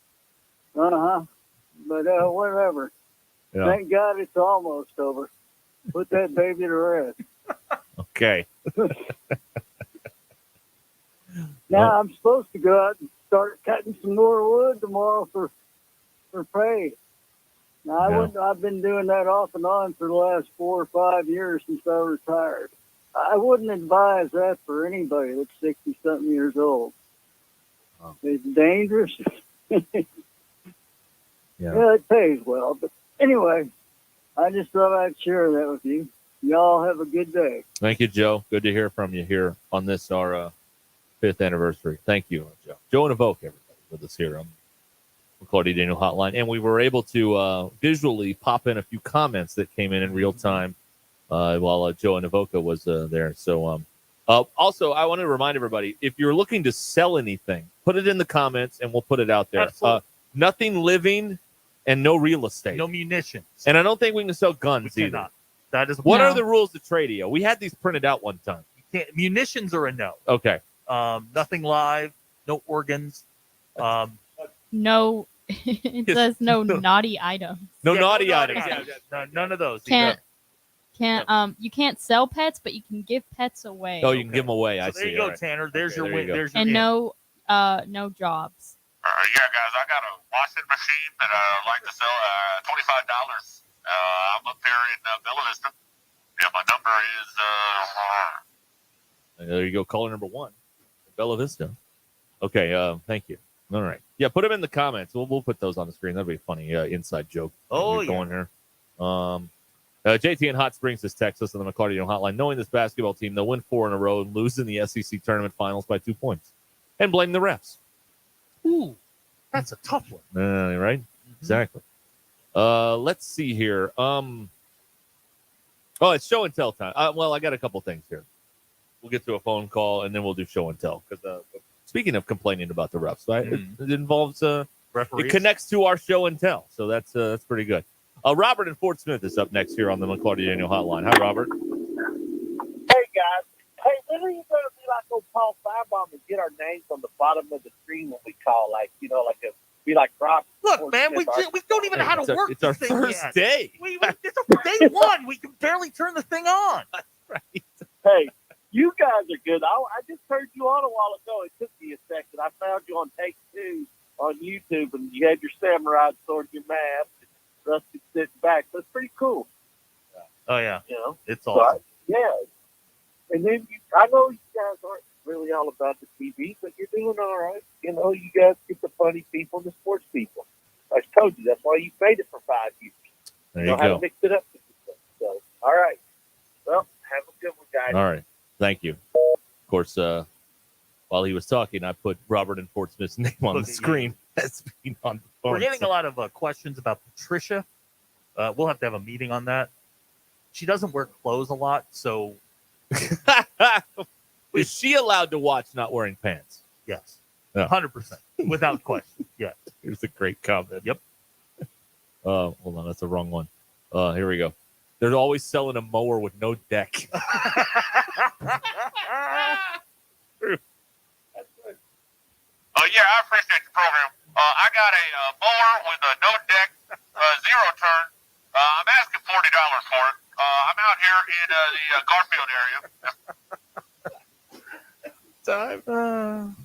whatever. Yeah. Thank God it's almost over. Put that baby to rest. Okay. Now I'm supposed to go out and start cutting some more wood tomorrow for pay. Now I've been doing that off and on for the last 4 or 5 years since I retired. I wouldn't advise that for anybody that's 60-something years old. It's dangerous. Yeah, it pays well. But anyway, I just thought I'd share that with you. Y'all have a good day. Thank you, Joe. Good to hear from you here on this, our 5th anniversary. Thank you, Joe. Joe and Evoke, everybody, with us here on the Claudia Daniel Hotline. And we were able to visually pop in a few comments that came in real time while Joe and Evoca was there. So also, I want to remind everybody, if you're looking to sell anything, put it in the comments and we'll put it out there. Nothing living and no real estate. No munitions. And I don't think we can sell guns either. Cannot. That is What are the rules of Tradio? We had these printed out one time. Munitions are a no. Okay. Nothing live. No organs. No, it says no naughty items. No naughty items. No, none of those. You can't sell pets, but you can give pets away. Oh, you can give them away. I There see. you go, All right. Tanner. There's Okay, your there win. you go. There's your And in. no jobs. Yeah, guys, I got a washing machine that I'd like to sell $25. I'm up here in Bella Vista. Yeah, my number is... There you go. Caller number 1. Bella Vista. Okay. Thank you. All right. Yeah, put them in the comments. We'll put those on the screen. That'd be a funny inside joke. Going here. JT in Hot Springs has texted us on the McCarty Hotline. Knowing this basketball team, they'll win 4 in a row and lose in the SEC tournament finals by 2 points. And blame the refs. Ooh, that's a tough one. Right? Mm-hmm. Exactly. Let's see here. It's show and tell time. Well, I got a couple things here. We'll get to a phone call, and then we'll do show and tell. Because speaking of complaining about the refs, right? It involves referees. It connects to our show and tell, so that's pretty good. Robert in Fort Smith is up next here on the McCarty Daniel Hotline. Hi, Robert. Hey, guys. Hey, when are you going to be like old Paul Firebomb and get our names on the bottom of the screen when we call, be like Rock? Look, man, we don't even know how to work It's our this thing first yet. day. It's our day one. We can barely turn the thing on. That's right. Hey, you guys are good. I just heard you on a while ago. It took me a second. I found you on Take 2 on YouTube, and you had your samurai sword, your map, Rusty sitting back. That's pretty cool. Oh, yeah. You know? It's awesome. Yeah. And then I know you guys aren't really all about the TV, but you're doing all right. You know, you guys get the funny people and the sports people. I told you, that's why you made it for 5 years. There you you know how go. to mix it up. So, all right. Well, have a good one, guys. All right. Thank you. Of course, while he was talking, I put Robert and Fort Smith's name on the screen. That's being on the phone. We're getting a lot of questions about Patricia. We'll have to have a meeting on that. She doesn't wear clothes a lot, so... Is she allowed to watch not wearing pants? Yes. Yeah. 100%. Without question. Yes. Here's a great comment. Yep. Hold on. That's the wrong one. Here we go. They're always selling a mower with no deck. Yeah, I appreciate the program. I got a mower with a no deck, zero turn. I'm asking $40 for it. I'm out here in the Garfield area. Time.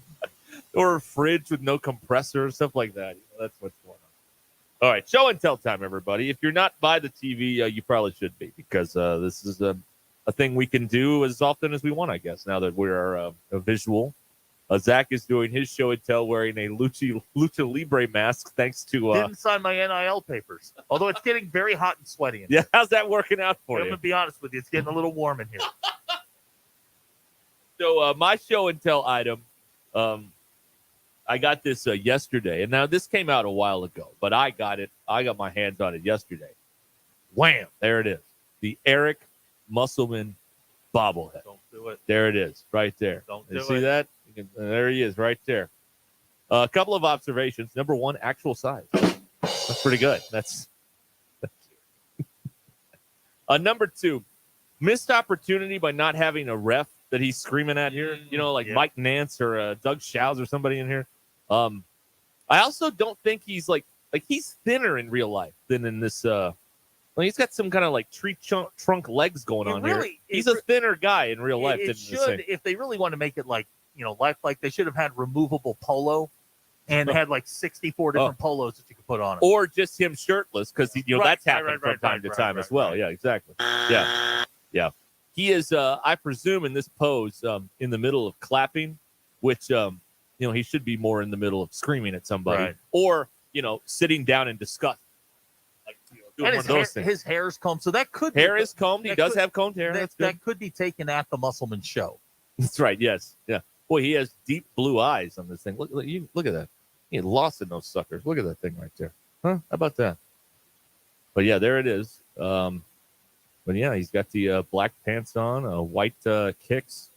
Or a fridge with no compressor, stuff like that. That's what's going on. All right, show and tell time, everybody. If you're not by the TV, you probably should be, because this is a thing we can do as often as we want, I guess, now that we're a visual. Zach is doing his show and tell wearing a Lucha Libre mask, thanks to... Didn't sign my NIL papers, although it's getting very hot and sweaty. Yeah, how's that working out for I'm you? going to be honest with you. It's getting a little warm in here. So my show and tell item, I got this yesterday, and now this came out a while ago, but I got it. I got my hands on it yesterday. Wham! There it is. The Eric Musselman bobblehead. Don't do it. There it is, right there. Don't you do see it. that? There he is, right there. A couple of observations. Number one, actual size. That's pretty good. That's number two, missed opportunity by not having a ref that he's screaming at here. You know, like Mike Nance or Doug Shows or somebody in here. I also don't think he's like he's thinner in real life than in this. He's got some kind of like tree trunk legs going on here. He's a thinner guy in real life. It should, if they really want to make it like, lifelike, they should have had removable polo and had like 64 different polos that you could put on him. Or just him shirtless, because that's happened from time to time as well. Yeah, exactly. Yeah. He is, I presume, in this pose, in the middle of clapping, which, he should be more in the middle of screaming at somebody, or sitting down in disgust. And his hair is combed, so that could hair is combed. He does have combed hair. That could be taken at the Musselman show. That's right. Yes. Yeah. Boy, he has deep blue eyes on this thing. Look at that. He had lost in those suckers. Look at that thing right there. Huh? How about that? But yeah, there it is. But yeah, he's got the black pants on, white kicks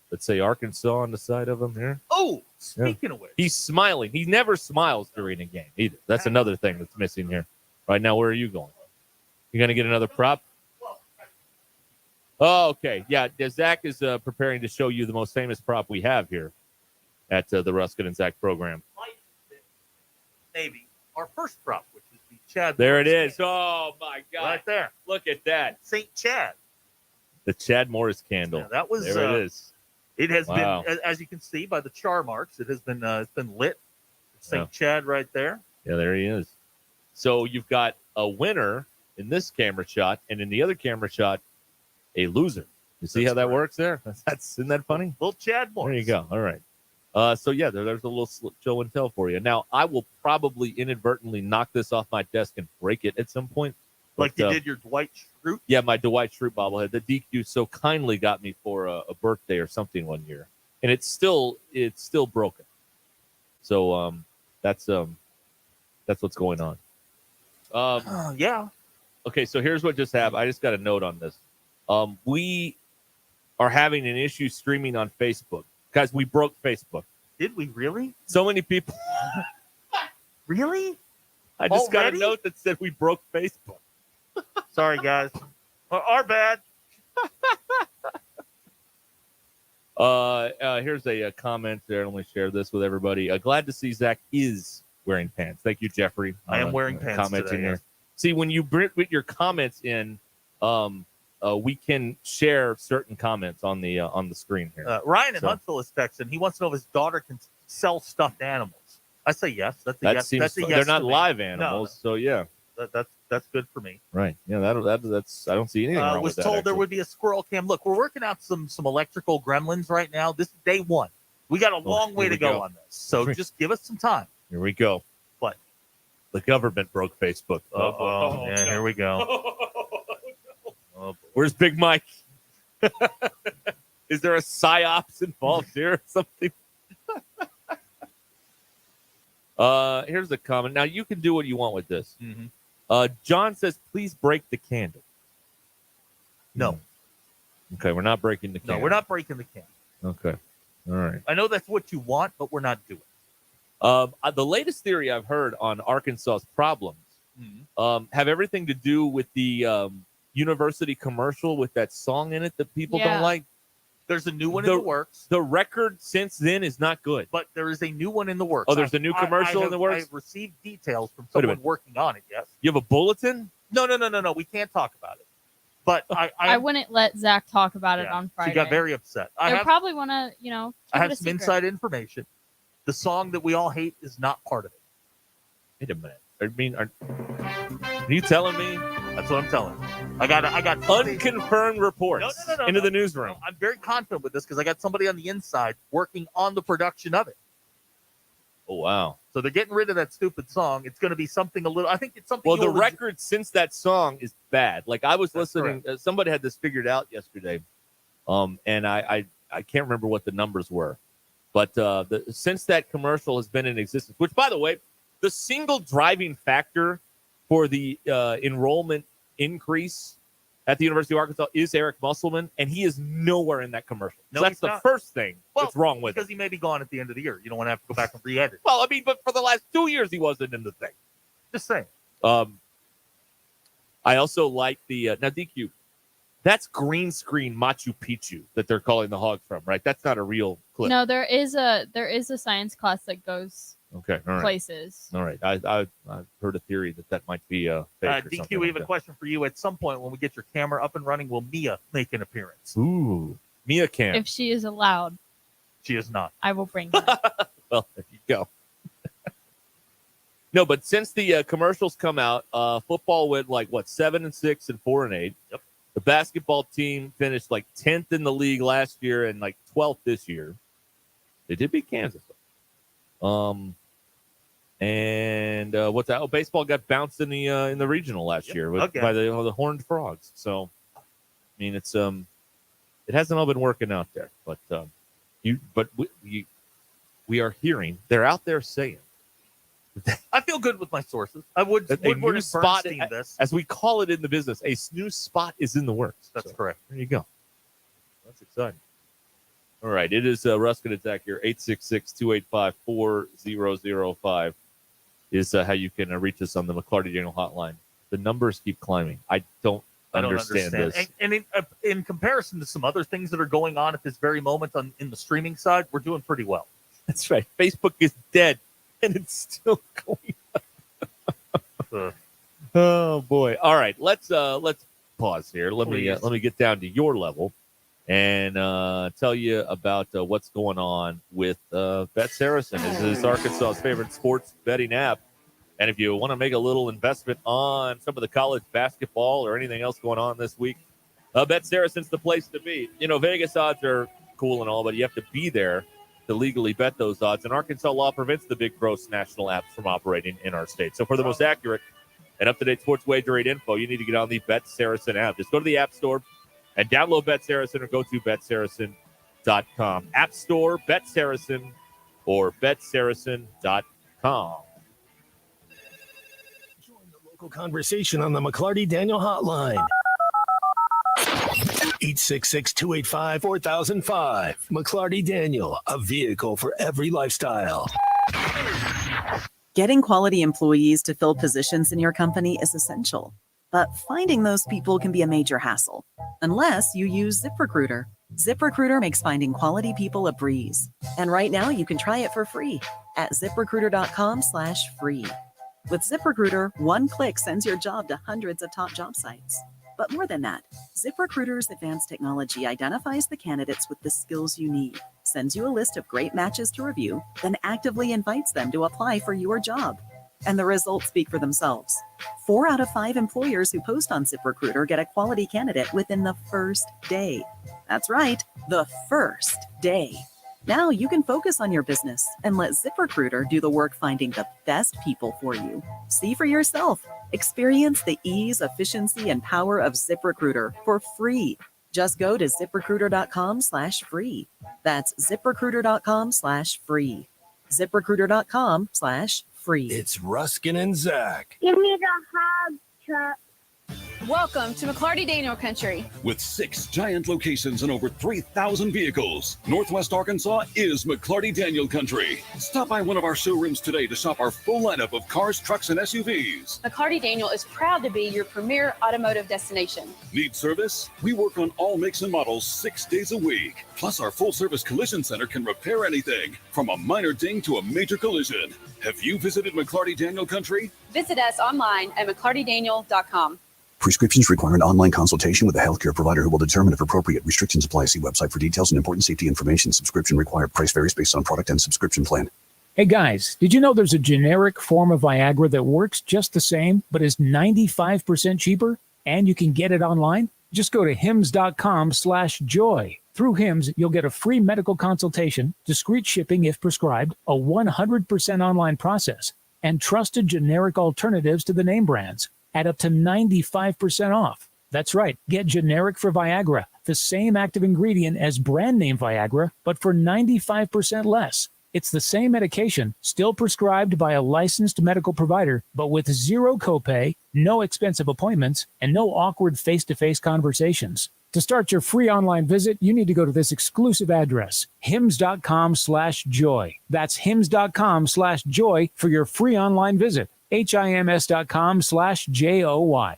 that say Arkansas on the side of him here. Oh, speaking of which, he's smiling. He never smiles during a game either. That's another thing that's missing here. Right now, where are you going? You going to get another prop? Oh, okay. Yeah, Zach is preparing to show you the most famous prop we have here at the Ruscin and Zach program. Maybe our first prop, which is the Chad. There it is. Oh, my God. Right there. Look at that. St. Chad. The Chad Morris candle. Yeah, that was. There it is. It has been, as you can see by the char marks, it has been it's been lit. St. Chad right there. Yeah, there he is. So you've got a winner in this camera shot, and in the other camera shot, a loser. You see how that works there? Isn't that funny? Little Chad Morris. There you go. All right. So yeah, there's a little show and tell for you. Now I will probably inadvertently knock this off my desk and break it at some point. Like you did your Dwight Schrute? Yeah, my Dwight Schrute bobblehead that DQ so kindly got me for a birthday or something one year, and it's still broken. So that's what's going on. Yeah. Okay, so here's what just happened. I just got a note on this. We are having an issue streaming on Facebook. Guys, we broke Facebook. Did we really? So many people. Really? I just got a note that said we broke Facebook. Sorry, guys. Our bad. Here's a comment there. Let me share this with everybody. Glad to see Zach is wearing pants. Thank you, Jeffrey. I am wearing pants commenting today. here. See, when you bring your comments in, we can share certain comments on the screen here. Ryan in Huntsville is texting. He wants to know if his daughter can sell stuffed animals. I say yes. That's a yes. That's a yes. They're not to me. live animals, so yeah. That's good for me. Right. Yeah. That's. I don't see anything wrong with that. Was told there actually. would be a squirrel cam. Look, we're working out some electrical gremlins right now. This is day one. We got a long way to go on this, so just give us some time. Here we go. What? The government broke Facebook. Yeah, here we go. Where's Big Mike? Is there a psyops involved here or something? Here's the comment. Now, you can do what you want with this. Mm-hmm. John says, please break the candle. No. Okay, we're not breaking the candle. No, we're not breaking the candle. Okay. All right. I know that's what you want, but we're not doing it. The latest theory I've heard on Arkansas's problems have everything to do with the university commercial with that song in it that people don't like. There's a new one in the works. The record since then is not good. But there is a new one in the works. Oh, there's a new commercial in the works? I've received details from someone working on it, yes. You have a bulletin? No. We can't talk about it. But I wouldn't let Zach talk about it on Friday. She got very upset. They probably want to, I have some inside information. The song that we all hate is not part of it. Wait a minute. Are you telling me? That's what I'm telling you. I got unconfirmed reports into the newsroom. No, I'm very confident with this because I got somebody on the inside working on the production of it. Oh, wow. So they're getting rid of that stupid song. It's going to be something a little, I think it's something. Well, the record since that song is bad. Like I was listening, somebody had this figured out yesterday. And I can't remember what the numbers were, But since that commercial has been in existence, which, by the way, the single driving factor for the enrollment increase at the University of Arkansas is Eric Musselman, and he is nowhere in that commercial. No, So that's he's the not. first thing that's wrong with because it. he may be gone at the end of the year. You don't want to have to go back and re-edit. Well, I mean, but for the last 2 years, he wasn't in the thing. Just saying. I also like the now DQ. That's green screen Machu Picchu that they're calling the hogs from, right? That's not a real clip. No, there is a science class that goes Okay, all right. places. All right, I've heard a theory that might be fake or DQ, something we like have a that. question for you. At some point, when we get your camera up and running, will Mia make an appearance? Ooh, Mia can. If she is allowed, She is not. I will bring her. Well, there you go. No, but since the commercials come out, football went 7-6 and 4-8. Yep. The basketball team finished 10th in the league last year and 12th this year. They did beat Kansas. And what's that? Oh, baseball got bounced in the regional last year by the Horned Frogs. So, I mean, it's it hasn't all been working out there, but we are hearing they're out there saying. I feel good with my sources. I would new spot, this. as we call it in the business, a new spot is in the works. That's correct. There you go. That's exciting. All right, it is Ruscin Zach here. 866-285-4005 is how you can reach us on the McClarty Daniel hotline. The numbers keep climbing. I don't understand this. And in comparison to some other things that are going on at this very moment in the streaming side, we're doing pretty well. That's right. Facebook is dead, and it's still going on. Oh boy! All right, let's pause here. Let me get down to your level and tell you about what's going on with Bet Saracen. This is Arkansas's favorite sports betting app. And if you want to make a little investment on some of the college basketball or anything else going on this week, Bet Saracen's the place to be. You know, Vegas odds are cool and all, but you have to be there to legally bet those odds. And Arkansas law prevents the big gross national apps from operating in our state. So for the most accurate and up-to-date sports wagering info, you need to get on the Bet Saracen app. Just go to the App Store and download Bet Saracen or go to betsaracen.com. App Store, Bet Saracen, or betsaracen.com. Local conversation on the McClarty Daniel hotline. 866-285-4005. McClarty Daniel, a vehicle for every lifestyle. Getting quality employees to fill positions in your company is essential, but finding those people can be a major hassle, unless you use ZipRecruiter. ZipRecruiter makes finding quality people a breeze. And right now you can try it for free at ZipRecruiter.com/free. With ZipRecruiter, one click sends your job to hundreds of top job sites. But more than that, ZipRecruiter's advanced technology identifies the candidates with the skills you need, sends you a list of great matches to review, then actively invites them to apply for your job. And the results speak for themselves. 4 out of 5 employers who post on ZipRecruiter get a quality candidate within the first day. That's right, the first day. Now you can focus on your business and let ZipRecruiter do the work finding the best people for you. See for yourself. Experience the ease, efficiency, and power of ZipRecruiter for free. Just go to ZipRecruiter.com/free. That's ZipRecruiter.com/free. ZipRecruiter.com/free. It's Ruscin and Zach. Give me the hug, Chuck. Welcome to McClarty Daniel Country. With 6 giant locations and over 3,000 vehicles, Northwest Arkansas is McClarty Daniel Country. Stop by one of our showrooms today to shop our full lineup of cars, trucks, and SUVs. McClarty Daniel is proud to be your premier automotive destination. Need service? We work on all makes and models 6 days a week. Plus, our full-service collision center can repair anything, from a minor ding to a major collision. Have you visited McClarty Daniel Country? Visit us online at McClartyDaniel.com. Prescriptions require an online consultation with a healthcare provider who will determine if appropriate. Restrictions apply. See website for details and important safety information. Subscription required. Price varies based on product and subscription plan. Hey guys, did you know there's a generic form of Viagra that works just the same, but is 95% cheaper? And you can get it online? Just go to hims.com/joy. Through Hims, you'll get a free medical consultation, discreet shipping if prescribed, a 100% online process, and trusted generic alternatives to the name brands at up to 95% off. That's right. Get generic for Viagra the same active ingredient as brand name Viagra, but for 95% less. It's the same medication, still prescribed by a licensed medical provider, but with zero copay, no expensive appointments, and no awkward face-to-face conversations. To start your free online visit, you need to go to this exclusive address, hims.com/joy. That's hims.com/joy for your free online visit. HIMS.com/JOY.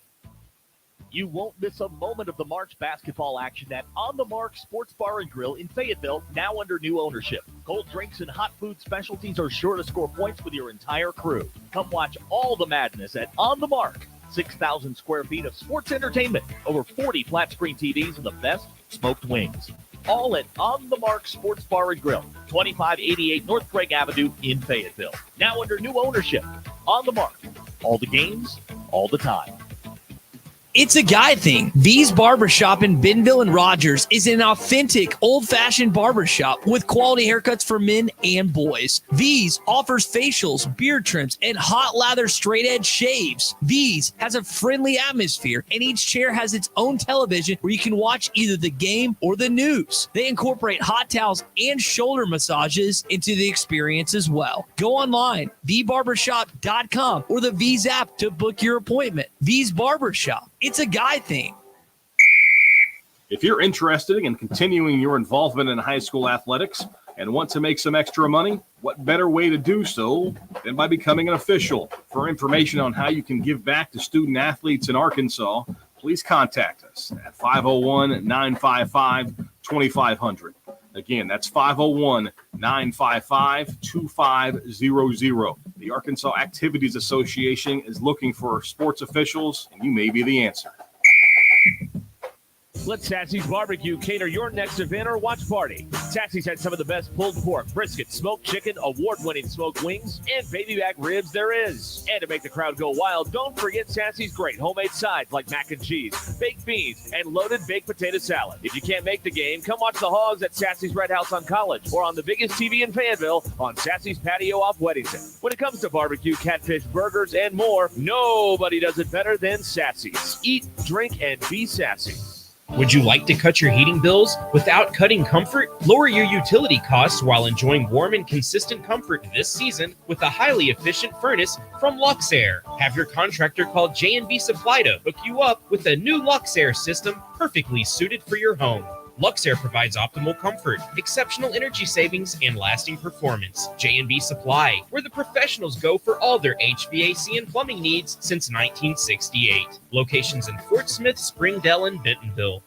You won't miss a moment of the March basketball action at On the Mark Sports Bar and Grill in Fayetteville, now under new ownership. Cold drinks and hot food specialties are sure to score points with your entire crew. Come watch all the madness at On the Mark. 6,000 square feet of sports entertainment, over 40 flat screen TVs, and the best smoked wings. All at On the Mark Sports Bar and Grill, 2588 North Craig Avenue in Fayetteville. Now under new ownership. On the Mark. All the games, all the time. It's a guy thing. V's Barbershop in Bentonville and Rogers is an authentic, old-fashioned barbershop with quality haircuts for men and boys. V's offers facials, beard trims, and hot lather straight-edge shaves. V's has a friendly atmosphere, and each chair has its own television where you can watch either the game or the news. They incorporate hot towels and shoulder massages into the experience as well. Go online, vbarbershop.com, or the V's app to book your appointment. V's Barbershop. It's a guy thing. If you're interested in continuing your involvement in high school athletics and want to make some extra money, what better way to do so than by becoming an official? For information on how you can give back to student athletes in Arkansas, please contact us at 501-955-2500. Again, that's 501-955-2500. The Arkansas Activities Association is looking for sports officials, and you may be the answer. Let Sassy's Barbecue cater your next event or watch party. Sassy's had some of the best pulled pork, brisket, smoked chicken, award-winning smoked wings, and baby back ribs there is. And to make the crowd go wild, don't forget Sassy's great homemade sides like mac and cheese, baked beans, and loaded baked potato salad. If you can't make the game, come watch the Hogs at Sassy's Red House on College or on the biggest TV in Fayetteville on Sassy's Patio off Weddington. When it comes to barbecue, catfish, burgers, and more, nobody does it better than Sassy's. Eat, drink, and be sassy. Would you like to cut your heating bills without cutting comfort? Lower your utility costs while enjoying warm and consistent comfort this season with a highly efficient furnace from Luxair. Have your contractor call J&B Supply to hook you up with a new Luxair system perfectly suited for your home. Luxair provides optimal comfort, exceptional energy savings, and lasting performance. J&B Supply, where the professionals go for all their HVAC and plumbing needs since 1968. Locations in Fort Smith, Springdale, and Bentonville.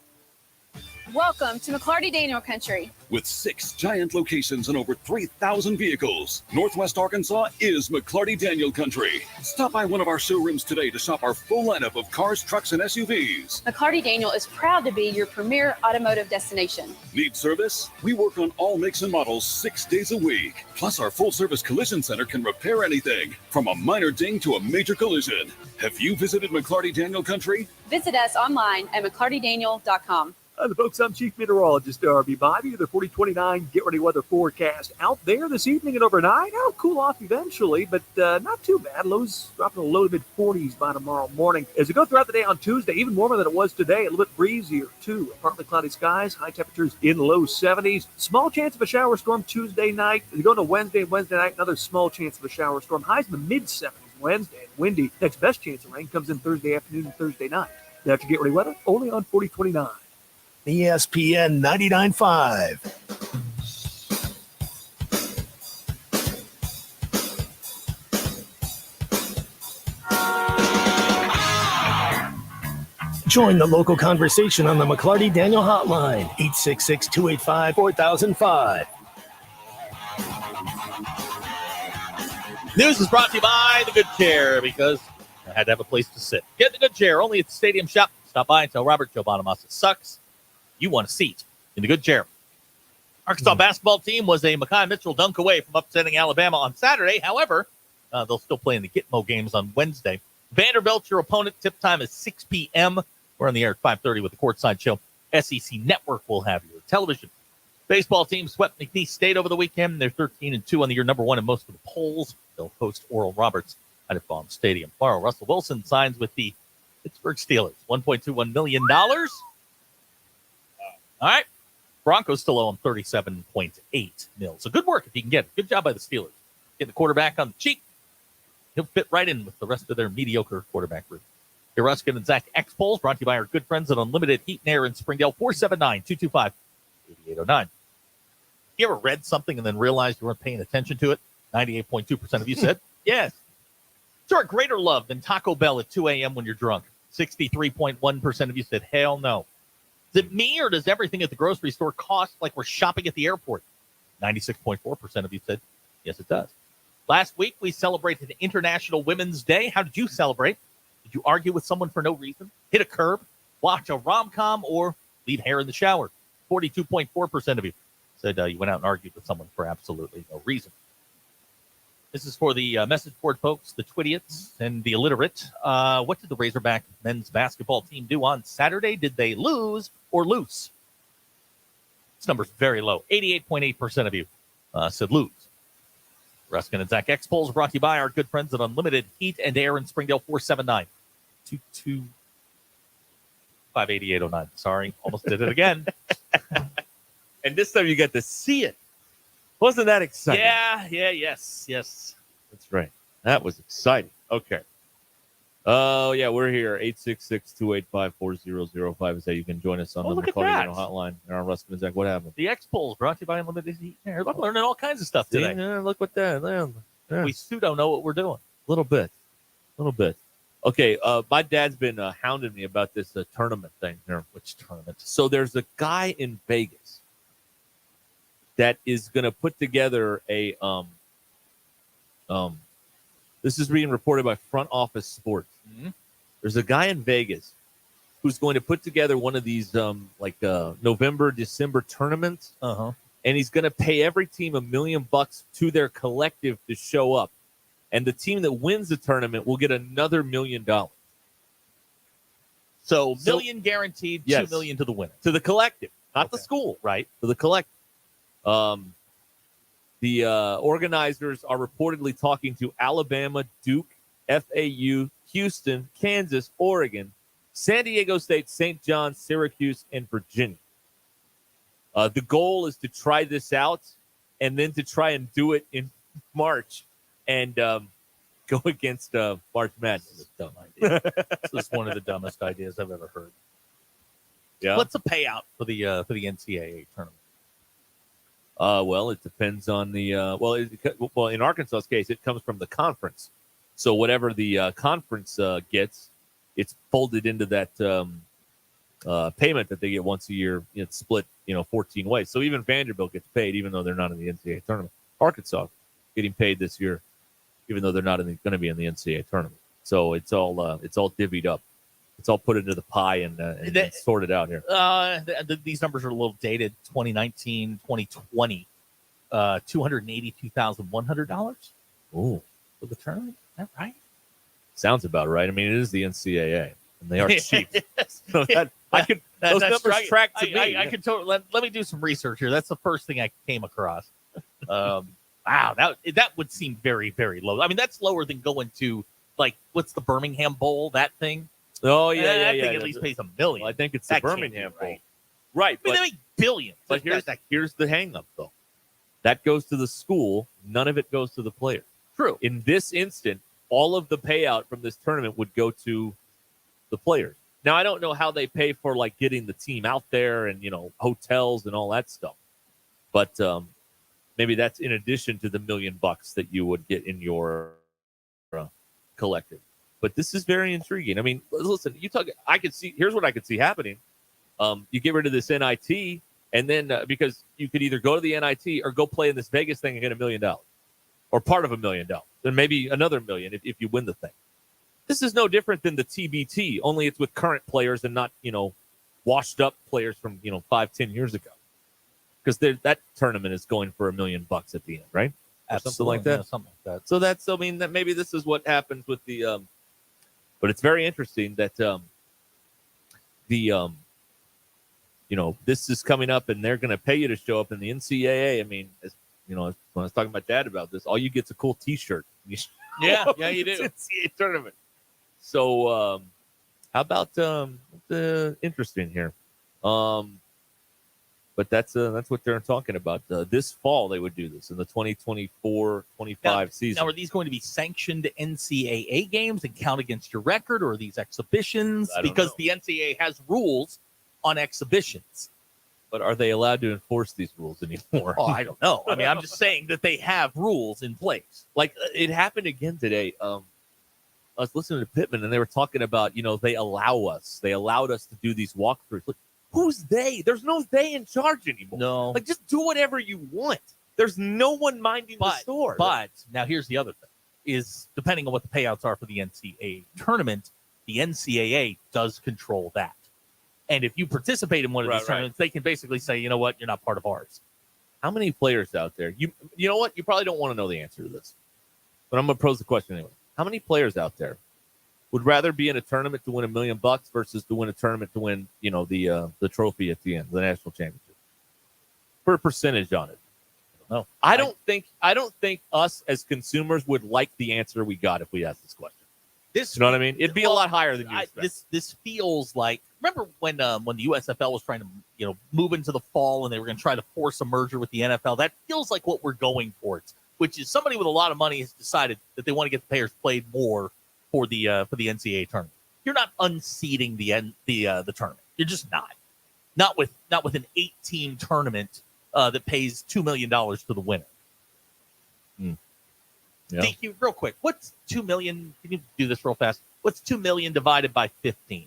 Welcome to McClarty Daniel Country. With 6 giant locations and over 3,000 vehicles, Northwest Arkansas is McClarty Daniel Country. Stop by one of our showrooms today to shop our full lineup of cars, trucks, and SUVs. McClarty Daniel is proud to be your premier automotive destination. Need service? We work on all makes and models 6 days a week. Plus, our full-service collision center can repair anything, from a minor ding to a major collision. Have you visited McClarty Daniel Country? Visit us online at McClartyDaniel.com. The folks, I'm Chief Meteorologist R.B. Bobby. The 4029 Get Ready Weather forecast out there this evening and overnight. It'll cool off eventually, but not too bad. Lows dropping to the low to mid-40s by tomorrow morning. As we go throughout the day on Tuesday, even warmer than it was today, a little bit breezier too. Partly cloudy skies, high temperatures in the low 70s. Small chance of a shower storm Tuesday night. As we go to Wednesday night, another small chance of a shower storm. Highs in the mid-70s Wednesday and windy. Next best chance of rain comes in Thursday afternoon and Thursday night. That's your Get Ready Weather, only on 4029. ESPN 99.5. Join the local conversation on the McClarty Daniel Hotline, 866-285-4005. News is brought to you by the Good Shair, because I had to have a place to sit. Get the Good Shair only at the Stadium Shop. Stop by and tell Robert Joe Bonamassa sucks. You want a seat in the Good Shair. Arkansas basketball team was a Mekhi Mitchell dunk away from upsetting Alabama on Saturday. However, they'll still play in the Gitmo games on Wednesday. Vanderbilt, your opponent. Tip time is 6 p.m. We're on the air at 5:30 with the Courtside Show. SEC Network will have your television. Baseball team swept McNeese State over the weekend. They're 13-2 on the year, number 1 in most of the polls. They'll host Oral Roberts at Baum Stadium tomorrow. Russell Wilson signs with the Pittsburgh Steelers. $1.21 million. All right. Broncos still owe him $37.8 million. So good work if you can get it. Good job by the Steelers. Get the quarterback on the cheek. He'll fit right in with the rest of their mediocre quarterback group. Your Ruscin and Zach X Polls brought to you by our good friends at Unlimited Heat and Air in Springdale, 479-225-8809. You ever read something and then realized you weren't paying attention to it? 98.2% of you said yes. Is there a greater love than Taco Bell at 2 a.m. when you're drunk? 63.1% of you said hell no. Is it me, or does everything at the grocery store cost like we're shopping at the airport? 96.4% of you said yes, it does. Last week, we celebrated International Women's Day. How did you celebrate? Did you argue with someone for no reason? Hit a curb? Watch a rom-com? Or leave hair in the shower? 42.4% of you said you went out and argued with someone for absolutely no reason. This is for the message board folks, the Twidiots, and the illiterate. What did the Razorback men's basketball team do on Saturday? Did they lose or loose? This number's very low. 88.8% of you said lose. Ruscin and Zach X Polls brought to you by our good friends at Unlimited Heat and Air in Springdale, 479-225-8809. Sorry, almost did it again. And this time you got to see it. Wasn't that exciting? Yes. That's right. That was exciting. Okay. Oh, yeah, we're here. 866-285-4005 is how you can join us on the look at McCarty that. hotline. And our Ruscin and Zach, what happened? The X Polls brought to you by Unlimited Heat and Air. I'm learning all kinds of stuff today. Yeah, look what that. Yeah. We pseudo know what we're doing. A little bit. Okay, my dad's been hounding me about this tournament thing here. Which tournament? So there's a guy in Vegas that is going to put together a this is being reported by Front Office Sports. Mm-hmm. There's a guy in Vegas who's going to put together one of these November, December tournaments. Uh-huh. And he's going to pay every team $1 million to their collective to show up. And the team that wins the tournament will get another $1 million. So million guaranteed, yes. $2 million to the winner. To the collective, not the school, right? To the collective. The organizers are reportedly talking to Alabama, Duke, FAU, Houston, Kansas, Oregon, San Diego State, St. John's, Syracuse, and Virginia. The goal is to try this out and then to try and do it in March and go against March Madness. This is a dumb idea. This is one of the dumbest ideas I've ever heard. Yeah. What's the payout for the NCAA tournament? Well, it depends on the well, in Arkansas's case, it comes from the conference. So whatever the conference gets, it's folded into that payment that they get once a year. It's split, 14 ways. So even Vanderbilt gets paid, even though they're not in the NCAA tournament. Arkansas getting paid this year, even though they're not going to be in the NCAA tournament. So it's all divvied up. It's all put into the pie and sorted out here. These numbers are a little dated. 2019, 2020, $282,100. Ooh, for the tournament. Is that right? Sounds about right. I mean, it is the NCAA, and they are cheap. So those That's numbers right. track to me. I can totally let me do some research here. That's the first thing I came across. Wow, that would seem very, very low. I mean, that's lower than going to what's the Birmingham Bowl? That thing. Oh I think at least pays $1 million. Well, I think it's That the can't Birmingham be Bowl. Right. I mean, they make billions. But here's the hang up, though. That goes to the school. None of it goes to the player. True. In this instant, all of the payout from this tournament would go to the players. Now, I don't know how they pay for getting the team out there and hotels and all that stuff, but maybe that's in addition to the $1 million that you would get in your collective. But this is very intriguing. I mean, listen, I could see. Here's what I could see happening. You get rid of this NIT, and then because you could either go to the NIT or go play in this Vegas thing and get $1 million, or part of $1 million, then maybe another $1 million if you win the thing. This is no different than the TBT, only it's with current players and not washed up players from 5-10 years ago. Because that tournament is going for $1 million at the end, right? Absolutely. Something like that. Yeah, something like that. So that maybe this is what happens with the. But it's very interesting that this is coming up and they're going to pay you to show up in the NCAA. I mean, when I was talking to my dad about this, all you get's a cool T-shirt. Yeah, you do. It's NCAA tournament. So how about interesting here? But that's what they're talking about. This fall, they would do this in the 2024-25 season. Now, are these going to be sanctioned NCAA games and count against your record, or are these exhibitions? Because the NCAA has rules on exhibitions. But are they allowed to enforce these rules anymore? Oh, I don't know. I mean, I'm just saying that they have rules in place. Like, it happened again today. I was listening to Pittman, and they were talking about, they allowed us to do these walkthroughs. Like, who's they? There's no they in charge anymore. No. Like, just do whatever you want. There's no one minding the store. But now here's the other thing, is depending on what the payouts are for the NCAA tournament, the NCAA does control that. And if you participate in one of these tournaments, they can basically say, you know what, you're not part of ours. How many players out there? You know what? You probably don't want to know the answer to this. But I'm going to pose the question anyway. How many players out there would rather be in a tournament to win $1 million versus to win a tournament to win, the trophy at the end, the national championship? For a percentage on it. No. I don't think us as consumers would like the answer we got if we asked this question. You know what I mean? It'd be a lot higher than you expect. This feels like, remember when the USFL was trying to move into the fall and they were going to try to force a merger with the NFL? That feels like what we're going towards, which is somebody with a lot of money has decided that they want to get the players played more for the NCAA tournament. You're not unseating the tournament. You're just not with an 8-team tournament that pays $2 million to the winner. Yeah. DQ, real quick, what's 2 million? Can you do this real fast? What's 2 million divided by 15?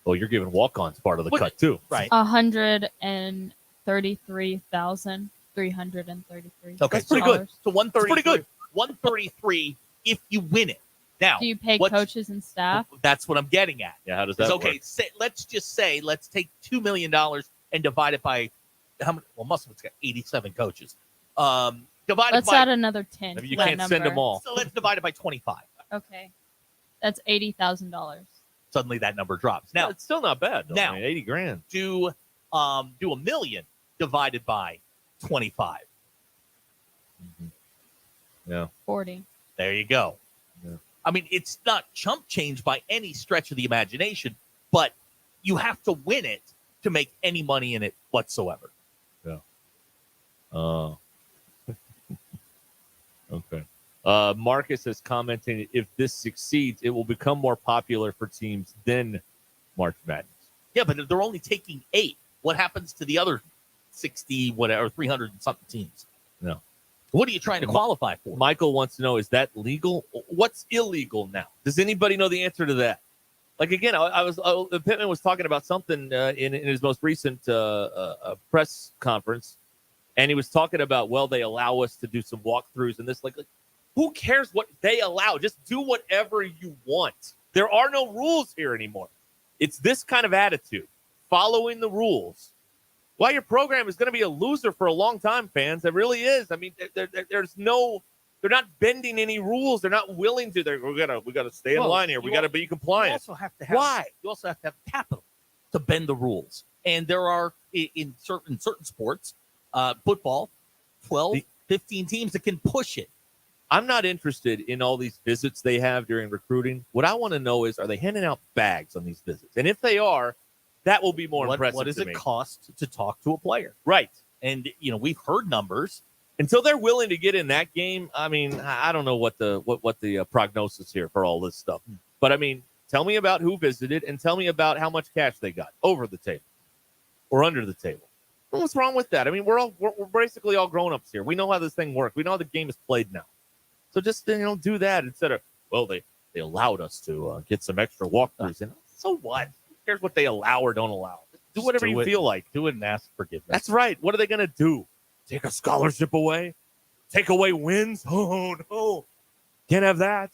Well, you're giving walk-ons part of the cut too, right? 133,333. Okay, that's pretty good. So 133. Pretty good. 133 if you win it. Now, do you pay coaches and staff? That's what I'm getting at. Yeah, how does that work? Let's just say let's take $2 million and divide it by how many? Well, Musselman's got 87 coaches. Let's add another 10. You can't send them all. So let's divide it by 25. Okay, that's $80,000. Suddenly that number drops. Now it's still not bad. Though. Now, $80,000. Do $1 million divided by 25. Mm-hmm. Yeah. 40. There you go. Yeah. I mean, it's not chump change by any stretch of the imagination, but you have to win it to make any money in it whatsoever. Yeah. Okay. Marcus is commenting, if this succeeds, it will become more popular for teams than March Madness. Yeah, but they're only taking 8. What happens to the other 60, whatever, 300 and something teams? No. What are you trying to qualify for? Michael wants to know, is that legal? What's illegal now? Does anybody know the answer to that? Like, again, Pittman was talking about something in his most recent press conference. And he was talking about, well, they allow us to do some walkthroughs and this. Like, who cares what they allow? Just do whatever you want. There are no rules here anymore. It's this kind of attitude, following the rules. Why your program is going to be a loser for a long time, fans. It really is. I mean, there's no, they're not bending any rules. They're not willing to. We got to stay in line here. We got to be compliant. You also have to have, why? You also have to have capital to bend the rules. And there are in certain sports. Football, 12, 15 teams that can push it. I'm not interested in all these visits they have during recruiting. What I want to know is, are they handing out bags on these visits? And if they are, that will be more impressive. What does to it me. cost to talk to a player? Right. And, we've heard numbers. Until they're willing to get in that game, I mean, I don't know what the prognosis here for all this stuff. But, I mean, tell me about who visited and tell me about how much cash they got over the table or under the table. What's wrong with that? I mean, we're basically all grown-ups here. We know how this thing works. We know how the game is played now. So just, do that instead of, well, they allowed us to get some extra walkthroughs. And so what? Who cares what they allow or don't allow? Just do whatever you feel like. Do it and ask forgiveness. That's right. What are they going to do? Take a scholarship away? Take away wins? Oh, no. Can't have that.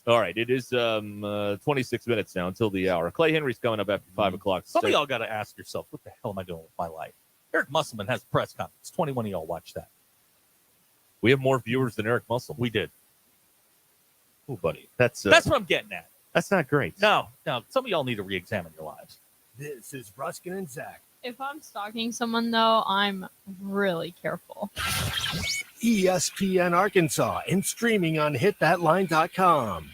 All right. It is 26 minutes now until the hour. Clay Henry's coming up after 5 o'clock. Some of y'all got to ask yourself, what the hell am I doing with my life? Eric Musselman has a press conference. 21 of y'all watch that. We have more viewers than Eric Musselman. We did. Oh, buddy. That's what I'm getting at. That's not great. No. Some of y'all need to re-examine your lives. This is Ruscin Zach. If I'm stalking someone, though, I'm really careful. ESPN Arkansas and streaming on hitthatline.com.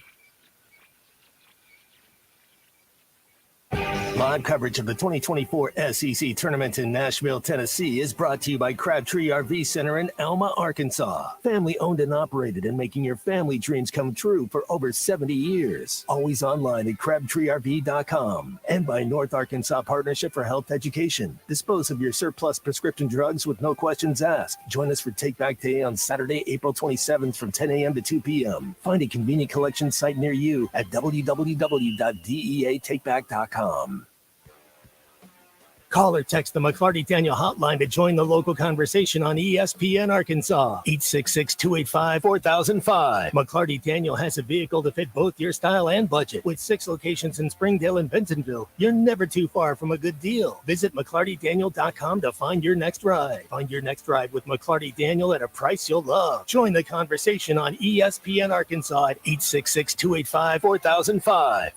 Live coverage of the 2024 SEC Tournament in Nashville, Tennessee is brought to you by Crabtree RV Center in Alma, Arkansas. Family owned and operated and making your family dreams come true for over 70 years. Always online at crabtreerv.com. And by North Arkansas Partnership for Health Education. Dispose of your surplus prescription drugs with no questions asked. Join us for Take Back Day on Saturday, April 27th from 10 a.m. to 2 p.m. Find a convenient collection site near you at www.deatakeback.com. Call or text the McClarty Daniel hotline to join the local conversation on ESPN Arkansas. 866-285-4005. McClarty Daniel has a vehicle to fit both your style and budget. With 6 locations in Springdale and Bentonville, you're never too far from a good deal. Visit McClartyDaniel.com to find your next ride. Find your next ride with McClarty Daniel at a price you'll love. Join the conversation on ESPN Arkansas at 866-285-4005.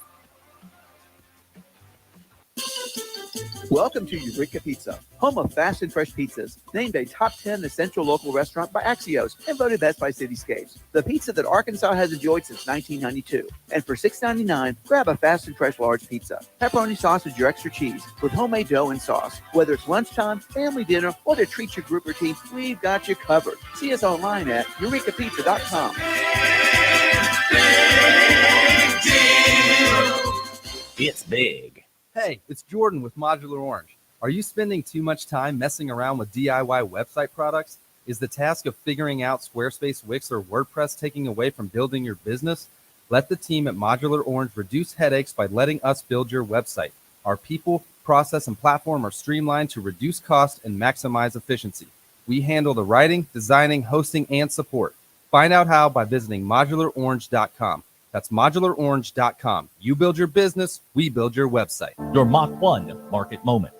Welcome to Eureka Pizza, home of fast and fresh pizzas, named a top 10 essential local restaurant by Axios and voted best by Cityscapes. The pizza that Arkansas has enjoyed since 1992. And for $6.99, grab a fast and fresh large pizza. Pepperoni sauce is your extra cheese with homemade dough and sauce. Whether it's lunchtime, family dinner, or to treat your group or team, we've got you covered. See us online at eurekapizza.com. It's big. Hey, it's Jordan with Modular Orange. Are you spending too much time messing around with DIY website products? Is the task of figuring out Squarespace, Wix, or WordPress taking away from building your business? Let the team at Modular Orange reduce headaches by letting us build your website. Our people, process, and platform are streamlined to reduce cost and maximize efficiency. We handle the writing, designing, hosting, and support. Find out how by visiting modularorange.com. That's modularorange.com. You build your business, we build your website. Your Mach 1 market moment.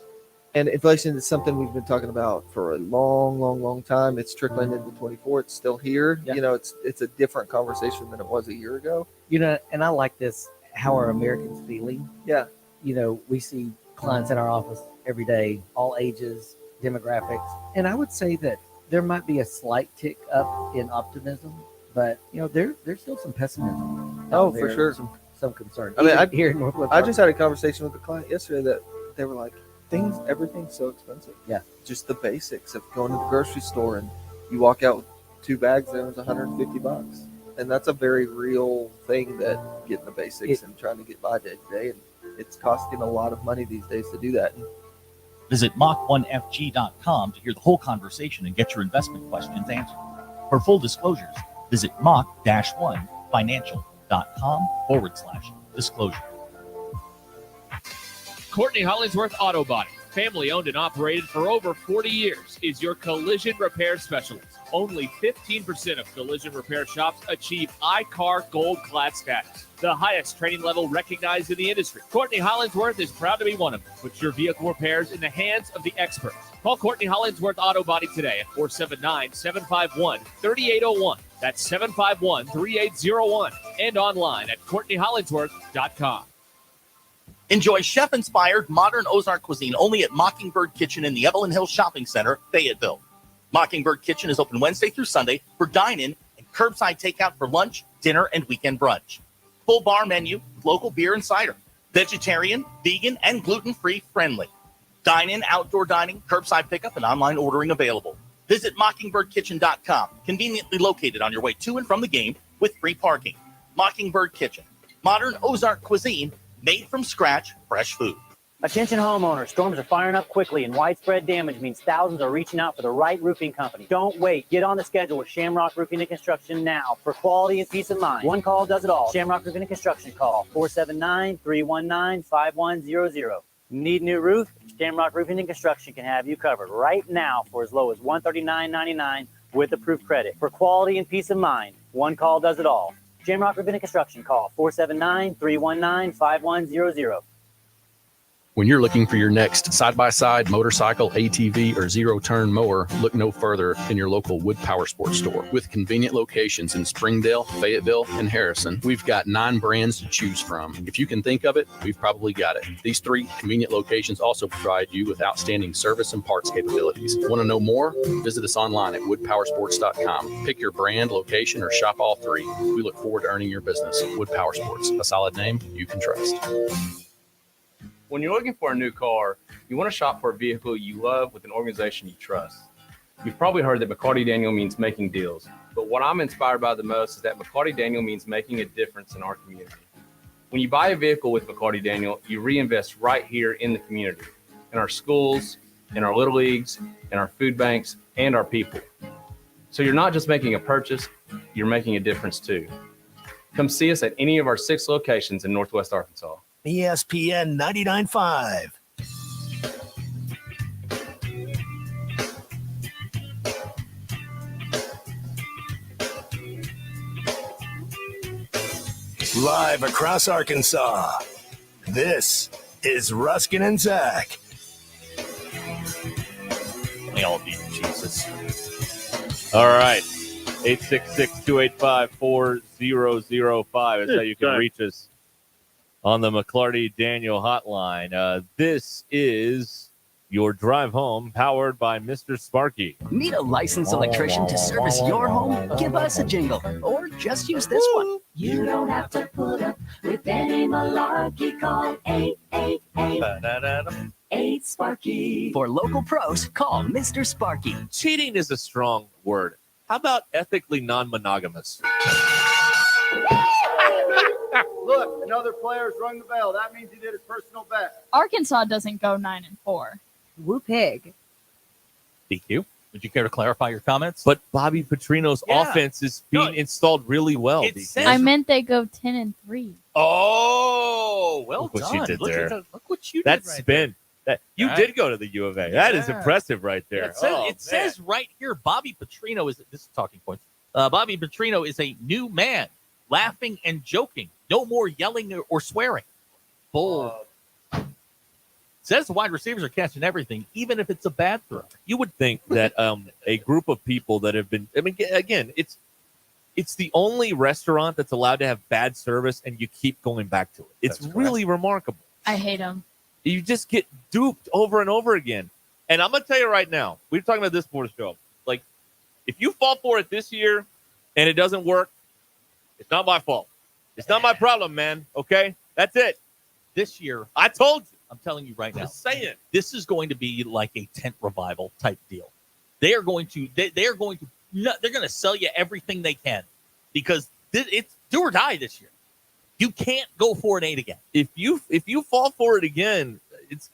And inflation is something we've been talking about for a long time. It's trickling into 24. It's still here. Yeah. You know, it's a different conversation than it was a year ago. You know, and I like this, how are Americans feeling? Yeah. You know, we see clients in our office every day, all ages, demographics. And I would say that there might be a slight tick up in optimism, but, you know, there's still some pessimism. Oh, for sure. Some concern. I mean, here in Northwood I just had a conversation with a client yesterday that they were like, everything's so expensive. Yeah. Just the basics of going to the grocery store and you walk out with 2 bags there, it was $150. And that's a very real thing, that getting the basics and trying to get by day to day. And it's costing a lot of money these days to do that. Visit Mach1FG.com to hear the whole conversation and get your investment questions answered. For full disclosures, visit Mach-1financial.com/disclosure. Courtney Hollingsworth Auto Body, family owned and operated for over 40 years, is your collision repair specialist. Only 15% of collision repair shops achieve iCar Gold Class status, the highest training level recognized in the industry. Courtney Hollingsworth is proud to be one of them. Put your vehicle repairs in the hands of the experts. Call Courtney Hollingsworth Auto Body today at 479-751-3801. That's 751-3801. And online at CourtneyHollingsworth.com. Enjoy chef-inspired modern Ozark cuisine only at Mockingbird Kitchen in the Evelyn Hills Shopping Center, Fayetteville. Mockingbird Kitchen is open Wednesday through Sunday for dine-in and curbside takeout for lunch, dinner, and weekend brunch. Full bar menu with local beer and cider. Vegetarian, vegan, and gluten-free friendly. Dine-in, outdoor dining, curbside pickup, and online ordering available. Visit mockingbirdkitchen.com, conveniently located on your way to and from the game with free parking. Mockingbird Kitchen, modern Ozark cuisine, made from scratch, fresh food. Attention homeowners, storms are firing up quickly and widespread damage means thousands are reaching out for the right roofing company. Don't wait. Get on the schedule with Shamrock Roofing and Construction now for quality and peace of mind. One call does it all. Shamrock Roofing and Construction, call 479-319-5100. Need a new roof? Shamrock Roofing and Construction can have you covered right now for as low as $139.99 with approved credit. For quality and peace of mind, one call does it all. Shamrock Roofing and Construction, call 479-319-5100. When you're looking for your next side-by-side, motorcycle, ATV, or zero-turn mower, look no further than your local Wood Power Sports store. With convenient locations in Springdale, Fayetteville, and Harrison, we've got 9 brands to choose from. If you can think of it, we've probably got it. These 3 convenient locations also provide you with outstanding service and parts capabilities. Want to know more? Visit us online at woodpowersports.com. Pick your brand, location, or shop all 3. We look forward to earning your business. Wood Power Sports, a solid name you can trust. When you're looking for a new car, you want to shop for a vehicle you love with an organization you trust. You've probably heard that McCarty Daniel means making deals, but what I'm inspired by the most is that McCarty Daniel means making a difference in our community. When you buy a vehicle with McCarty Daniel, you reinvest right here in the community, in our schools, in our little leagues, in our food banks, and our people. So you're not just making a purchase, you're making a difference too. Come see us at any of our 6 locations in Northwest Arkansas. ESPN 99.5. Live across Arkansas, this is Ruscin and Zach. We all need Jesus. All right. 866-285-4005 is how you can reach us on the McClarty Daniel hotline. This is your drive home powered by Mr. Sparky. Need a licensed electrician to service your home? Give us a jingle or just use this one. You don't have to put up with any malarkey. Call 888-8 For local pros, call Mr. Sparky. Cheating is a strong word. How about ethically non-monogamous? Look, another player's rung the bell. That means he did his personal best. Arkansas doesn't go 9-4. Woo pig. DQ, would you care to clarify your comments? But Bobby Petrino's offense is being installed really well. DQ. I meant they go 10-3. Oh, well Look what done. you did Look there. Look what you That did right spin. That you Right. did go to the U of A. That is Yeah. impressive right there. Yeah, it says right here, Bobby Petrino is, this is talking points. Bobby Petrino is a new man, laughing and joking. No more yelling or swearing. Bold. Says the wide receivers are catching everything, even if it's a bad throw. You would think that a group of people that have been, I mean, again, it's the only restaurant that's allowed to have bad service and you keep going back to it. It's really remarkable. I hate them. You just get duped over and over again. And I'm going to tell you right now, we were talking about this before the show. Like, if you fall for it this year and it doesn't work, it's not my fault. It's not my problem, man. Okay? That's it. This year, I told you. I'm telling you right now. Just saying. This is going to be like a tent revival type deal. They are going to, they're going to sell you everything they can because it's do or die this year. You can't go 4-8 again. If you fall for it again, it's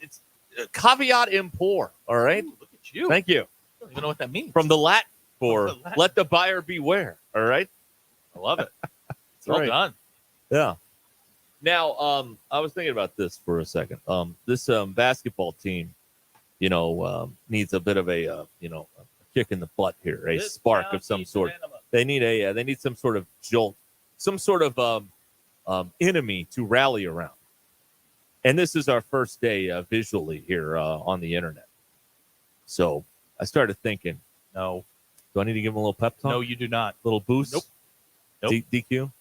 caveat emptor. All right. Ooh, look at you. Thank you. I don't even know what that means. From the Latin for let the buyer beware. All right. I love it. It's well done. Yeah. Now, I was thinking about this for a second. This basketball team, needs a bit of a kick in the butt here, a spark of some sort. They need some sort of jolt, some sort of enemy to rally around. And this is our first day visually here on the internet. So I started thinking, no. Do I need to give him a little pep talk? No, you do not. Little boost? Nope. DQ?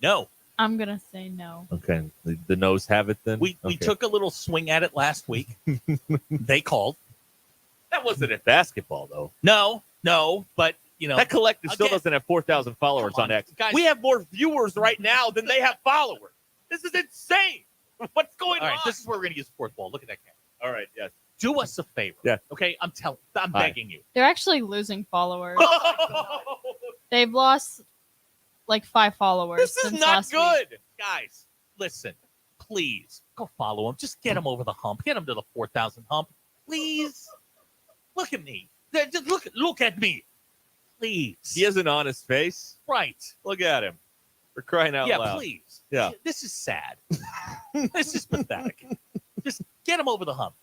No. I'm going to say no. Okay. The no's have it then? We took a little swing at it last week. They called. That wasn't in basketball, though. No, but, that collective still doesn't have 4,000 followers on X. Guys, we have more viewers right now than they have followers. This is insane. What's going on? All right, this is where we're going to use the fourth ball. Look at that camera. All right, yes. Do us a favor. Yeah. Okay, I'm begging you. They're actually losing followers. They've lost like 5 followers. This is since not last good. week. Guys, listen, please go follow him. Just get him over the hump. Get him to the 4,000 hump. Please. Look at me. Just look at me. Please. He has an honest face. Right. Look at him. We're crying out loud. Yeah, please. Yeah. This is sad. This is pathetic. Just get him over the hump.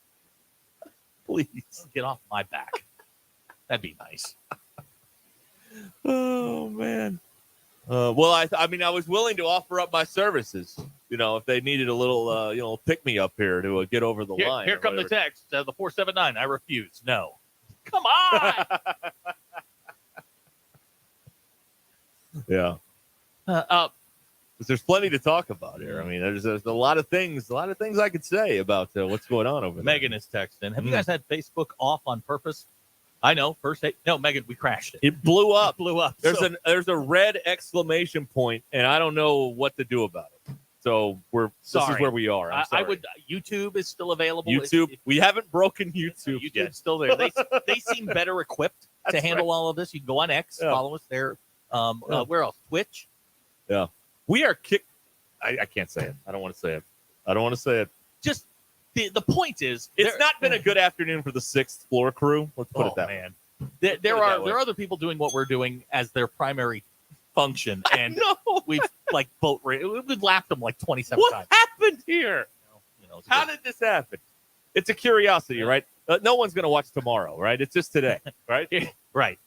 Please. Get off my back. That'd be nice. Oh, man. Well, I mean, I was willing to offer up my services, if they needed a little, pick-me-up here to get over the line. Here come the text, the 479. I refuse. No. Come on. Yeah. There's plenty to talk about here. I mean, there's a lot of things I could say about what's going on over there. Megan is texting. Have you guys had Facebook off on purpose? I know. First day. No, Megan, we crashed it. It blew up. Blew up. There's a red exclamation point, and I don't know what to do about it. So this Sorry. is where we are. I'm I sorry. would. YouTube is still available. YouTube. We haven't broken YouTube YouTube's yet. still there. They seem better equipped to handle all of this. You can go on X, follow us there. Where else? Twitch. Yeah, we are kicked. I can't say it. I don't want to say it. Just the point is, It's not been a good afternoon for the 6th floor crew. Let's put it that way. There are other people doing what we're doing as their primary function, and we've we've laughed them like 27 What times. happened here? How did this happen? It's a curiosity, right? No one's going to watch tomorrow, right? It's just today, right? Right.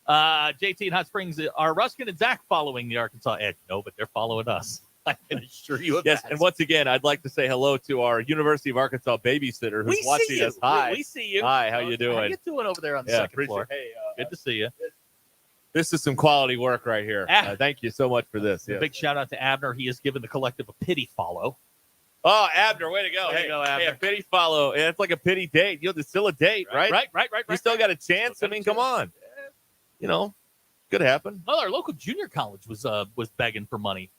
JT and Hot Springs, are Ruscin and Zach following the Arkansas Edge? No, but they're following us. I can assure you of Yes, that. and once again, I'd like to say hello to our University of Arkansas babysitter who's We see watching you. us. Hi. We see you. Hi, how you doing? How you doing over there on the Yeah, second appreciate floor? it. Hey, good to see you. This is some quality work right here. Thank you so much for this. A Yes. big shout out to Abner. He has given the collective a pity follow. Oh, Abner, way to go. Way to go, Abner. Hey, a pity follow. Yeah, it's like a pity date. It's still a date, right? Right. You still got a chance. I mean, come on. Could happen. Well, our local junior college was begging for money.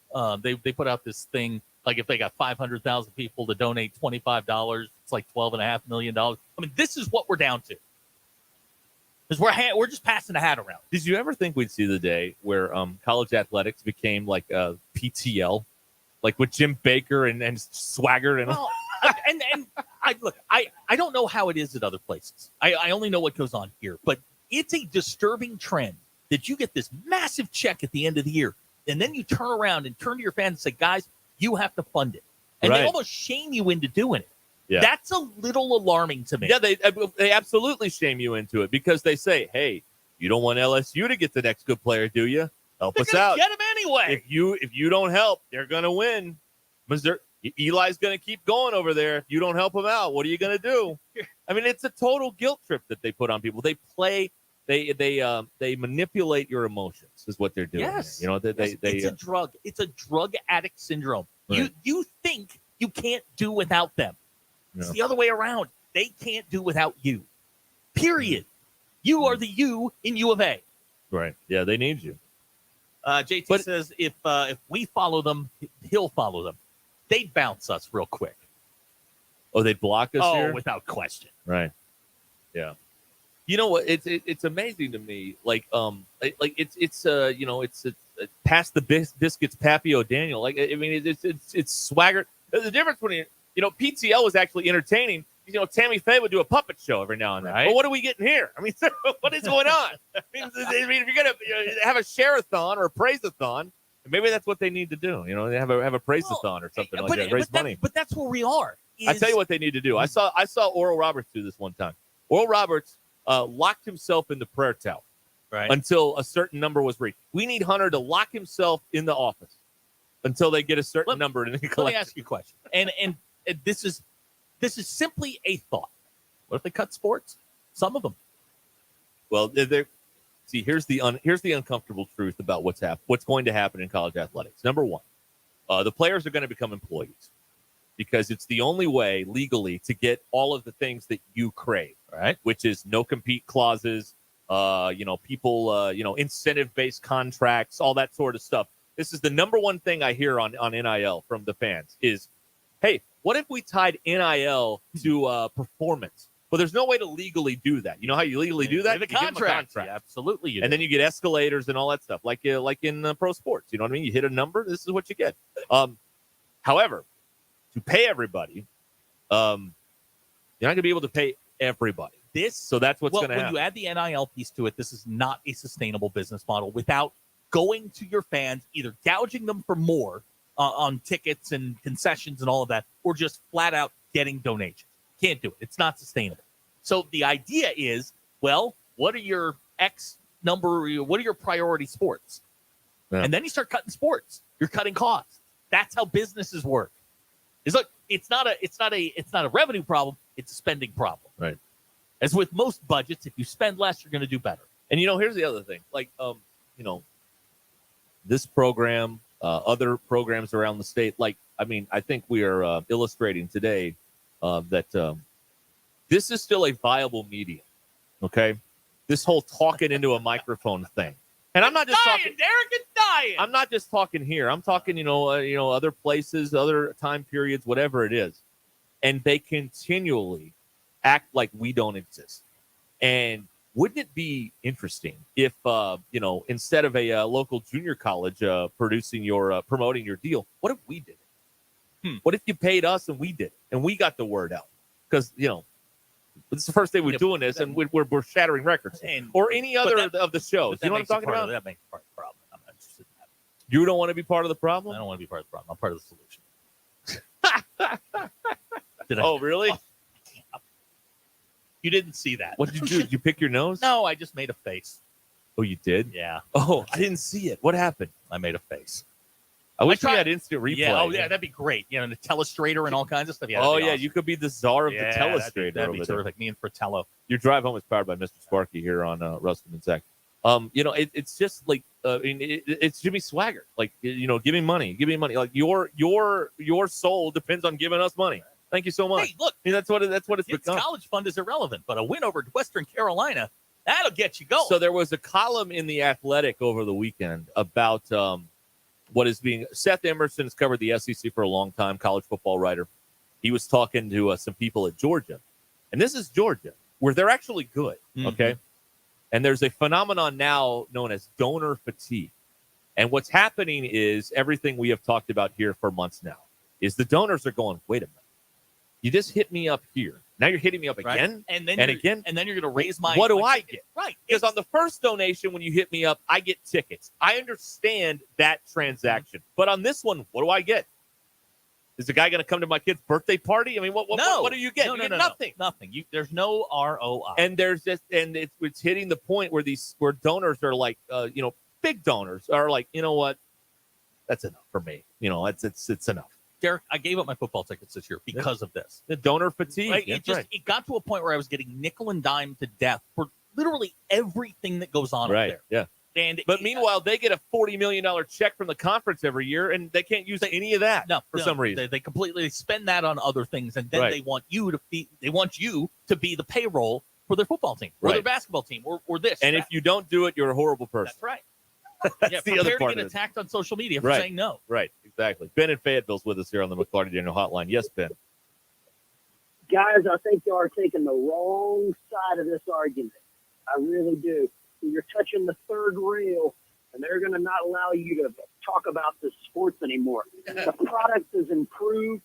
They put out this thing, like if they got 500,000 people to donate $25, it's like $12.5 million. I mean, this is what we're down to. Because we're just passing the hat around. Did you ever think we'd see the day where college athletics became like PTL, like with Jim Baker and Swaggart and well, and I don't know how it is at other places. I only know what goes on here, but it's a disturbing trend that you get this massive check at the end of the year, and then you turn around and turn to your fans and say, guys, you have to fund it. And they almost shame you into doing it. Yeah. That's a little alarming to me. Yeah, they absolutely shame you into it because they say, hey, you don't want LSU to get the next good player, do you? Help us out. Get him anyway. If you don't help, they're going to win. Missouri, Eli's going to keep going over there. If you don't help him out, what are you going to do? I mean, it's a total guilt trip that they put on people. They play. They manipulate your emotions is what they're doing. Yes. It's a drug. It's a drug addict syndrome. Right. You think you can't do without them. It's the other way around. They can't do without you. Period. You are the you in U of A. Right. Yeah, they need you. JT says if we follow them, he'll follow them. They'd bounce us real quick. Oh, they'd block us here? Without question. Right. Yeah. You know what? It's amazing to me. It's past the biscuits, Papio Daniel. It's Swaggart. The difference when PTL was actually entertaining. Tammy Faye would do a puppet show every now and then. Right. Well, what are we getting here? I mean, what is going on? I mean, if you're gonna have a share-a-thon or a praise-a-thon, maybe that's what they need to do. They have a praise-a-thon or something like that. Raise money. But that's where we are. I tell you what they need to do. I saw Oral Roberts do this one time. Oral Roberts locked himself in the prayer tower until a certain number was reached. We need Hunter to lock himself in the office until they get a certain number in the collector. Let me ask you a question. And this is simply a thought. What if they cut sports? Some of them. Well, see, here's the uncomfortable truth about what's going to happen in college athletics. Number one, the players are going to become employees because it's the only way legally to get all of the things that you crave, right? Which is no compete clauses, people, incentive-based contracts, all that sort of stuff. This is the number one thing I hear on NIL from the fans is, hey, what if we tied NIL to performance? Well, there's no way to legally do that. You know how you legally do that? The contract. Yeah, absolutely. And then you get escalators and all that stuff, like in pro sports. You know what I mean? You hit a number, this is what you get. However, to pay everybody, you're not going to be able to pay everybody. So that's what's going to happen. When you add the NIL piece to it, this is not a sustainable business model without going to your fans, either gouging them for more on tickets and concessions and all of that, or just flat out getting donations. Can't do it. It's not sustainable. So the idea is, well, what are your what are your priority sports? Yeah. And then you start cutting sports. You're cutting costs. That's how businesses work. It's not a revenue problem. It's a spending problem. Right. As with most budgets, if you spend less, you're going to do better. And here's the other thing. This program, other programs around the state. I think we are illustrating today that this is still a viable medium. Okay, this whole talking into a microphone thing. And I'm not just talking. Derek, it's dying. I'm not just talking here. I'm talking, other places, other time periods, whatever it is, and they continually act like we don't exist. And wouldn't it be interesting if, instead of a local junior college promoting your deal, what if we did it? What if you paid us and we did it and we got the word out? Because it's the first day we're doing this, and we're shattering records. Or any other of the shows. You know what I'm talking about? That makes part of the problem. I'm not interested in that. You don't want to be part of the problem? I don't want to be part of the problem. I'm part of the solution. Oh, really? You didn't see that. What did you do? Did you pick your nose? No, I just made a face. Oh, you did? Yeah. Oh, I didn't see it. What happened? I made a face. I wish we had instant replay. Yeah, that'd be great. The telestrator and all kinds of stuff. Yeah, awesome. You could be the czar of the telestrator. That'd be terrific. Me and Fratello. Your drive home is powered by Mr. Sparky here on Ruscin Zach. It's just like it's Jimmy Swagger. Like, give me money. Like your soul depends on giving us money. Thank you so much. Hey, look, that's what it's become. College fund is irrelevant, but a win over Western Carolina, that'll get you going. So there was a column in The Athletic over the weekend about Seth Emerson has covered the SEC for a long time, college football writer. He was talking to some people at Georgia, and this is Georgia, where they're actually good, okay? And there's a phenomenon now known as donor fatigue. And what's happening is everything we have talked about here for months now is the donors are going, wait a minute, you just hit me up here. Now you're hitting me up again and then again. And then you're going to raise my... What do I get? Right. Because on the first donation, when you hit me up, I get tickets. I understand that transaction. But on this one, what do I get? Is the guy going to come to my kid's birthday party? I mean, what do you get? No, you get no, nothing. Nothing. There's no ROI. And it's hitting the point where donors are like, big donors are like, you know what? That's enough for me. It's enough. Derek, I gave up my football tickets this year because of this. The donor fatigue. Right? It got to a point where I was getting nickel and dime to death for literally everything that goes on up there. Yeah. But meanwhile, they get a $40 million check from the conference every year, and they can't use any of that for some reason. They completely spend that on other things, and then they want you to be the payroll for their football team or their basketball team or this. And if you don't do it, you're a horrible person. That's right. That's the other part to get of it. attacked on social media for saying no. Right, exactly. Ben in Fayetteville's with us here on the McClarty Daniel Hotline. Yes, Ben. Guys, I think you are taking the wrong side of this argument. I really do. You're touching the third rail, and they're going to not allow you to talk about the sports anymore. The product has improved.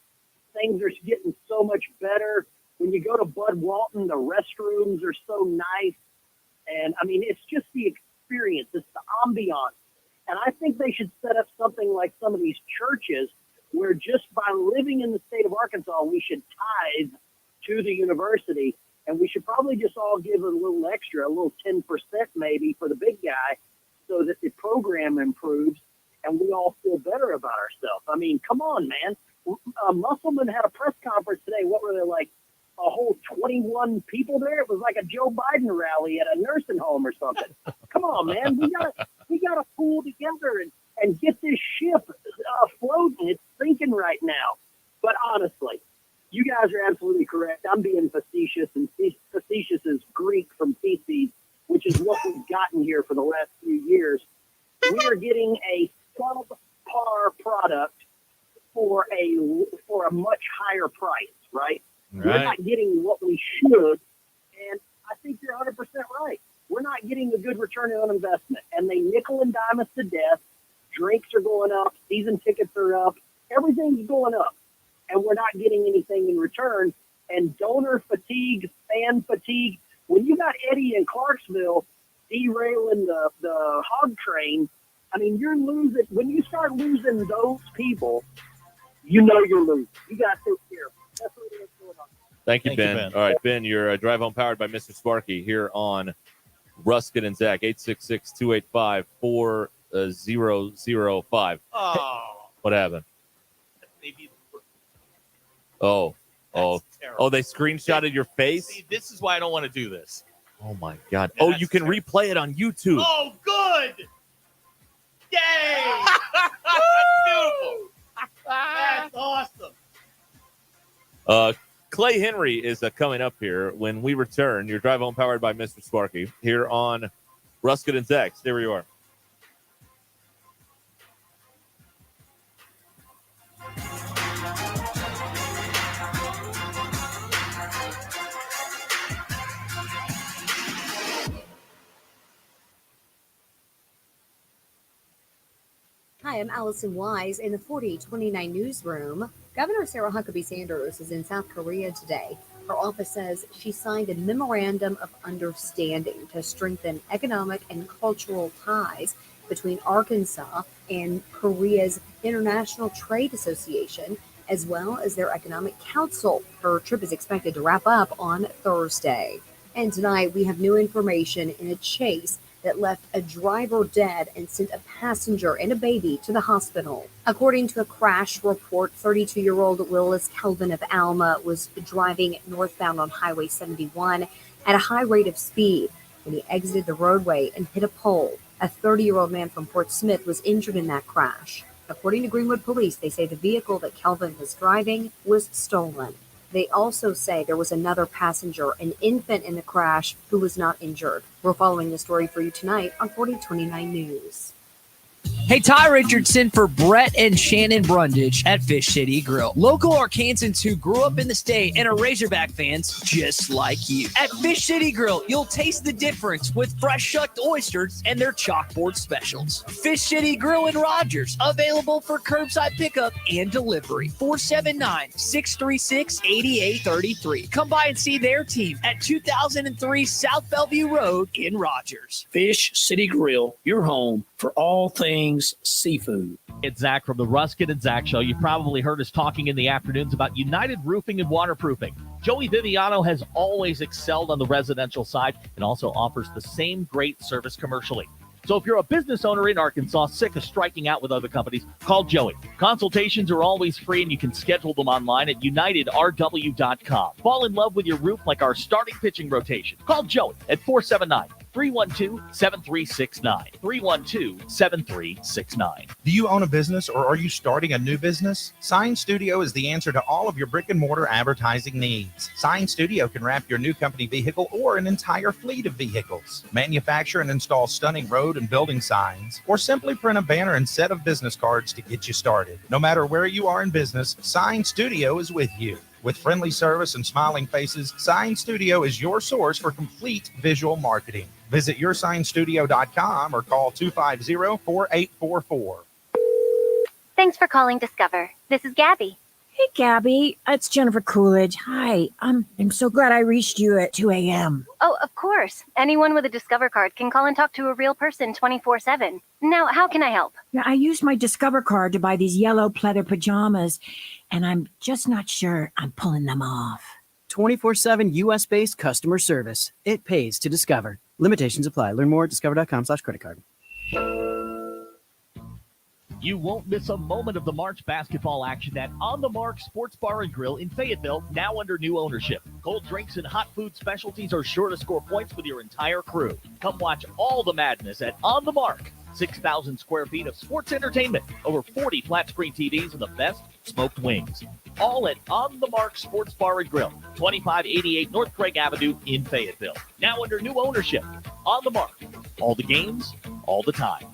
Things are getting so much better. When you go to Bud Walton, the restrooms are so nice. And, I mean, it's just the experience. It's the ambiance. And I think they should set up something like some of these churches where just by living in the state of Arkansas, we should tithe to the university. And we should probably just all give a little extra, a little 10% maybe for the big guy so that the program improves and we all feel better about ourselves. I mean, come on, man. Musselman had a press conference today. What were there, like a whole 21 people there? It was like a Joe Biden rally at a nursing home or something. Come on, man. We gotta pull together and get this ship floating. It's sinking right now. But honestly, you guys are absolutely correct. I'm being facetious, and facetious is Greek from feces, which is what we've gotten here for the last few years. We are getting a subpar product for a much higher price, right? We're not getting what we should, and I think you're 100% right. We're not getting a good return on investment, and they nickel and dime us to death. Drinks are going up, season tickets are up, everything's going up. And we're not getting anything in return. And donor fatigue, fan fatigue. When you got Eddie in Clarksville derailing the hog train, I mean, you're losing. When you start losing those people, you know you're losing. You got to take care of them. That's what it is going on. Thank you, Ben. All right, Ben, your drive home powered by Mr. Sparky here on Ruscin and Zach, 866-285-4005. Oh. What happened? Maybe. Oh, they screenshotted your face? See, this is why I don't want to do this. Oh, my God. Oh, you can replay it on YouTube. Oh, good. Yay. Beautiful. That's awesome. Clay Henry is coming up here when we return. Your drive home powered by Mr. Sparky here on Ruscin and Zach. Stay where you are. Hi, I'm Allison Wise in the 4029 newsroom. Governor Sarah Huckabee Sanders is in South Korea today. Her office says she signed a memorandum of understanding to strengthen economic and cultural ties between Arkansas and Korea's International Trade Association, as well as their Economic Council. Her trip is expected to wrap up on Thursday. And tonight we have new information in a chase that left a driver dead and sent a passenger and a baby to the hospital. According to a crash report, 32-year-old Willis Kelvin of Alma was driving northbound on Highway 71 at a high rate of speed when he exited the roadway and hit a pole. A 30-year-old man from Fort Smith was injured in that crash. According to Greenwood Police, they say the vehicle that Kelvin was driving was stolen. They also say there was another passenger, an infant in the crash, who was not injured. We're following the story for you tonight on 4029 News. Hey, Ty Richardson for Brett and Shannon Brundage at Fish City Grill. Local Arkansans who grew up in the state and are Razorback fans just like you. At Fish City Grill, you'll taste the difference with fresh shucked oysters and their chalkboard specials. Fish City Grill in Rogers, available for curbside pickup and delivery. 479-636-8833. Come by and see their team at 2003 South Bellevue Road in Rogers. Fish City Grill, your home for all things seafood. It's Zach from the Ruscin Zach Show. You've probably heard us talking in the afternoons about United Roofing and Waterproofing. Joey Viviano has always excelled on the residential side and also offers the same great service commercially. So if you're a business owner in Arkansas sick of striking out with other companies, call Joey. Consultations are always free and you can schedule them online at unitedrw.com. Fall in love with your roof like our starting pitching rotation. Call Joey at 479-312-7369. 312-7369. Do you own a business or are you starting a new business? Sign Studio is the answer to all of your brick and mortar advertising needs. Sign Studio can wrap your new company vehicle or an entire fleet of vehicles, manufacture and install stunning road and building signs, or simply print a banner and set of business cards to get you started. No matter where you are in business, Sign Studio is with you. With friendly service and smiling faces, Sign Studio is your source for complete visual marketing. Visit yoursignstudio.com or call 250-4844. Thanks for calling Discover. This is Gabby. Hey, Gabby. It's Jennifer Coolidge. Hi. I'm so glad I reached you at 2 a.m. Oh, of course. Anyone with a Discover card can call and talk to a real person 24/7. Now, how can I help? Yeah, I used my Discover card to buy these yellow pleather pajamas, and I'm just not sure I'm pulling them off. 24/7 U.S.-based customer service. It pays to Discover. Limitations apply. Learn more at discover.com/credit card. You won't miss a moment of the March basketball action at On the Mark Sports Bar and Grill in Fayetteville, now under new ownership. Cold drinks and hot food specialties are sure to score points with your entire crew. Come watch all the madness at On the Mark. 6,000 square feet of sports entertainment, over 40 flat screen TVs, and the best smoked wings. All at On the Mark Sports Bar and Grill, 2588 North Craig Avenue in Fayetteville. Now under new ownership. On the Mark. All the games, all the time.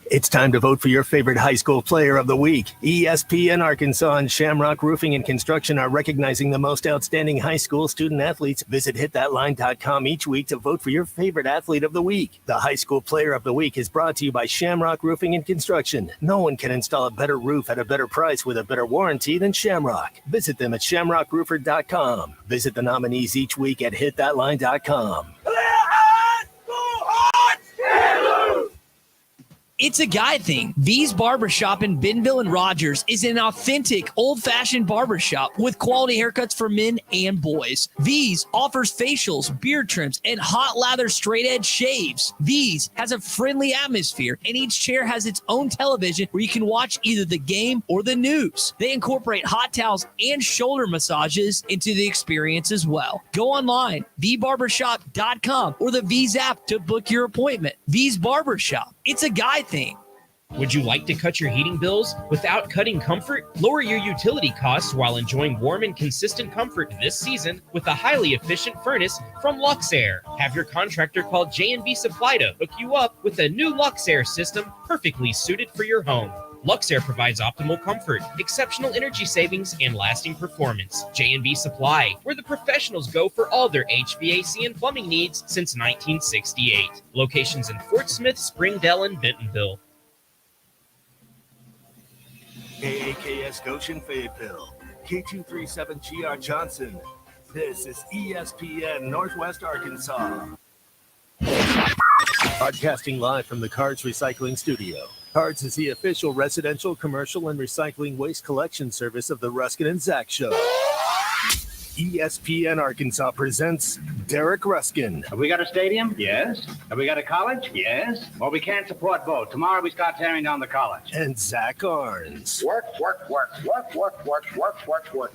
It's time to vote for your favorite high school player of the week. ESPN Arkansas and Shamrock Roofing and Construction are recognizing the most outstanding high school student athletes. Visit hitthatline.com each week to vote for your favorite athlete of the week. The high school player of the week is brought to you by Shamrock Roofing and Construction. No one can install a better roof at a better price with a better warranty than Shamrock. Visit them at shamrockroofer.com. Visit the nominees each week at hitthatline.com. It's a guy thing. V's Barbershop in Bentonville and Rogers is an authentic, old-fashioned barbershop with quality haircuts for men and boys. V's offers facials, beard trims, and hot lather straight-edge shaves. V's has a friendly atmosphere, and each chair has its own television where you can watch either the game or the news. They incorporate hot towels and shoulder massages into the experience as well. Go online, vbarbershop.com, or the V's app to book your appointment. V's Barbershop. It's a guy thing. Would you like to cut your heating bills without cutting comfort? Lower your utility costs while enjoying warm and consistent comfort this season with a highly efficient furnace from Luxair. Have your contractor call J&B Supply to hook you up with a new Luxair system perfectly suited for your home. Luxair provides optimal comfort, exceptional energy savings, and lasting performance. J&B Supply, where the professionals go for all their HVAC and plumbing needs since 1968. Locations in Fort Smith, Springdale, and Bentonville. AAKS Goshen Fayetteville, K237GR Johnson. This is ESPN Northwest Arkansas. Broadcasting live from the Cards Recycling Studio. Cards is the official residential, commercial, and recycling waste collection service of the Ruscin Zach Show. ESPN Arkansas presents Derek Ruskin. Have we got a stadium? Yes. Have we got a college? Yes. Well, we can't support both. Tomorrow we start tearing down the college. And Zach Arns. Work.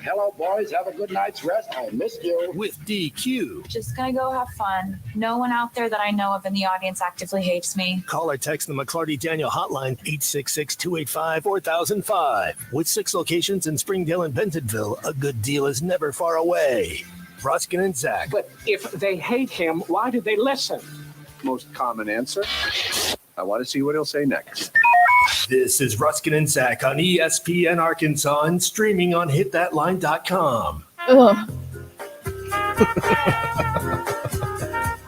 Hello, boys. Have a good night's rest. I missed you. With DQ. Just gonna go have fun. No one out there that I know of in the audience actively hates me. Call or text the McClarty Daniel hotline 866-285-4005. With 6 locations in Springdale and Bentonville, a good deal is never far away. Ruscin and Zach. But if they hate him, why did they listen? Most common answer. I want to see what he'll say next. This is Ruscin and Zach on ESPN Arkansas and streaming on hitthatline.com. Ugh.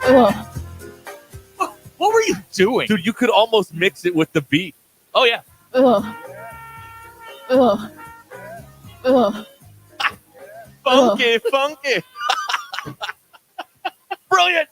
Ugh. What were you doing? Dude, you could almost mix it with the beat. Oh, yeah. Ugh. Ugh. Ugh. Funky. Brilliant.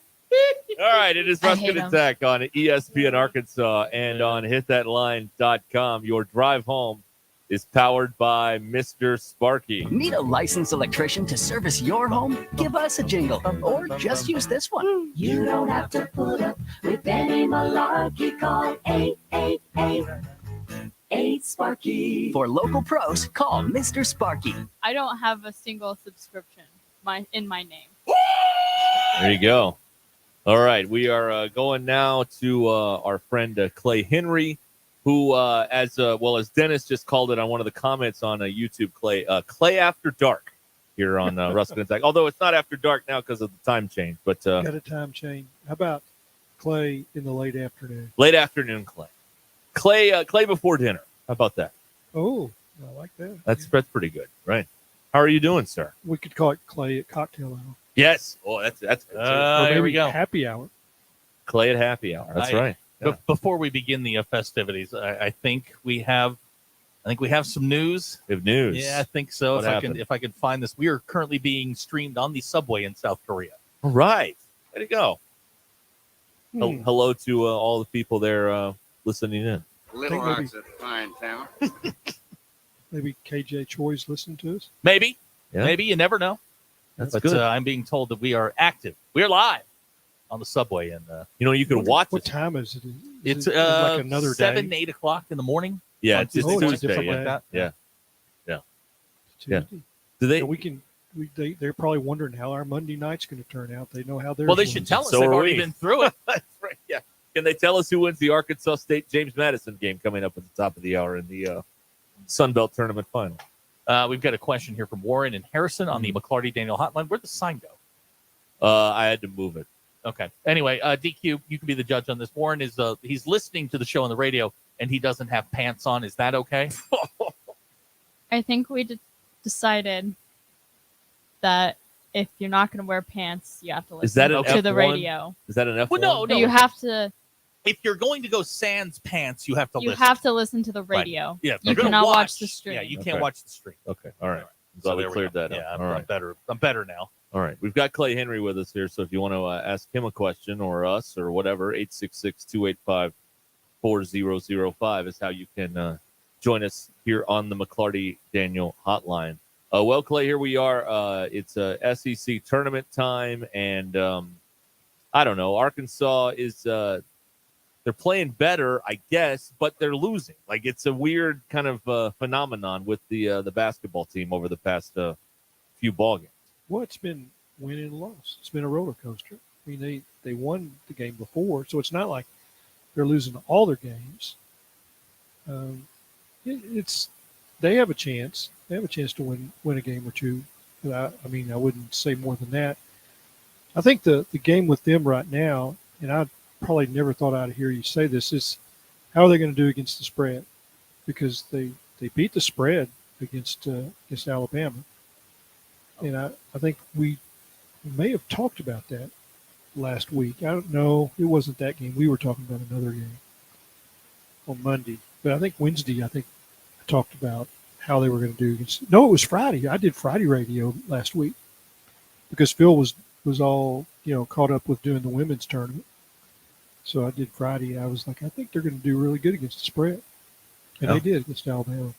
All right, it is Ruscin and Zach on ESPN Arkansas and on hitthatline.com. Your drive home is powered by Mr. Sparky. Need a licensed electrician to service your home? Give us a jingle or just use this one. You don't have to put up with any malarkey. Call 888-8 For local pros, call Mr. Sparky. I don't have a single subscription in my name. There you go. All right, we are going now to our friend Clay Henry, who, as Dennis just called it on one of the comments on YouTube, Clay After Dark here on Ruscin and Zach. Although it's not after dark now because of the time change. But got a time change. How about Clay in the late afternoon? Late afternoon, Clay before dinner. How about that? Oh, I like that. That's pretty good, right? How are you doing, sir? We could call it Clay at cocktail hour. Yes. Oh, that's good. Here we go. Happy hour. Clay at happy hour. That's right. Yeah. Before we begin the festivities, I think we have some news. We have news. Yeah, I think so. What If I can find this, we are currently being streamed on the subway in South Korea. All right. Way to go. Hello to all the people there listening in. Little Rock's a fine town. Maybe KJ Choi's listening to us. Maybe. Yeah. Maybe. You never know. That's but good. I'm being told that we are active. We are live on the subway. And you can watch What it. time is it? It's like another 7, day? 8 o'clock in the morning. Yeah, it's it's a Tuesday. different Yeah. day. that. Yeah. Tuesday. Do they? So they're probably wondering how our Monday night's going to turn out. They know how they're. Well, they should tell us. They've already been through it. That's right. Yeah. Can they tell us who wins the Arkansas State James Madison game coming up at the top of the hour in the Sun Belt Tournament final? We've got a question here from Warren and Harrison on the McClarty Daniel hotline. Where'd the sign go? I had to move it. Okay. Anyway, DQ, you can be the judge on this. Warren is he's listening to the show on the radio, and he doesn't have pants on. Is that okay? I think we decided that if you're not going to wear pants, you have to listen to the radio. Is that an F1? Well, no. You have to. If you're going to go sans pants, you have to You listen. have to listen to the radio. Right. Yeah, You cannot watch the stream. Yeah, you can't watch the stream. Okay. All right. So we there cleared go. that up. Yeah, All right. I'm better now. All right. We've got Clay Henry with us here. So if you want to ask him a question or us or whatever, 866-285-4005 is how you can join us here on the McClarty Daniel hotline. Well, Clay, here we are. It's SEC tournament time. And I don't know. Arkansas is they're playing better, I guess, but they're losing. Like it's a weird kind of phenomenon with the basketball team over the past few ball games. Well, it's been win and loss. It's been a roller coaster. I mean, they won the game before, so it's not like they're losing all their games. They have a chance. They have a chance to win a game or two. But I wouldn't say more than that. I think the game with them right now, and I probably never thought I'd hear you say this, is how are they going to do against the spread? Because they beat the spread against Alabama. And I think we may have talked about that last week. I don't know. It wasn't that game. We were talking about another game on Monday. But I think Wednesday, I I talked about how they were going to do against. No, it was Friday. I did Friday radio last week because Phil was all caught up with doing the women's tournament. So I did Friday. I was like, I think they're going to do really good against the spread, and they did against Alabama.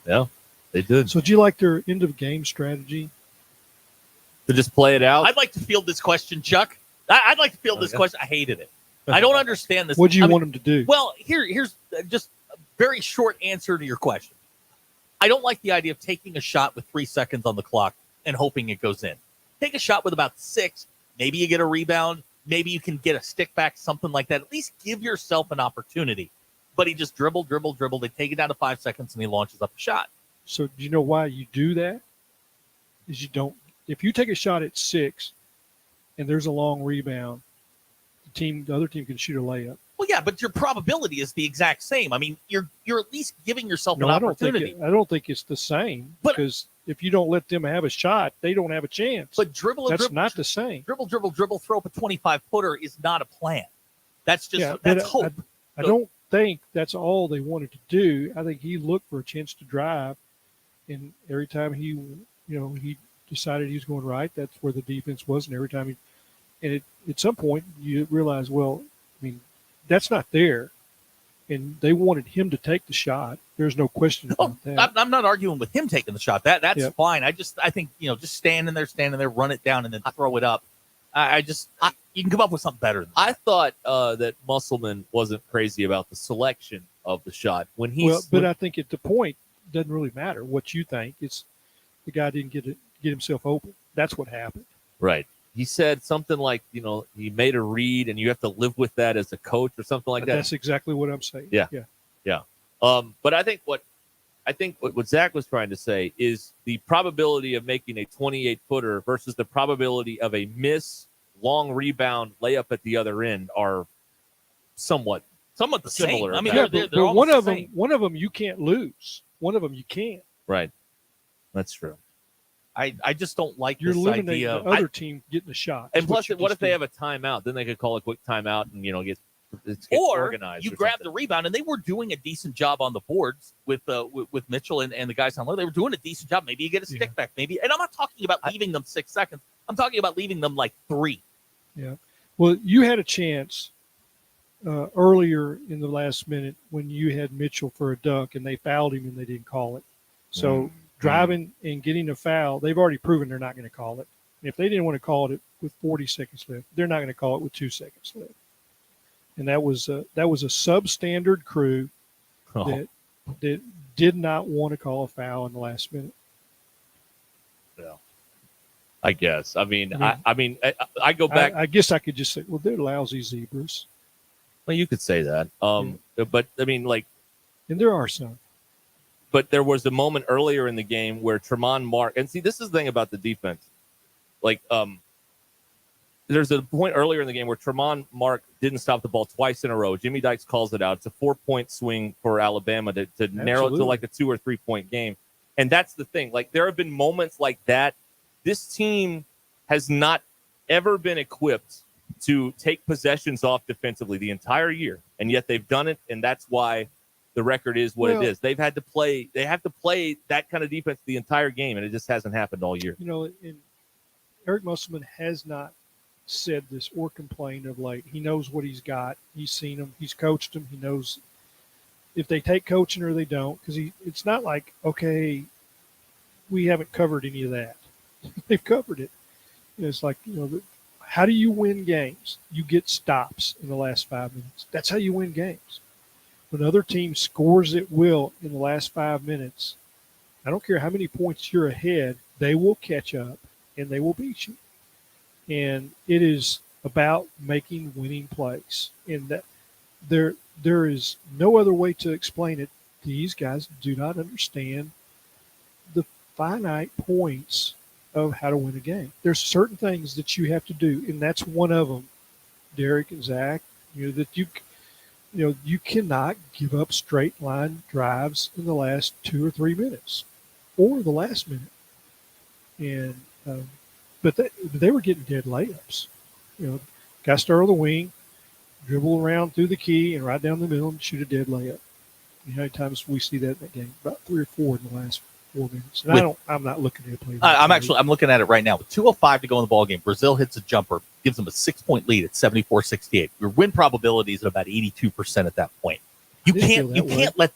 Yeah, they did. So do you like their end of game strategy? To just play it out? I'd like to field this question, Chuck. I'd like to field this question. I hated it. I don't understand this. What do you want them to do? Well, here's just a very short answer to your question. I don't like the idea of taking a shot with 3 seconds on the clock and hoping it goes in. Take a shot with about 6. Maybe you get a rebound. Maybe you can get a stick back, something like that. At least give yourself an opportunity. But he just dribble. They take it down to 5 seconds, and he launches up a shot. So do you know why you do that? Is you don't. If you take a shot at 6 and there's a long rebound, the other team can shoot a layup. Well, yeah, but your probability is the exact same. I mean, you're at least giving yourself an opportunity. I don't think it's the same because if you don't let them have a shot, they don't have a chance. But that's not the same. Dribble, throw up a 25-footer is not a plan. That's just that's hope. I don't think that's all they wanted to do. I think he looked for a chance to drive, and every time he decided he was going right, that's where the defense was, and every time at some point you realize, well, I mean, that's not there, and they wanted him to take the shot. There's no question about that. I'm not arguing with him taking the shot. That's fine. I think just standing there, run it down, and then throw it up. You can come up with something better than that. I thought that Musselman wasn't crazy about the selection of the shot when but I think at the point it doesn't really matter what you think. It's the guy didn't get himself open. That's what happened. Right. He said something like, he made a read and you have to live with that as a coach or something like that. That's exactly what I'm saying. Yeah. But I think what Zach was trying to say is the probability of making a 28-footer versus the probability of a miss, long rebound, layup at the other end are somewhat the similar. I mean, but one of them you can't lose. One of them you can't. Right. That's true. I just don't like You're this eliminating idea. the other team getting a shot. And plus, what if they have a timeout? Then they could call a quick timeout and get organized. You grab the rebound, and they were doing a decent job on the boards with Mitchell and the guys on low. They were doing a decent job. Maybe you get a stick back. Maybe, and I'm not talking about leaving them 6 seconds. I'm talking about leaving them like 3. Yeah. Well, you had a chance earlier in the last minute when you had Mitchell for a dunk, and they fouled him and they didn't call it. So driving and getting a foul, they've already proven they're not going to call it. And if they didn't want to call it with 40 seconds left, they're not going to call it with 2 seconds left. And that was a substandard crew that did not want to call a foul in the last minute. Yeah, I guess. I mean, I go back. I guess I could just say, well, they're lousy zebras. Well, you could say that. But I mean, and there are some. But there was a moment earlier in the game where Tremont Mark, and see, this is the thing about the defense. There's a point earlier in the game where Tremont Mark didn't stop the ball twice in a row. Jimmy Dykes calls it out. It's a 4-point swing for Alabama to narrow it to like a 2 or 3 point game. And that's the thing. There have been moments like that. This team has not ever been equipped to take possessions off defensively the entire year. And yet they've done it. And that's why the record is what it is. They have to play that kind of defense the entire game, and it just hasn't happened all year. Eric Musselman has not said this or complained of late. He knows what he's got. He's seen them. He's coached them. He knows if they take coaching or they don't, because it's not like, okay, we haven't covered any of that. They've covered it. It's like, how do you win games? You get stops in the last 5 minutes. That's how you win games. When another team scores at will in the last 5 minutes, I don't care how many points you're ahead, they will catch up and they will beat you. And it is about making winning plays. And that there is no other way to explain it. These guys do not understand the finite points of how to win a game. There's certain things that you have to do, and that's one of them, Derek and Zach, that you cannot give up straight line drives in the last 2 or 3 minutes or the last minute. And, but they were getting dead layups. Got to start on the wing, dribble around through the key and right down the middle and shoot a dead layup. You know how many times we see that in that game? About 3 or 4 in the last 4 minutes. And I'm not looking at it play. I'm looking at it right now. With 2:05 to go in the ball game, Brazil hits a jumper, gives them a 6-point lead at 74-68. Your win probability is at about 82% at that point. You can't let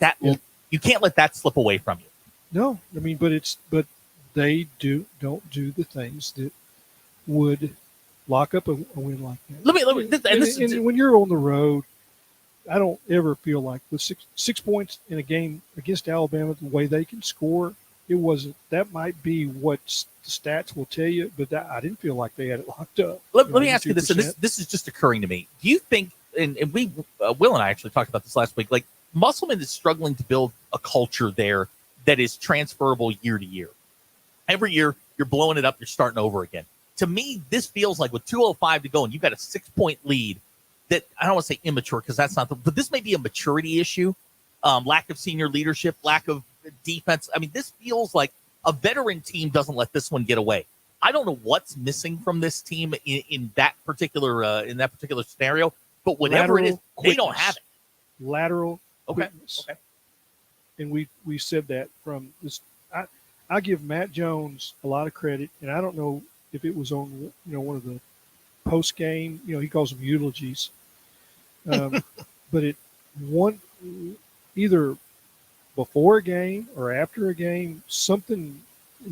that slip away from you. No, I mean, but they don't do the things that would lock up a win like that. And when you're on the road, I don't ever feel like with six points in a game against Alabama, the way they can score, it wasn't. That might be what the stats will tell you, but I didn't feel like they had it locked up. Let me ask you this, and this is just occurring to me. Do you think, and we, Will and I actually talked about this last week, like Musselman is struggling to build a culture there that is transferable year to year. Every year, you're blowing it up, you're starting over again. To me, this feels like with 2:05 to go, and you've got a 6-point lead, that I don't want to say immature because that's not but this may be a maturity issue, lack of senior leadership, lack of defense. I mean, this feels like a veteran team doesn't let this one get away. I don't know what's missing from this team in that particular scenario, but whatever it is, they don't have it. Lateral quickness. Okay. And we said that from this. I give Matt Jones a lot of credit, and I don't know if it was on one of the post game. He calls them eulogies. But either before a game or after a game, something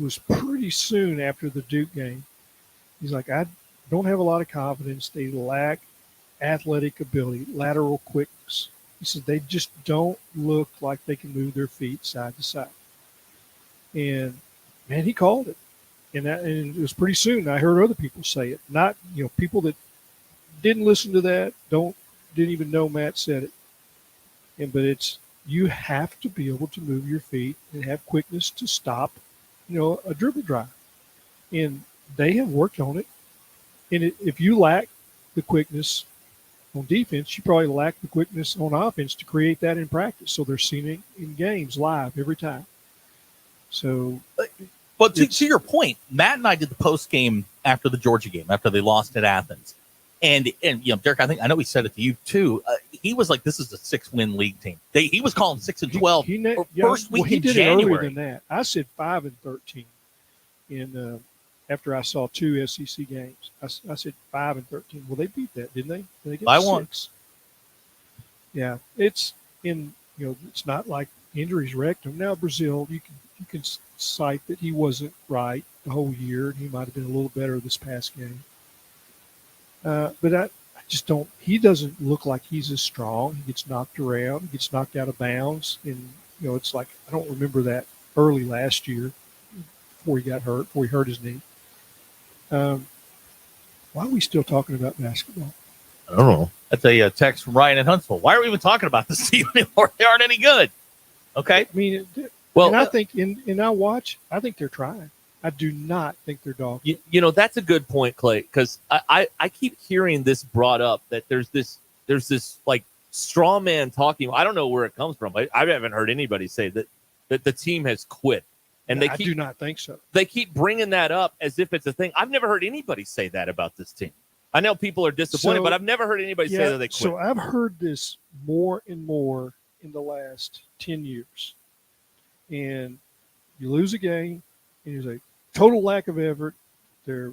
was pretty soon after the Duke game. He's like, I don't have a lot of confidence. They lack athletic ability, lateral quickness. He said they just don't look like they can move their feet side to side. And man, he called it. And it was pretty soon. I heard other people say it. Not, people that didn't listen to that, didn't even know Matt said it. But it's, you have to be able to move your feet and have quickness to stop, a dribble drive. And they have worked on it. And if you lack the quickness on defense, you probably lack the quickness on offense to create that in practice. So they're seeing it in games live every time. So, but to your point, Matt and I did the post game after the Georgia game, after they lost at Athens. And Derek, I know he said it to you too. He was like, "This is a 6-win league team." He was calling 6-12 first week in did January. It earlier than that. I said 5-13 after I saw 2 SEC games. I said 5-13. Well, they beat that, didn't they? They get by 6. one. Yeah, it's it's not like injuries wrecked him. Now Brazil, you can cite that he wasn't right the whole year. He might have been a little better this past game. But I just don't. He doesn't look like he's as strong. He gets knocked around. He gets knocked out of bounds. And it's like I don't remember that early last year before he got hurt. Before he hurt his knee. Why are we still talking about basketball? I don't know. That's a text from Ryan in Huntsville. Why are we even talking about this team anymore? They aren't any good. Okay. I mean, and I think in our watch, I think they're trying. I do not think they're dogs. That's a good point, Clay, because I keep hearing this brought up that there's this like straw man talking. I don't know where it comes from. I haven't heard anybody say that the team has quit. And I do not think so. They keep bringing that up as if it's a thing. I've never heard anybody say that about this team. I know people are disappointed, but I've never heard anybody say that they quit. So I've heard this more and more in the last 10 years. And you lose a game, and there's a total lack of effort. They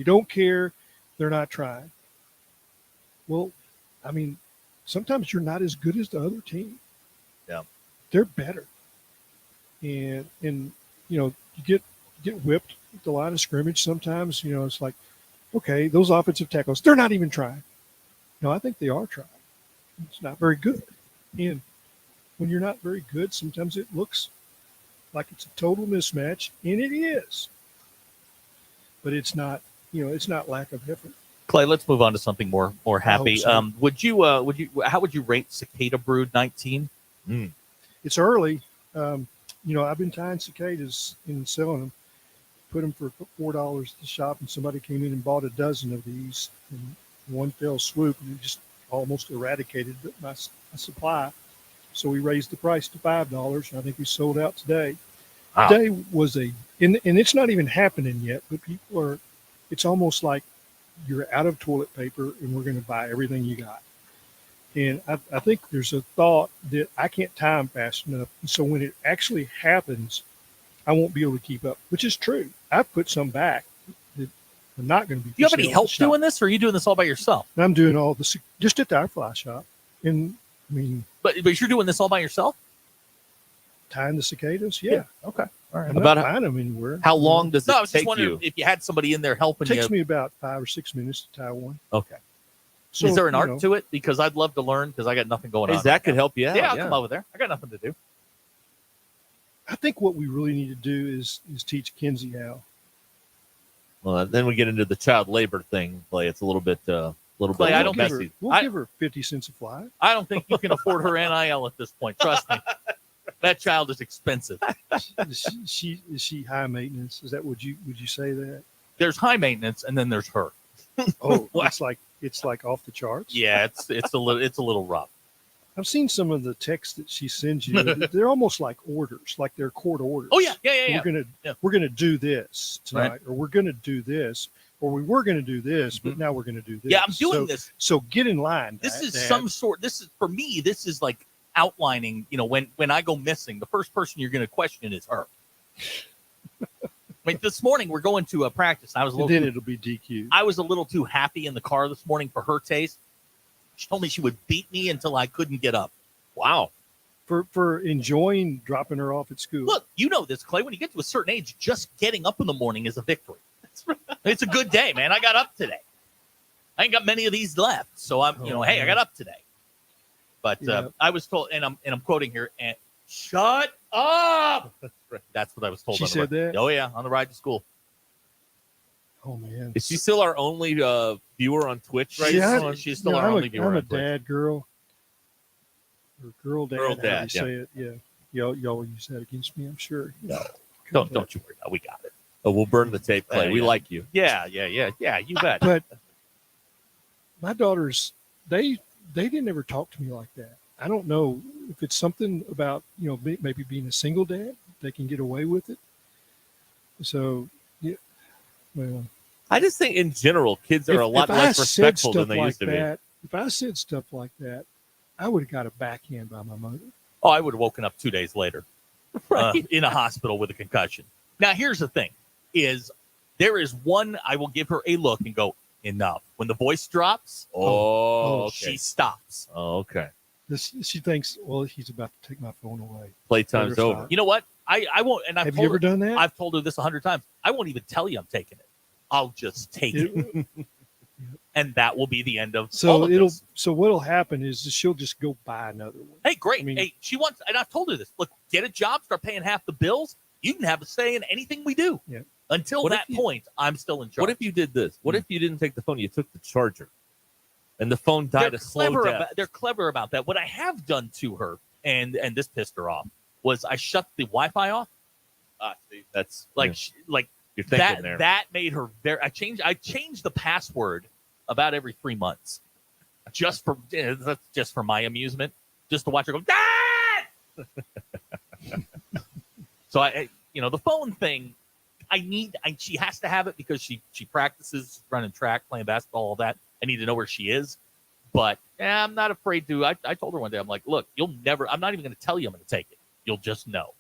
don't care. They're not trying. Well, I mean, sometimes you're not as good as the other team. Yeah, they're better. And you get whipped at the line of scrimmage. Sometimes it's like, okay, those offensive tackles, they're not even trying. No, I think they are trying. It's not very good. And when you're not very good, sometimes it looks like it's a total mismatch, and it is. But it's not, it's not lack of effort. Clay, let's move on to something more happy. So. How would you rate Cicada Brood 19? It's early. I've been tying cicadas and selling them. Put them for $4 at the shop, and somebody came in and bought a dozen of these in one fell swoop, and it just almost eradicated my supply. So we raised the price to $5, and I think we sold out today. Wow. Today was and it's not even happening yet, but it's almost like you're out of toilet paper, and we're going to buy everything you got. And I think there's a thought that I can't time fast enough. So when it actually happens, I won't be able to keep up, which is true. I've put some back that are not going to be. Do you have any help doing this, or are you doing this all by yourself? And I'm doing all this just at the fly shop. And I mean, but you're doing this all by yourself? Tying the cicadas? Yeah. Okay. All right. I'm not buying them anywhere. How long does it I was just wondering if you had somebody in there helping you. It takes me about 5 or 6 minutes to tie one. Okay. So, is there an art to it? Because I'd love to learn because I got nothing going on. Zach could help you out. Yeah, I'll come over there. I got nothing to do. I think what we really need to do is teach Kenzie how. Well, then we get into the child labor thing, Clay. It's a little bit Clay, I don't messy. We'll give her 50 cents a fly. I don't think you can afford her NIL at this point. Trust me. That child is expensive. Is she high maintenance? Is that would you say that? There's high maintenance, and then there's her. Oh, it's like off the charts. Yeah, it's a little rough. I've seen some of the texts that she sends you. They're almost like orders, like they're court orders. Oh yeah. We're gonna do this tonight, right. Or we're gonna do this, or we were gonna do this, but now we're gonna do this. Yeah, I'm doing this. So get in line. This is some sort. This is for me. This is like outlining. When I go missing, the first person you're gonna question is her. I mean, this morning we're going to a practice. I was a little. Then it'll be DQ. I was a little too happy in the car this morning for her taste. She told me she would beat me until I couldn't get up. Wow. For enjoying dropping her off at school. Look, you know this, Clay. When you get to a certain age, just getting up in the morning is a victory. It's a good day, man. I got up today. I ain't got many of these left, so I'm, hey, I got up today. But I was told, and I'm quoting here, and shut up. That's what I was told. She said that? Oh yeah, on the ride to school. Oh man, is she still our only viewer on Twitch right now? She's still our only viewer. I'm a on Twitch. dad girl. Or girl dad. Girl dad. How do you say it? Yeah. Y'all use that against me, I'm sure. No, don't you worry. No, we got it. Oh, we'll burn the tape, Clay. We like you. Yeah. You bet. But my daughters, they didn't ever talk to me like that. I don't know if it's something about maybe being a single dad. They can get away with it. So yeah. Well, I just think in general, kids are a lot less respectful than they used to be. If I said stuff like that, I would have got a backhand by my mother. Oh, I would have woken up 2 days later in a hospital with a concussion. Now, here's the thing: there is one I will give her a look and go, enough. When the voice drops, okay. She stops. Oh, okay. She thinks, well, he's about to take my phone away. Playtime's over. You know what? I won't. And have you ever done that? I've told her this 100 times. I won't even tell you I'm taking it. I'll just take it. And that will be the end of all of this. So what'll happen is she'll just go buy another one. Hey, great. Hey, she wants, and I've told her this. Look, get a job, start paying half the bills. You can have a say in anything we do. Yeah. Until that point, I'm still in charge. What if you did this? What if you didn't take the phone? You took the charger, and the phone died a slow death. They're clever about that. What I have done to her, and this pissed her off, was I shut the Wi-Fi off. See, that's you're thinking there. That made her very. I changed the password about every 3 months, just for my amusement, just to watch her go, Dad! So the phone thing, she has to have it because she practices running track, playing basketball, all that. I need to know where she is, but I'm not afraid to. I told her one day, I'm like, look, I'm not even going to tell you I'm going to take it. You'll just know.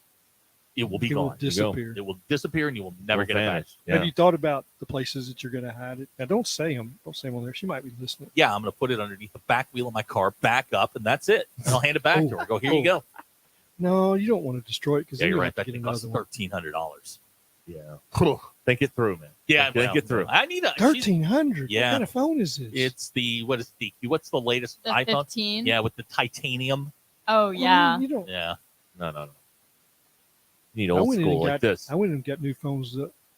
It will be gone. Disappear. It will disappear, and you will never get it back. Yeah. Have you thought about the places that you're going to hide it? Now, don't say them. Don't say them on there. She might be listening. Yeah, I'm going to put it underneath the back wheel of my car, back up, and that's it. And I'll hand it back to her. Go, here you go. No, you don't want to destroy it because you're right. That thing costs $1,300. Yeah. Think it through, man. Yeah, think it through. I need a $1,300. Yeah. What kind of phone is this? It's what's the latest The iPhone? 15? Yeah, with the titanium. Oh yeah. You don't. Yeah. No. You need old school like this. I went and got new phones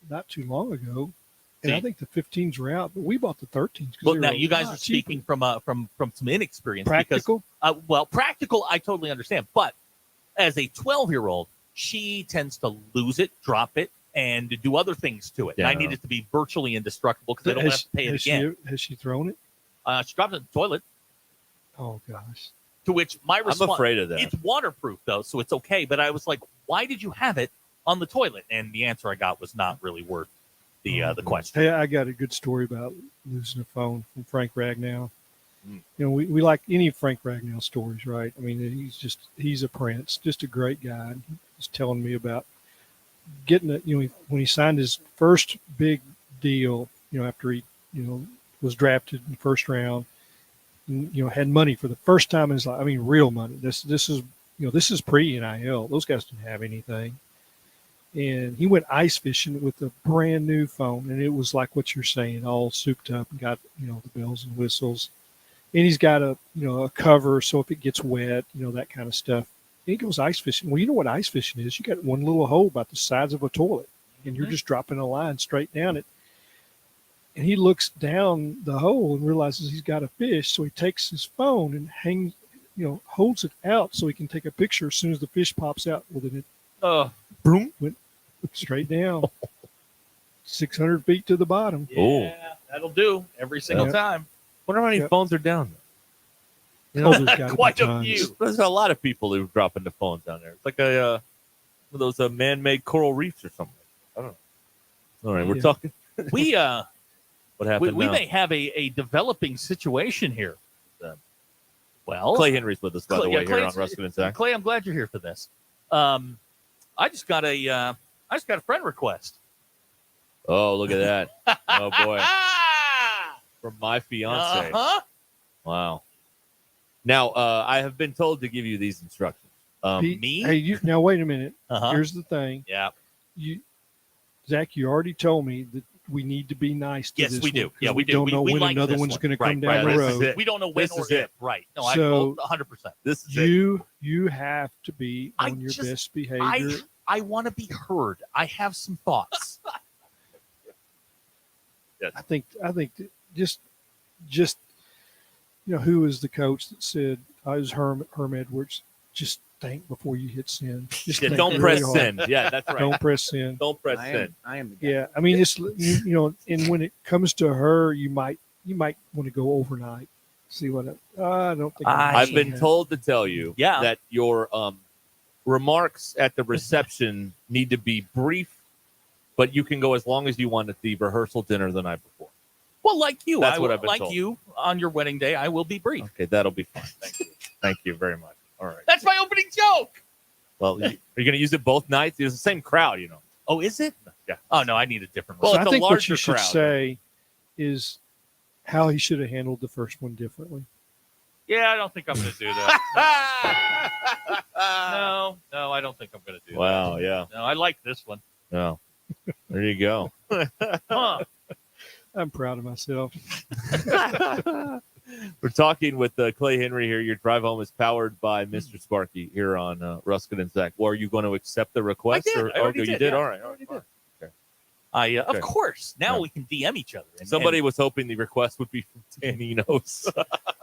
not too long ago, and I think the 15s were out, but we bought the 13s. Well, now you guys are speaking from some inexperience. Practical? Because, practical, I totally understand. But as a 12-year-old, she tends to lose it, drop it, and to do other things to it. Yeah. And I need it to be virtually indestructible because I don't have to pay it again. Has she thrown it? She dropped it in the toilet. Oh gosh. To which my response, I'm afraid of that. It's waterproof though, so it's okay. But I was like, why did you have it on the toilet? And the answer I got was not really worth the question. Hey, I got a good story about losing a phone from Frank Ragnow. You know, we like any Frank Ragnall stories, right? I mean, he's a prince, just a great guy. He's telling me about getting it, you know, when he signed his first big deal, you know, after he, you know, was drafted in the first round, and, you know, had money for the first time in his life. I mean, real money. This is, you know, this is pre-NIL. Those guys didn't have anything. And he went ice fishing with a brand new phone, and it was like what you're saying, all souped up and got, you know, the bells and whistles. And he's got a, you know, a cover so if it gets wet, you know, that kind of stuff. And he goes ice fishing. Well, you know what ice fishing is? You got one little hole about the size of a toilet, and you're just dropping a line straight down it. And he looks down the hole and realizes he's got a fish, so he takes his phone and hangs, you know, holds it out so he can take a picture as soon as the fish pops out. Well, then it boom, went straight down, 600 feet to the bottom. Yeah, that'll do every single time. Wonder how many phones are down there. You know, there's gotta be Quite a tons. few. There's a lot of people who drop into phones down there. It's like one of those man-made coral reefs or something. I don't know. All right, we're talking. We what happened? we now? may have a developing situation here. Well, Clay Henry's with us, by the way, here on Ruscin and Zach. Clay, I'm glad you're here for this. I just got a friend request. Oh, look at that! Oh boy, from my fiance. Wow. Now, I have been told to give you these instructions. Me? Hey, now wait a minute. Here's the thing. Yeah. Zach, you already told me that we need to be nice to Yes, this we do. one, 'cause Yeah, we do. don't know We when like another this one's one. going to come down Right. the This is road. it. We don't know when This or is if. it. Right. No, So 100%. This is you have to be on your best behavior. I want to be heard. I have some thoughts. I think that just you know, who was the coach that said it was Herm Edwards, just think before you hit send. Just think don't really press hard. send. Yeah, that's right. Don't press send. Don't press send. I am the guy. Yeah, I mean, it's you know, and when it comes to her, you might want to go overnight. See what I don't think. I've been told to tell you Yeah. that your remarks at the reception need to be brief, but you can go as long as you want at the rehearsal dinner the night before. Well, like you, That's what I've been like told. you on your wedding day, I will be brief. Okay, that'll be fine. Thank you. Thank you very much. All right. That's my opening joke. Well, are you going to use it both nights? It's the same crowd, you know. Oh, is it? Yeah. Oh no, I need a different Well, one. So it's I a think what larger you should crowd. say is how he should have handled the first one differently. Yeah, I don't think I'm going to do that. No, I don't think I'm going to do that. Wow, yeah. No, I like this one. No. There you go. Huh. I'm proud of myself. We're talking with Clay Henry here. Your drive home is powered by Mr. Sparky here on Ruscin and Zach. Well, are you going to accept the request? I did. I already you did, did? yeah. All right. I already All right. did. Okay. Of Okay. course. Now Yeah. we can DM each other. Somebody was hoping the request would be from Taninos.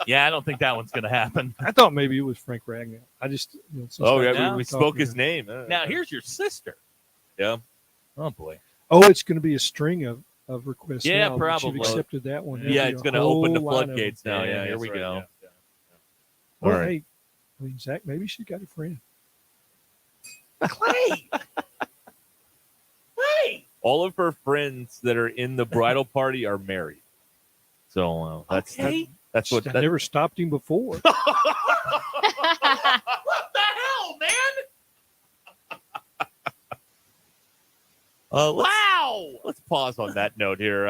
Yeah, I don't think that one's going to happen. I thought maybe it was Frank Ragnall. I just since Oh, I- yeah. We spoke talking his to- name. Now, here's your sister. Yeah. Oh, boy. Oh, it's going to be a string of requests. Yeah, now that probably. You've accepted that one. Yeah, There'll it's be a going to open the whole line of them. floodgates now. Yeah, here that's we right, go. yeah. Well, All right. hey, I mean, Zach, maybe she got a friend. Clay. Clay. All of her friends that are in the bridal party are married. So that's Okay. that's what I that, never stopped him before. What the hell, man? Wow. Let's pause on that note here.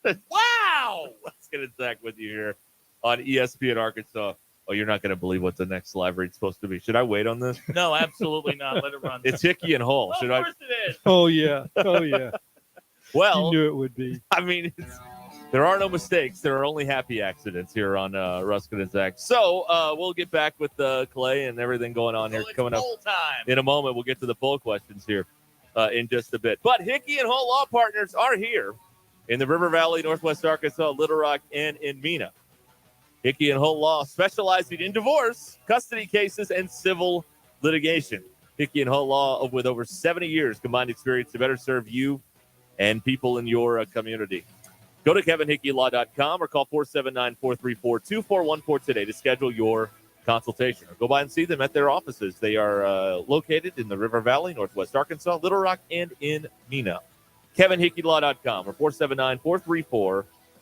Wow. Let's get it Zach with you here on ESPN Arkansas. Oh, you're not going to believe what the next live read's supposed to be. Should I wait on this? No, absolutely not. Let it run. It's Hickey and Hull. Of Should I? course it is. Oh yeah, oh yeah. Well, You knew it would be. I mean, there are no mistakes. There are only happy accidents here on Ruscin and Zach. So we'll get back with Clay and everything going on here coming up Full time. in a moment. We'll get to the poll questions here in just a bit. But Hickey and Hull Law Partners are here in the River Valley, Northwest Arkansas, Little Rock, and in Mena. Hickey and Hull Law, specializing in divorce, custody cases, and civil litigation. Hickey and Hull Law, with over 70 years combined experience to better serve you and people in your community. Go to kevinhickeylaw.com or call 479-434-2414 today to schedule your consultation. Or go by and see them at their offices. They are located in the River Valley, Northwest Arkansas, Little Rock, and in Mena. kevinhickeylaw.com or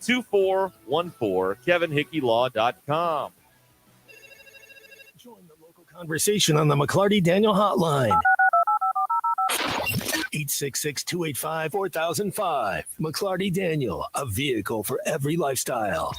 2414, KevinHickeyLaw.com. Join the local conversation on the McClarty Daniel hotline. 866-285-4005. McClarty Daniel, a vehicle for every lifestyle.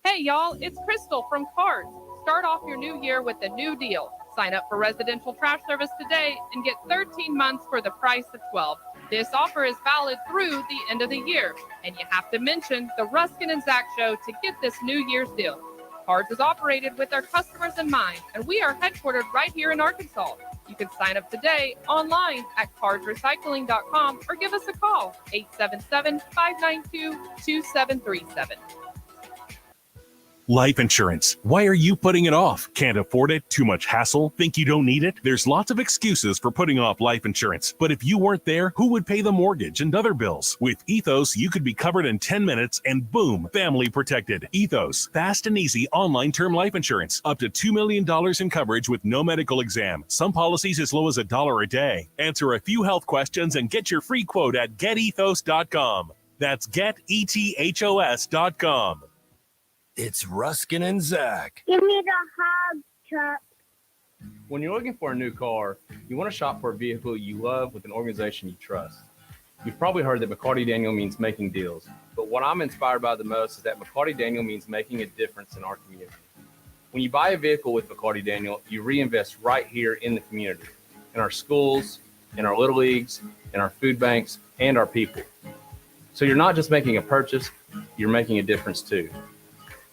Hey, y'all, it's Crystal from Cards. Start off your new year with a new deal. Sign up for residential trash service today and get 13 months for the price of 12. This offer is valid through the end of the year, and you have to mention the Ruscin Zach show to get this New Year's deal. Cards is operated with our customers in mind, and we are headquartered right here in Arkansas. You can sign up today online at cardsrecycling.com or give us a call, 877-592-2737. Life insurance. Why are you putting it off? Can't afford it? Too much hassle? Think you don't need it? There's lots of excuses for putting off life insurance. But if you weren't there, who would pay the mortgage and other bills? With Ethos, you could be covered in 10 minutes and boom, family protected. Ethos, fast and easy online term life insurance. Up to $2 million in coverage with no medical exam. Some policies as low as $1 a day. Answer a few health questions and get your free quote at getethos.com. That's getethos.com. It's Ruscin and Zach. Give me the hog truck. When you're looking for a new car, you want to shop for a vehicle you love with an organization you trust. You've probably heard that McCarty Daniel means making deals, but what I'm inspired by the most is that McCarty Daniel means making a difference in our community. When you buy a vehicle with McCarty Daniel, you reinvest right here in the community, in our schools, in our little leagues, in our food banks, and our people. So you're not just making a purchase, you're making a difference too.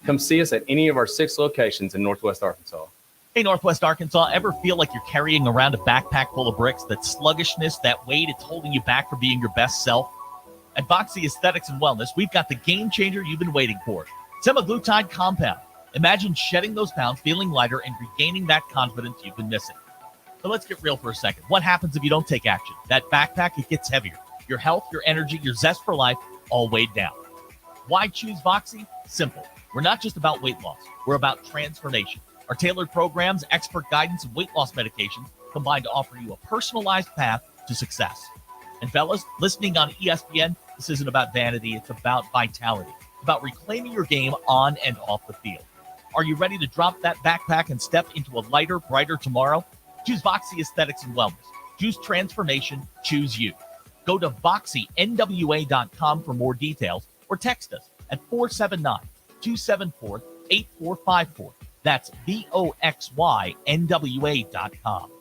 Come see us at any of our 6 locations in Northwest Arkansas. Hey, Northwest Arkansas, ever feel like you're carrying around a backpack full of bricks? That sluggishness, that weight, it's holding you back from being your best self? At Voxy Aesthetics and Wellness, we've got the game changer you've been waiting for. Semaglutide compound. Imagine shedding those pounds, feeling lighter, and regaining that confidence you've been missing. But let's get real for a second. What happens if you don't take action? That backpack, it gets heavier. Your health, your energy, your zest for life, all weighed down. Why choose Voxy? Simple. We're not just about weight loss. We're about transformation. Our tailored programs, expert guidance, and weight loss medications combine to offer you a personalized path to success. And fellas, listening on ESPN, this isn't about vanity. It's about vitality, about reclaiming your game on and off the field. Are you ready to drop that backpack and step into a lighter, brighter tomorrow? Choose Voxy Aesthetics and Wellness. Choose transformation. Choose you. Go to VoxyNWA.com for more details or text us at 479-274-8454. That's VoxyNWA.com.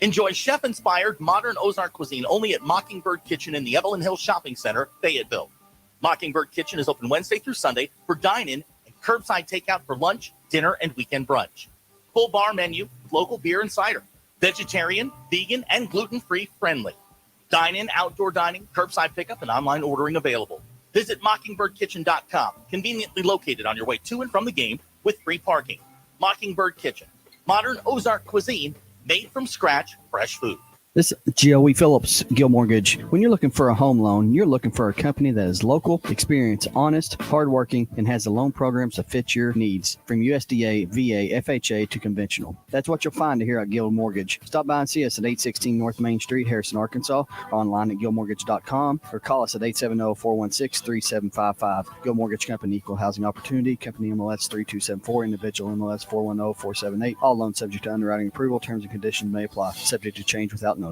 Enjoy chef-inspired modern Ozark cuisine only at Mockingbird Kitchen in the Evelyn Hill Shopping Center, Fayetteville. Mockingbird Kitchen is open Wednesday through Sunday for dine-in and curbside takeout for lunch, dinner, and weekend brunch. Full bar menu with local beer and cider. Vegetarian, vegan, and gluten-free friendly. Dine-in, outdoor dining, curbside pickup, and online ordering available. Visit mockingbirdkitchen.com, conveniently located on your way to and from the game with free parking. Mockingbird Kitchen, modern Ozark cuisine made from scratch, fresh food. This is Joey Phillips, Gill Mortgage. When you're looking for a home loan, you're looking for a company that is local, experienced, honest, hardworking, and has the loan programs that fit your needs, from USDA, VA, FHA to conventional. That's what you'll find here at Gill Mortgage. Stop by and see us at 816 North Main Street, Harrison, Arkansas, or online at gillmortgage.com, or call us at 870-416-3755. Gill Mortgage Company, Equal Housing Opportunity, Company MLS 3274, Individual MLS 410-478. All loans subject to underwriting approval. Terms and conditions may apply. Subject to change without notice.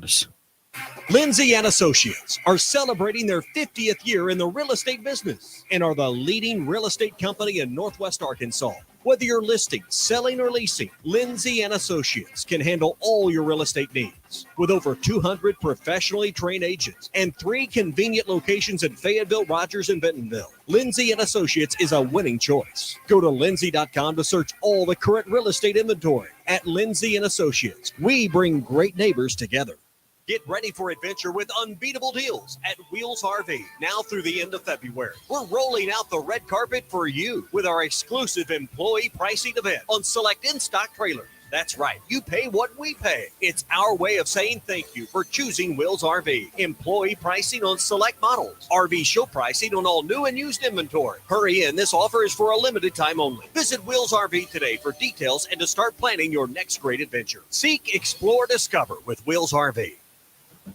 Lindsay and Associates are celebrating their 50th year in the real estate business and are the leading real estate company in Northwest Arkansas. Whether you're listing, selling, or leasing, Lindsay and Associates can handle all your real estate needs. With over 200 professionally trained agents and 3 convenient locations in Fayetteville, Rogers, and Bentonville, Lindsay and Associates is a winning choice. Go to lindsay.com to search all the current real estate inventory. At Lindsay and Associates, we bring great neighbors together. Get ready for adventure with unbeatable deals at Wheels RV now through the end of February. We're rolling out the red carpet for you with our exclusive employee pricing event on select in-stock trailers. That's right. You pay what we pay. It's our way of saying thank you for choosing Wheels RV. Employee pricing on select models. RV show pricing on all new and used inventory. Hurry in. This offer is for a limited time only. Visit Wheels RV today for details and to start planning your next great adventure. Seek, explore, discover with Wheels RV.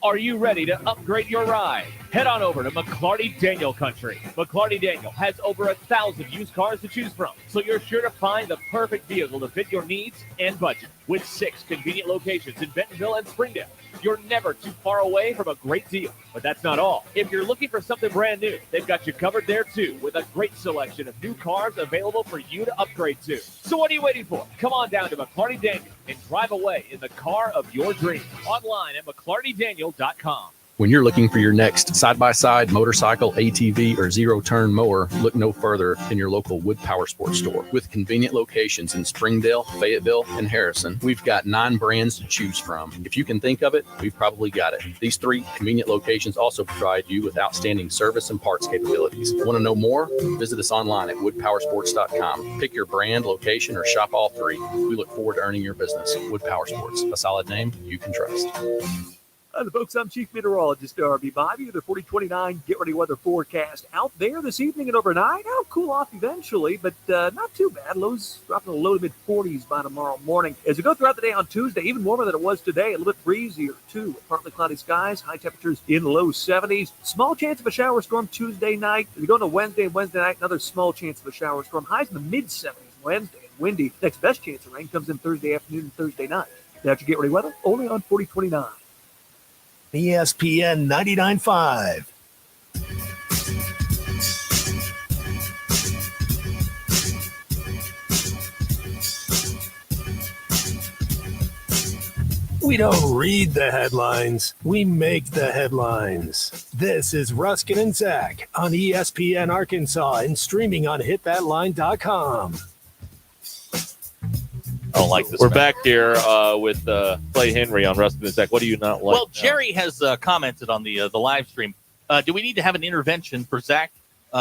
Are you ready to upgrade your ride? Head on over to McClarty Daniel Country. McClarty Daniel has over 1,000 used cars to choose from, so you're sure to find the perfect vehicle to fit your needs and budget. With 6 convenient locations in Bentonville and Springdale, you're never too far away from a great deal. But that's not all. If you're looking for something brand new, they've got you covered there too, with a great selection of new cars available for you to upgrade to. So what are you waiting for? Come on down to McClarty Daniel and drive away in the car of your dreams. Online at McClartyDaniel.com. When you're looking for your next side-by-side, motorcycle, ATV, or zero-turn mower, look no further than your local Wood Power Sports store. With convenient locations in Springdale, Fayetteville, and Harrison, we've got 9 brands to choose from. If you can think of it, we've probably got it. These 3 convenient locations also provide you with outstanding service and parts capabilities. Want to know more? Visit us online at woodpowersports.com. Pick your brand, location, or shop all 3. We look forward to earning your business. Wood Power Sports, a solid name you can trust. Hi, folks. I'm Chief Meteorologist R.B. Bobby with the 4029 Get Ready Weather forecast. Out there this evening and overnight, it'll cool off eventually, but not too bad. Lows dropping to the low to mid-40s by tomorrow morning. As we go throughout the day on Tuesday, even warmer than it was today, a little bit breezier too. Partly cloudy skies, high temperatures in the low 70s. Small chance of a shower storm Tuesday night. As we go into Wednesday night, another small chance of a shower storm. Highs in the mid-70s Wednesday and windy. Next best chance of rain comes in Thursday afternoon and Thursday night. That's your Get Ready Weather, only on 4029. ESPN 99.5. We don't read the headlines. We make the headlines. This is Ruscin and Zach on ESPN Arkansas and streaming on hitthatline.com. I don't like this. We're back here with Clay Henry on Ruscin Zach. What do you not like? Well, Jerry has commented on the live stream. Do we need to have an intervention for Zach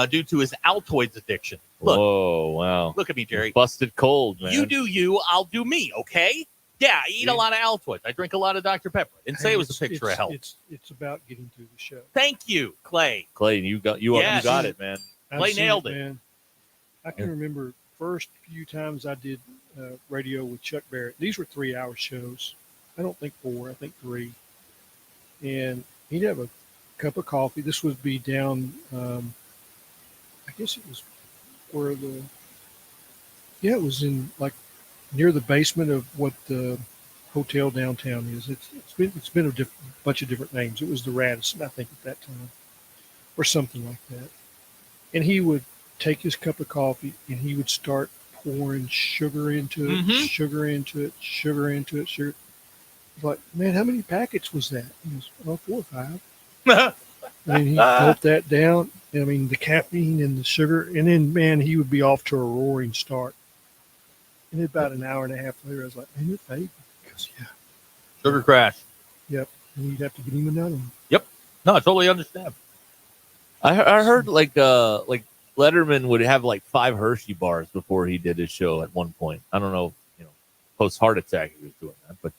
due to his Altoids addiction? Look, oh, wow. Look at me, Jerry. Busted cold, man. You do you, I'll do me, okay? Yeah, I eat a lot of Altoids. I drink a lot of Dr. Pepper. Didn't say it was a picture of health. It's about getting through the show. Thank you, Clay. Clay, you got it, man. Clay nailed it. Man. I can remember first few times I did radio with Chuck Barrett. These were 3-hour shows. I don't think 4. I think 3. And he'd have a cup of coffee. This would be down. I guess it was where it was in like near the basement of what the hotel downtown is. It's been a bunch of different names. It was the Radisson, I think, at that time, or something like that. And he would take his cup of coffee and he would start pouring sugar into it, sugar into it, sugar into it, sugar. Like, man, how many packets was that? He was, 4 or 5. And he gulped that down. I mean, the caffeine and the sugar, and then, man, he would be off to a roaring start. And about an hour and a half later, I was like, man, you're fading. He goes, yeah. Sugar crash. Yep. And you'd have to get him another one. Yep. No, I totally understand. I heard like Letterman would have like 5 Hershey bars before he did his show at one point. I don't know, post heart attack he was doing that, but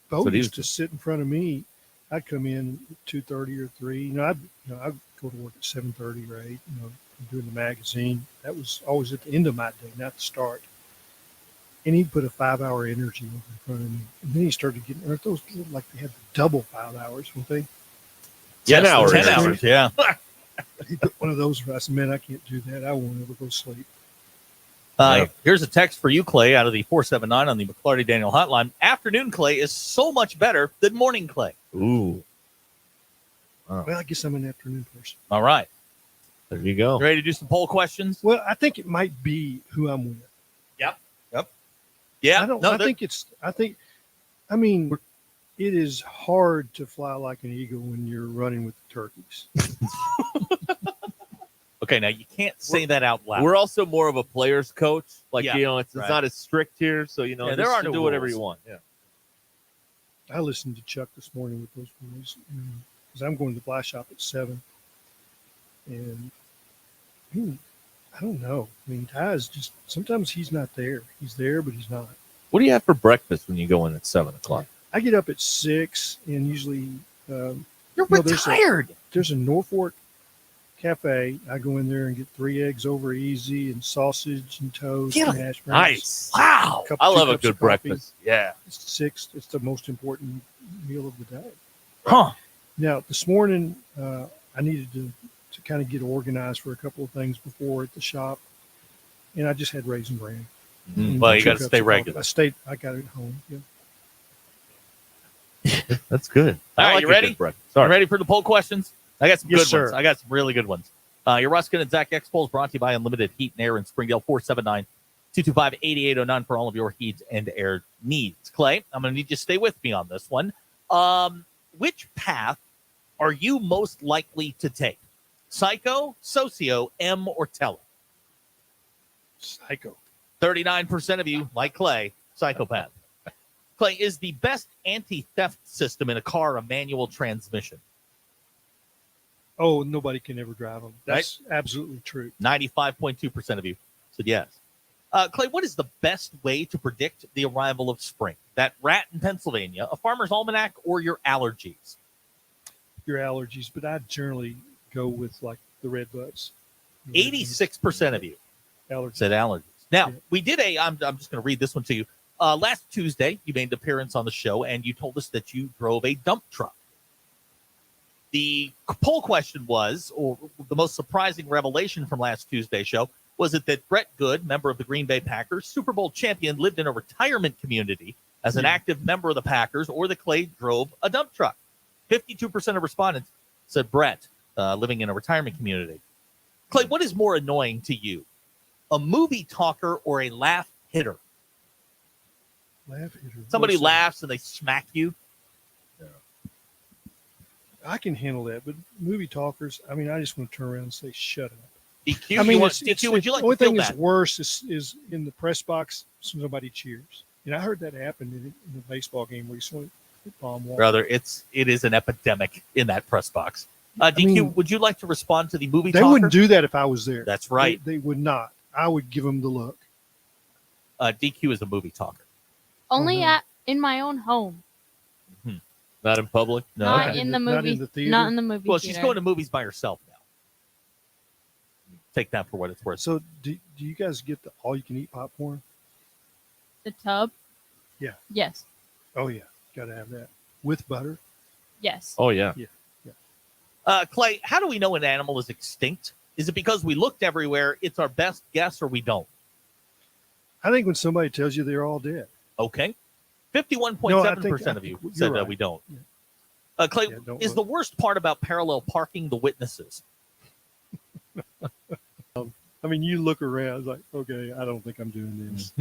Bo used to sit in front of me. I'd come in at 2:30 or 3. I'd go to work at 7:30 or 8. Doing the magazine. That was always at the end of my day, not the start. And he'd put a 5-hour energy over in front of me, and then he started getting. Aren't those like they had double 5 hours? Weren't they? 10 hours. 10 hours. Yeah. He put one of those. I said, man, I can't do that. I won't ever go sleep. Here's a text for you, Clay, out of the 479 on the McClarty Daniel hotline. Afternoon Clay is so much better than morning Clay. Ooh. Wow. Well, I guess I'm an afternoon person. All right. There you go. You ready to do some poll questions? Well, I think it might be who I'm with. Yep. Yeah. I mean, it is hard to fly like an eagle when you're running with the turkeys. Okay, now you can't say that out loud. We're also more of a player's coach. Like, Yeah. it's not as strict here. So, there are no do whatever rules. you want. Yeah. I listened to Chuck this morning with those boys because I'm going to the fly shop at 7. And I don't know. I mean, Ty's just sometimes he's not there. He's there, but he's not. What do you have for breakfast when you go in at 7 o'clock? I get up at 6 and usually You're retired. There's a Norfolk Cafe. I go in there and get 3 eggs over easy and sausage and toast and hash browns. Nice. Wow. I love a good breakfast. Yeah. It's 6. It's the most important meal of the day. Huh. Now, this morning, I needed to kind of get organized for a couple of things before at the shop, and I just had Raisin Bran. Well, you got to stay regular. I got it at home. Yeah. That's good. All right, you ready? Sorry. You ready for the poll questions? I got some Yes, good sir. ones. I got some really good ones. Your Ruscin and Zach X polls brought to you by Unlimited Heat and Air in Springdale, 479-225-8809 for all of your heat and air needs. Clay, I'm going to need you to stay with me on this one. Which path are you most likely to take? Psycho, Socio, M, or Teller? Psycho. 39% of you, like Clay, psychopath. Clay, is the best anti-theft system in a car a manual transmission? Oh, nobody can ever drive them. That's absolutely true. 95.2% of you said yes. Clay, what is the best way to predict the arrival of spring? That rat in Pennsylvania, a farmer's almanac, or your allergies? Your allergies, but I generally go with like the red buds. 86% of you said allergies. Now, we did I'm just going to read this one to you. Last Tuesday, you made an appearance on the show, and you told us that you drove a dump truck. The poll question was, or the most surprising revelation from last Tuesday's show, was it that Brett Good, member of the Green Bay Packers, Super Bowl champion, lived in a retirement community as an active member of the Packers, or that Clay drove a dump truck? 52% of respondents said Brett, living in a retirement community. Clay, what is more annoying to you, a movie talker or a laugh hitter? Laugh hitter. Somebody laughs and they smack you. I can handle that, but movie talkers, I mean, I just want to turn around and say, shut up. DQ, I mean, DQ, would you like the only to feel thing that's that? worse is in the press box, somebody cheers. And I heard that happen in a baseball game recently. Brother, it is an epidemic in that press box. DQ, would you like to respond to the movie They talker? wouldn't do that if I was there. That's right. They would not. I would give them the look. DQ is a movie talker. Only in my own home. Not in public? No. Not in the movie. Not in the theater. Not in the movie. Well, theater. she's going to movies by herself now. Take that for what it's worth. So do you guys get the all-you-can-eat popcorn? The tub? Yeah. Yes. Oh, yeah. Got to have that. With butter? Yes. Oh, yeah. Yeah. Clay, how do we know an animal is extinct? Is it because we looked everywhere, it's our best guess, or we don't? I think when somebody tells you they're all dead. Okay. 51.7% of you said right. we don't. Clay, is the worst part about parallel parking the witnesses? I mean, you look around, it's like, okay, I don't think I'm doing this.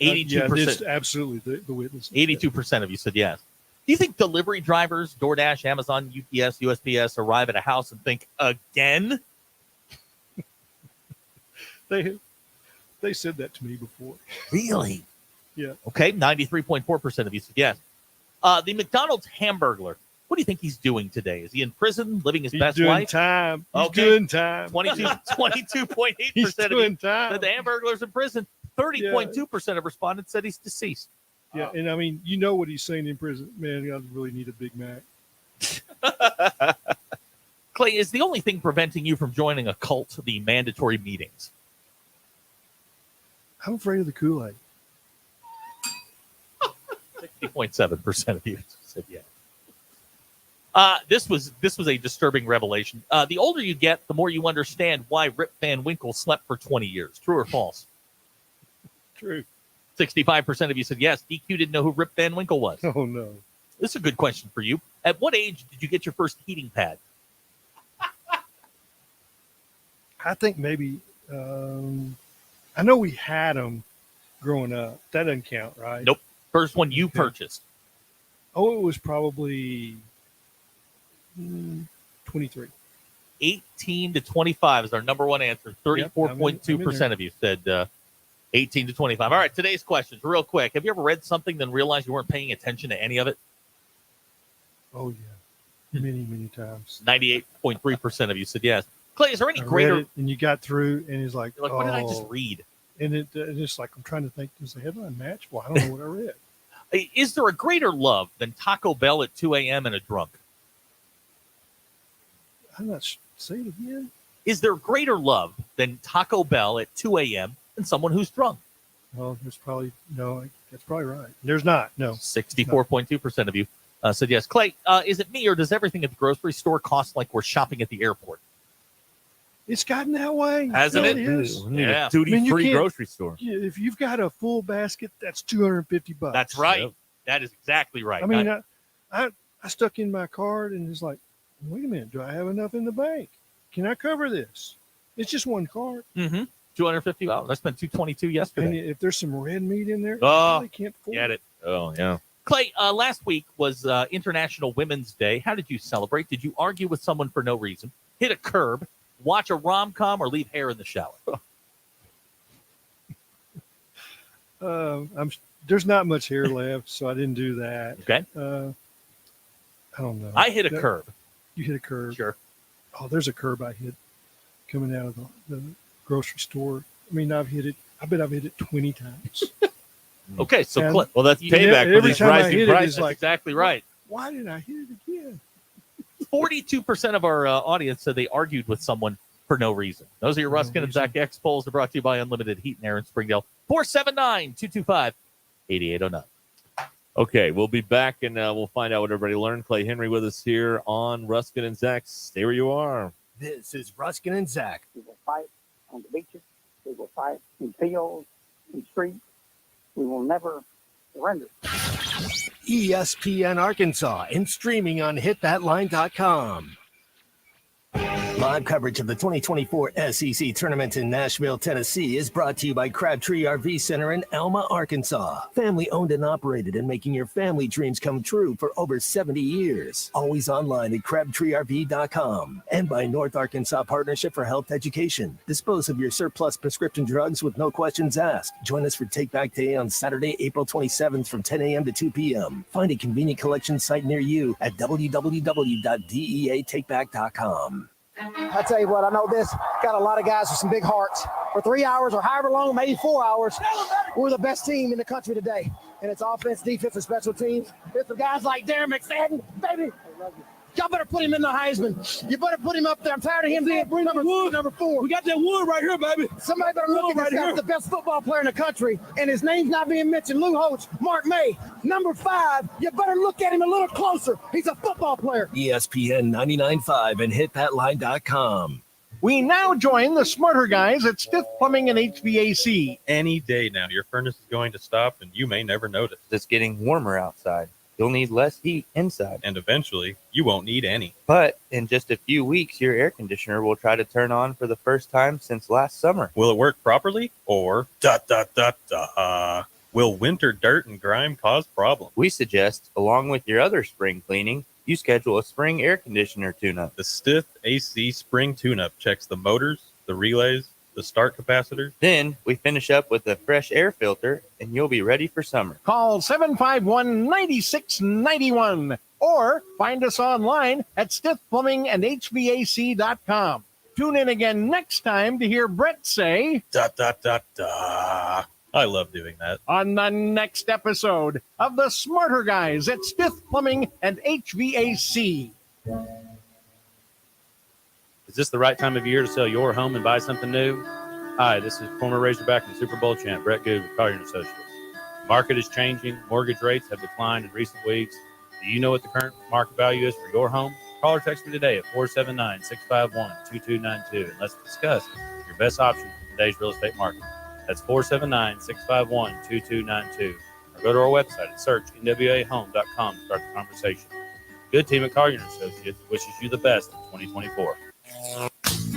82%. It's absolutely the witnesses. 82% of you said yes. Do you think delivery drivers, DoorDash, Amazon, UPS, USPS, arrive at a house and think, again? They said that to me before. Really? Yeah. Okay, 93.4% of you said yes. The McDonald's Hamburglar, what do you think he's doing today? Is he in prison, living his best doing life? Time. He's Okay. doing time. 22.8% He's of doing you time. said the Hamburglar's in prison. 30.2% of respondents said he's deceased. Yeah, and I mean, you know what he's saying in prison. Man, I really need a Big Mac. Clay, is the only thing preventing you from joining a cult the mandatory meetings? I'm afraid of the Kool-Aid. 60.7% of you said yes. This was a disturbing revelation. The older you get, the more you understand why Rip Van Winkle slept for 20 years. True or false? True. 65% of you said yes. DQ didn't know who Rip Van Winkle was. Oh, no. This is a good question for you. At what age did you get your first heating pad? I think maybe, I know we had them growing up. That doesn't count, right? Nope. First one you purchased. Oh, it was probably 23. 18 to 25 is our number one answer. 34.2% of you said 18 to 25. All right, today's questions, real quick. Have you ever read something then realized you weren't paying attention to any of it? Oh, yeah. Many, many times. 98.3% of you said yes. Clay, is there any I greater... read it, and you got through, and it's like, You're like, what did I just read? And it's like, I'm trying to think, does the headline match? Well, I don't know what I read. Is there a greater love than Taco Bell at 2 a.m. and a drunk? I'm not say it again. Is there greater love than Taco Bell at 2 a.m. and someone who's drunk? Well, there's probably, no, that's probably right. There's not, no. 64.2% of you said yes. Clay, is it me or does everything at the grocery store cost like we're shopping at the airport? It's gotten that way. Hasn't it? Is. Yeah. Duty-free grocery store. If you've got a full basket, that's $250. That's right. Yep. That is exactly right. I mean, I stuck in my card and it's like, wait a minute, do I have enough in the bank? Can I cover this? It's just one card. Mm-hmm. $250. I spent $222 yesterday. And if there's some red meat in there, I can't afford get it. Oh, yeah. Clay, last week was International Women's Day. How did you celebrate? Did you argue with someone for no reason, hit a curb, watch a rom-com, or leave hair in the shower? There's not much hair left, so I didn't do that. Okay. I don't know. I hit a curb. You hit a curb? Sure. Oh, there's a curb I hit coming out of the grocery store. I mean, I've hit it. I bet I've hit it 20 times. Okay, so well, that's payback for these rising prices. That's exactly right. Why did I hit it again? 42% of our audience said they argued with someone for no reason. Those are your Ruscin and Zach X polls. Are brought to you by Unlimited Heat and Air in Springdale. 479-225-8809. Okay, we'll be back and we'll find out what everybody learned. Clay Henry with us here on Ruscin and Zach. Stay where you are. This is Ruscin and Zach. We will fight on the beaches. We will fight in fields, in streets. We will never surrender. ESPN Arkansas and streaming on hitthatline.com. Live coverage of the 2024 SEC Tournament in Nashville, Tennessee is brought to you by Crabtree RV Center in Alma, Arkansas. Family owned and operated and making your family dreams come true for over 70 years. Always online at crabtreerv.com. And by North Arkansas Partnership for Health Education. Dispose of your surplus prescription drugs with no questions asked. Join us for Take Back Day on Saturday, April 27th from 10 a.m. to 2 p.m. Find a convenient collection site near you at www.deatakeback.com. I tell you what, I know this got a lot of guys with some big hearts. For 3 hours or however long, maybe 4 hours, we're the best team in the country today. And it's offense, defense, and special teams. It's the guys like Darren McFadden, baby. Y'all better put him in the Heisman. You better put him up there. I'm tired of him being number 4. We got that wood right here, baby. Somebody better look at this guy, the best football player in the country, and his name's not being mentioned. Lou Holtz, Mark May, number 5. You better look at him a little closer. He's a football player. ESPN 99.5 and hitthatline.com. We now join the smarter guys at Stiff Plumbing and HVAC. Any day now, your furnace is going to stop, and you may never notice. It's getting warmer outside. You'll need less heat inside. And eventually, you won't need any. But in just a few weeks, your air conditioner will try to turn on for the first time since last summer. Will it work properly? Or will winter dirt and grime cause problems? We suggest, along with your other spring cleaning, you schedule a spring air conditioner tune-up. The Stiff AC Spring Tune-up checks the motors, the relays, the start capacitor. Then we finish up with a fresh air filter, and you'll be ready for summer. Call 751-9691 or find us online at stiffplumbingandhvac.com. Tune in again next time to hear Brett say I love doing that. On the next episode of the Smarter Guys at Stiff Plumbing and HVAC. Is this the right time of year to sell your home and buy something new? Hi, this is former Razorback and Super Bowl champ Brett Good with Collier & Associates. The market is changing. Mortgage rates have declined in recent weeks. Do you know what the current market value is for your home? Call or text me today at 479-651-2292 and let's discuss your best option for today's real estate market. That's 479-651-2292. Or go to our website and search nwahome.com to start the conversation. Good team at Collier & Associates wishes you the best in 2024.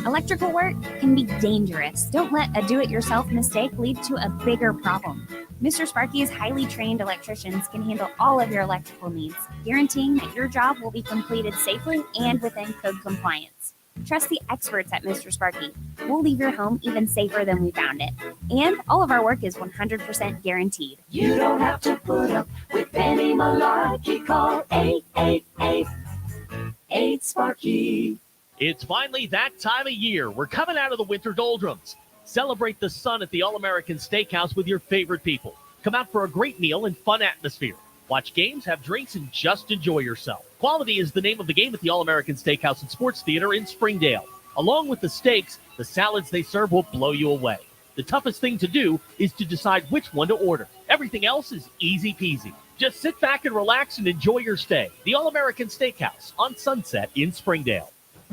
Electrical work can be dangerous. Don't let a do-it-yourself mistake lead to a bigger problem. Mr. Sparky's highly trained electricians can handle all of your electrical needs, guaranteeing that your job will be completed safely and within code compliance. Trust the experts at Mr. Sparky. We'll leave your home even safer than we found it. And all of our work is 100% guaranteed. You don't have to put up with Penny Malarkey. Call 888-8-SPARKY. It's finally that time of year. We're coming out of the winter doldrums. Celebrate the sun at the All-American Steakhouse with your favorite people. Come out for a great meal and fun atmosphere. Watch games, have drinks, and just enjoy yourself. Quality is the name of the game at the All-American Steakhouse and Sports Theater in Springdale. Along with the steaks, the salads they serve will blow you away. The toughest thing to do is to decide which one to order. Everything else is easy peasy. Just sit back and relax and enjoy your stay. The All-American Steakhouse on Sunset in Springdale.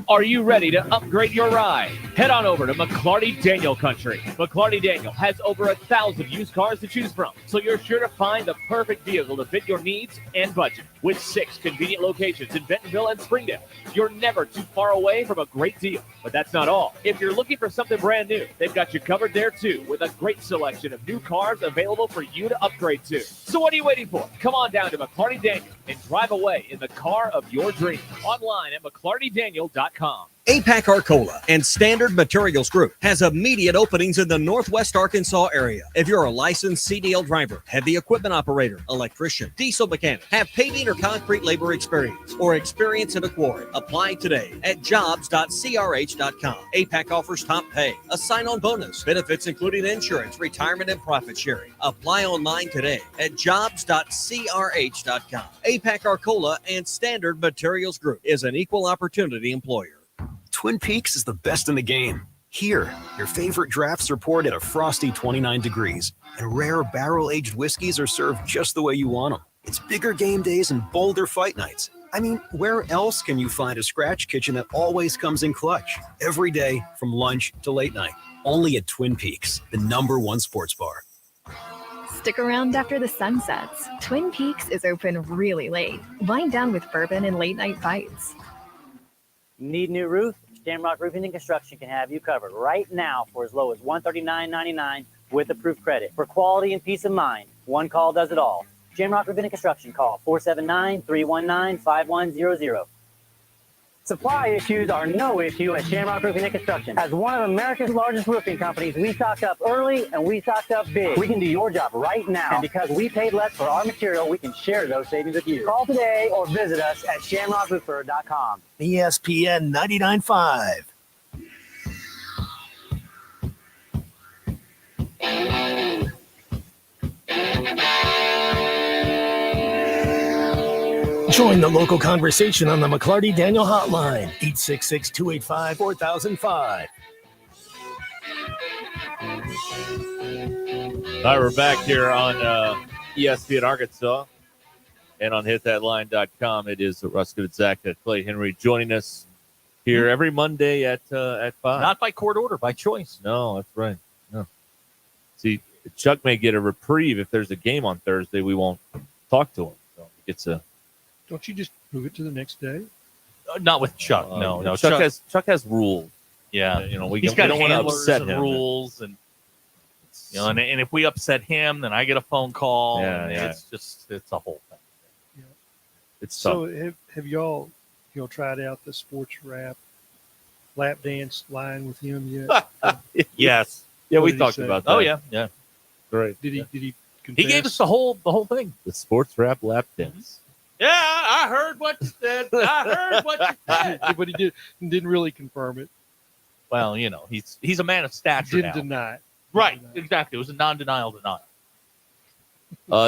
Are you ready to upgrade your ride? Head on over to McClarty Daniel Country. McClarty Daniel has over 1,000 used cars to choose from, so you're sure to find the perfect vehicle to fit your needs and budget. With 6 convenient locations in Bentonville and Springdale, you're never too far away from a great deal. But that's not all. If you're looking for something brand new, they've got you covered there too, with a great selection of new cars available for you to upgrade to. So what are you waiting for? Come on down to McClarty Daniel and drive away in the car of your dreams. Online at McClartyDaniel.com. APAC Arcola and Standard Materials Group has immediate openings in the Northwest Arkansas area. If you're a licensed CDL driver, heavy equipment operator, electrician, diesel mechanic, have paving or concrete labor experience, or experience in a quarry, apply today at jobs.crh.com. APAC offers top pay, a sign-on bonus, benefits including insurance, retirement, and profit sharing. Apply online today at jobs.crh.com. APAC Arcola and Standard Materials Group is an equal opportunity employer. Twin Peaks is the best in the game. Here, your favorite drafts are poured at a frosty 29 degrees, and rare barrel-aged whiskeys are served just the way you want them. It's bigger game days and bolder fight nights. I mean, where else can you find a scratch kitchen that always comes in clutch? Every day, from lunch to late night. Only at Twin Peaks, the #1 sports bar. Stick around after the sun sets. Twin Peaks is open really late. Wind down with bourbon and late-night bites. Need new roof? Shamrock Roofing and Construction can have you covered right now for as low as $139.99 with approved credit. For quality and peace of mind, one call does it all. Shamrock Roofing and Construction, call 479-319-5100. Supply issues are no issue at Shamrock Roofing and Construction. As one of America's largest roofing companies, we stocked up early and we stocked up big. We can do your job right now. And because we paid less for our material, we can share those savings with you. Call today or visit us at shamrockroofer.com. ESPN 99.5. Join the local conversation on the McClarty Daniel Hotline, 866-285-4005. All right, we're back here on ESPN Arkansas and on hitthatline.com. It is Ruscin Zach, Clay Henry joining us here every Monday at 5. Not by court order, by choice. No, that's right. No. See, Chuck may get a reprieve if there's a game on Thursday. We won't talk to him. So he gets a. Don't you just move it to the next day? Not with Chuck. No. Chuck has rules. Yeah, we he's got don't want to upset and him. Rules, and and if we upset him, then I get a phone call. Yeah. It's a whole thing. Yeah. It's tough. So have y'all tried out the sports lap dance line with him yet? Yes. Yeah, we talked about that. Oh yeah. Did he confess? He gave us the whole thing. The sports rap lap dance. Yeah, I heard what you said. I heard what you said. But he didn't really confirm it. Well, he's a man of stature. Didn't deny it. Right, exactly. It was a non-denial denial.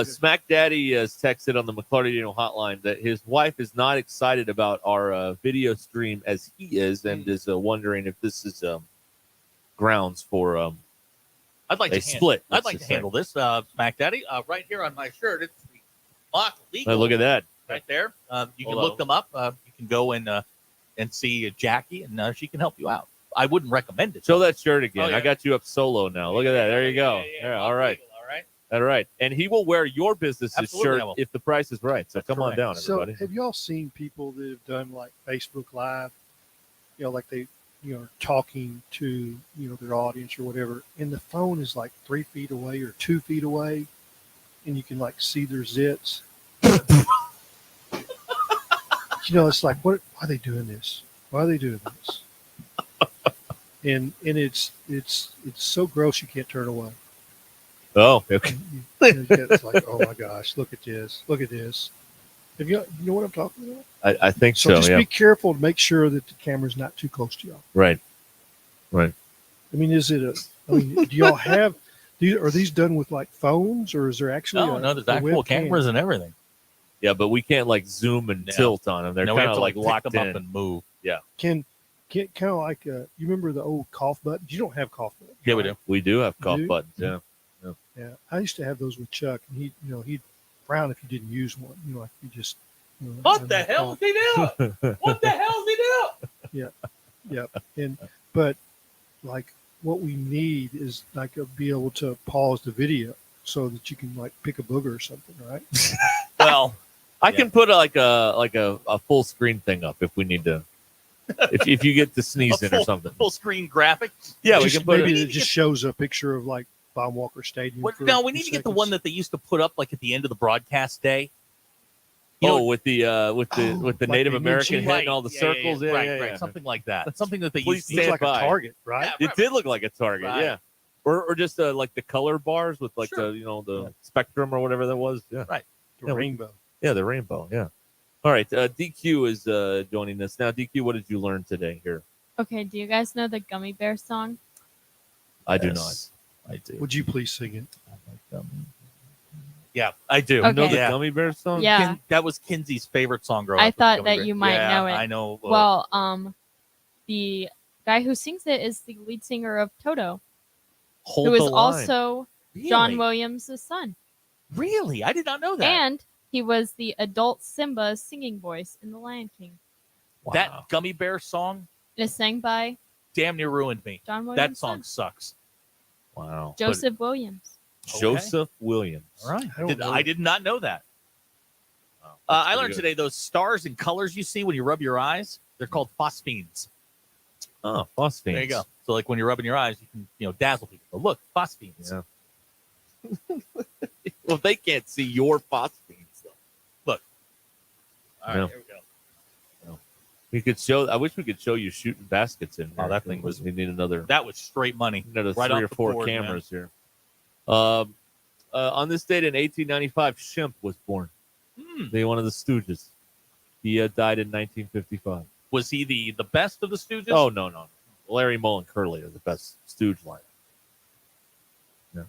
Smack Daddy has texted on the McClarty Daniel hotline that his wife is not excited about our video stream as he is, and is wondering if this is grounds for I'd like a to split. I'd like to handle this, Smack Daddy. Right here on my shirt, it's the Mock Legal. Look at that. Right there. You can look them up. You can go and see Jackie, and she can help you out. I wouldn't recommend it. Show that shirt again. Oh, yeah. I got you up solo now. Look at that. There you go. Yeah, all right. All right. And he will wear your business's Absolutely, shirt if the price is right. So come on down, everybody. So have y'all seen people that have done like Facebook Live? Like they are talking to their audience or whatever, and the phone is like 3 feet away or 2 feet away, and you can like see their zits. It's like, why are they doing this? Why are they doing this? And it's so gross you can't turn away. Oh, okay. It's like, oh my gosh, look at this. Have you know what I'm talking about? I think so. Just be careful to make sure that the camera's not too close to y'all. Right. I mean, do y'all have? Are these done with like phones, or is there actually? No, there's actual cameras and everything. Yeah, but we can't like zoom and tilt on them. They're kind of like locked pick them in. up and move. Yeah. Kind of like you remember the old cough buttons? You don't have cough buttons. Yeah, we do. We do have cough do? buttons. Yeah. Yeah, I used to have those with Chuck, and he'd around if you didn't use one. Like you just. What the hell is he doing? What the hell is he doing? Yeah. But like what we need is like be able to pause the video so that you can like pick a booger or something, right? Well, I can put like a full screen thing up if we need to. If you get to sneezing or something, full screen graphics. Yeah, we can put maybe it just shows a picture of like Bob Walker Stadium. No, we need to get the one that they used to put up like at the end of the broadcast day. With the Native American head and all the circles, right, something like that. That's something that they Please used to stand like by. a target, right? It did look like a target, Right. yeah. Or just like the color bars with like the spectrum or whatever that was, yeah. Right. The rainbow. Yeah, the rainbow, yeah. All right, DQ is joining us now. DQ, what did you learn today here? Okay, do you guys know the Gummy Bear song? I do not. I do. Would you please sing it? Yeah, I do. Okay. You know the Gummy Bear song? Yeah. That was Kinsey's favorite song growing up. I thought Gummy that Bear. you might know it. I know. Well, the guy who sings it is the lead singer of Toto, Hold who is the Line. also John Really? Williams' son. Really? I did not know that. And he was the adult Simba singing voice in The Lion King. That Gummy Bear song It is sang by damn near ruined me. John That Williams' song son, sucks. Wow. Joseph Williams. Joseph Williams. All right. I don't know. I did not know that. I learned today those stars and colors you see when you rub your eyes, they're called phosphines. Oh, phosphines. There you go. So like when you're rubbing your eyes, you can dazzle people. Oh, look, phosphines. Yeah. Well, they can't see your phosphines, though. Look. All right, Yeah. here we go. We could show. I wish we could show you shooting baskets in. Oh, here. that thing was. We need another. That was straight money. Another Right 3 off or the 4 board, cameras here. On this date in 1895, Shemp was born. One of the Stooges. He died in 1955. Was he the best of the Stooges? Oh, no. Larry, Moe, and Curly are the best Stooge lineup. Yeah.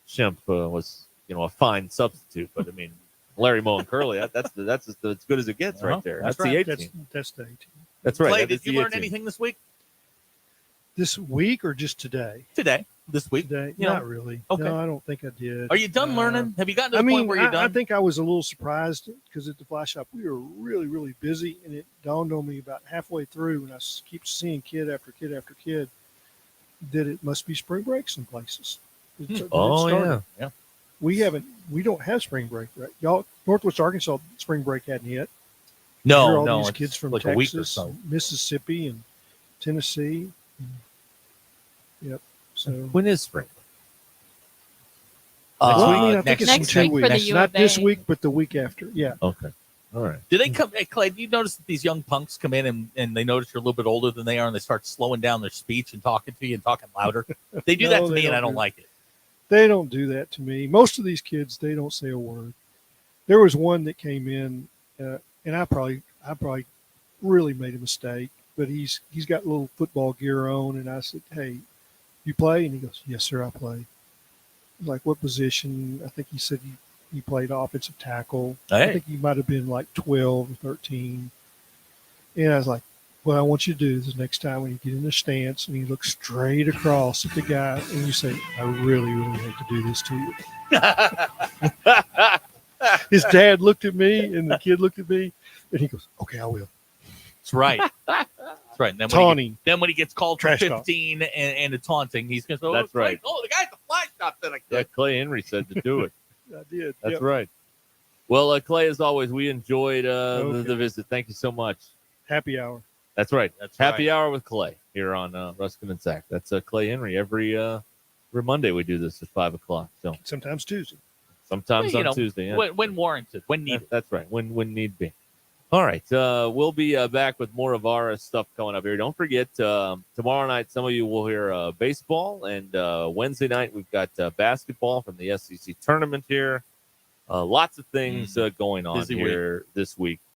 Shemp was, a fine substitute, but I mean, Larry, Moe, and Curly, that's as good as it gets right there. That's right. the 18. That's the 18. That's right. Clay, that did is you the learn 18. anything this week? This week or just today? Today. This week? Today? You know? Not really. Okay. No, I don't think I did. Are you done learning? Have you gotten to the I mean, point where you're done? I think I was a little surprised because at the fly shop we were really, really busy, and it dawned on me about halfway through when I keep seeing kid after kid after kid that it must be spring break some places. Oh, yeah. We don't have spring break, right? Y'all, Northwest Arkansas spring break hadn't hit. No, all no, these it's kids from like a week or Texas, so. Mississippi, and Tennessee. Yep. So when is spring? I think it's next in 2 week for the weeks. U Not of this A. week, but the week after. Yeah. Okay. All right. Do they come, hey, Clay, do you notice that these young punks come in and they notice you're a little bit older than they are and they start slowing down their speech and talking to you and talking louder? They do that No, to they me and I don't don't do like it. They don't do that to me. Most of these kids, they don't say a word. There was one that came in, and I probably really made a mistake, but he's got a little football gear on, and I said, "Hey, you play?" And he goes, "Yes, sir, I play." I was like, "What position?" I think he said he played offensive tackle. Hey. I think he might have been like 12 or 13. And I was like, what I want you to do is next time when you get in the stance and you look straight across at the guy and you say, I really, really hate to do this to you. His dad looked at me and the kid looked at me and he goes, okay, I will. That's right. That's right. And then Taunting. When he gets called for Trash talk. 15 and a taunting, he's going to say, That's right. Oh, the guy at the fly shop said I could. Yeah, Clay Henry said to do it. I did. That's Yep. right. Well, Clay, as always, we enjoyed the visit. Thank you so much. Happy hour. That's right. That's Happy right. hour with Clay here on Ruscin and Zach. That's Clay Henry. Every Monday we do this at 5 o'clock. So Sometimes Tuesday. sometimes Well, on Tuesday. Yeah. When warranted, when needed. That's right. When need be. All right. We'll be back with more of our stuff coming up here. Don't forget, tomorrow night, some of you will hear baseball. And Wednesday night, we've got basketball from the SEC tournament here. Lots of things going on Busy here this week.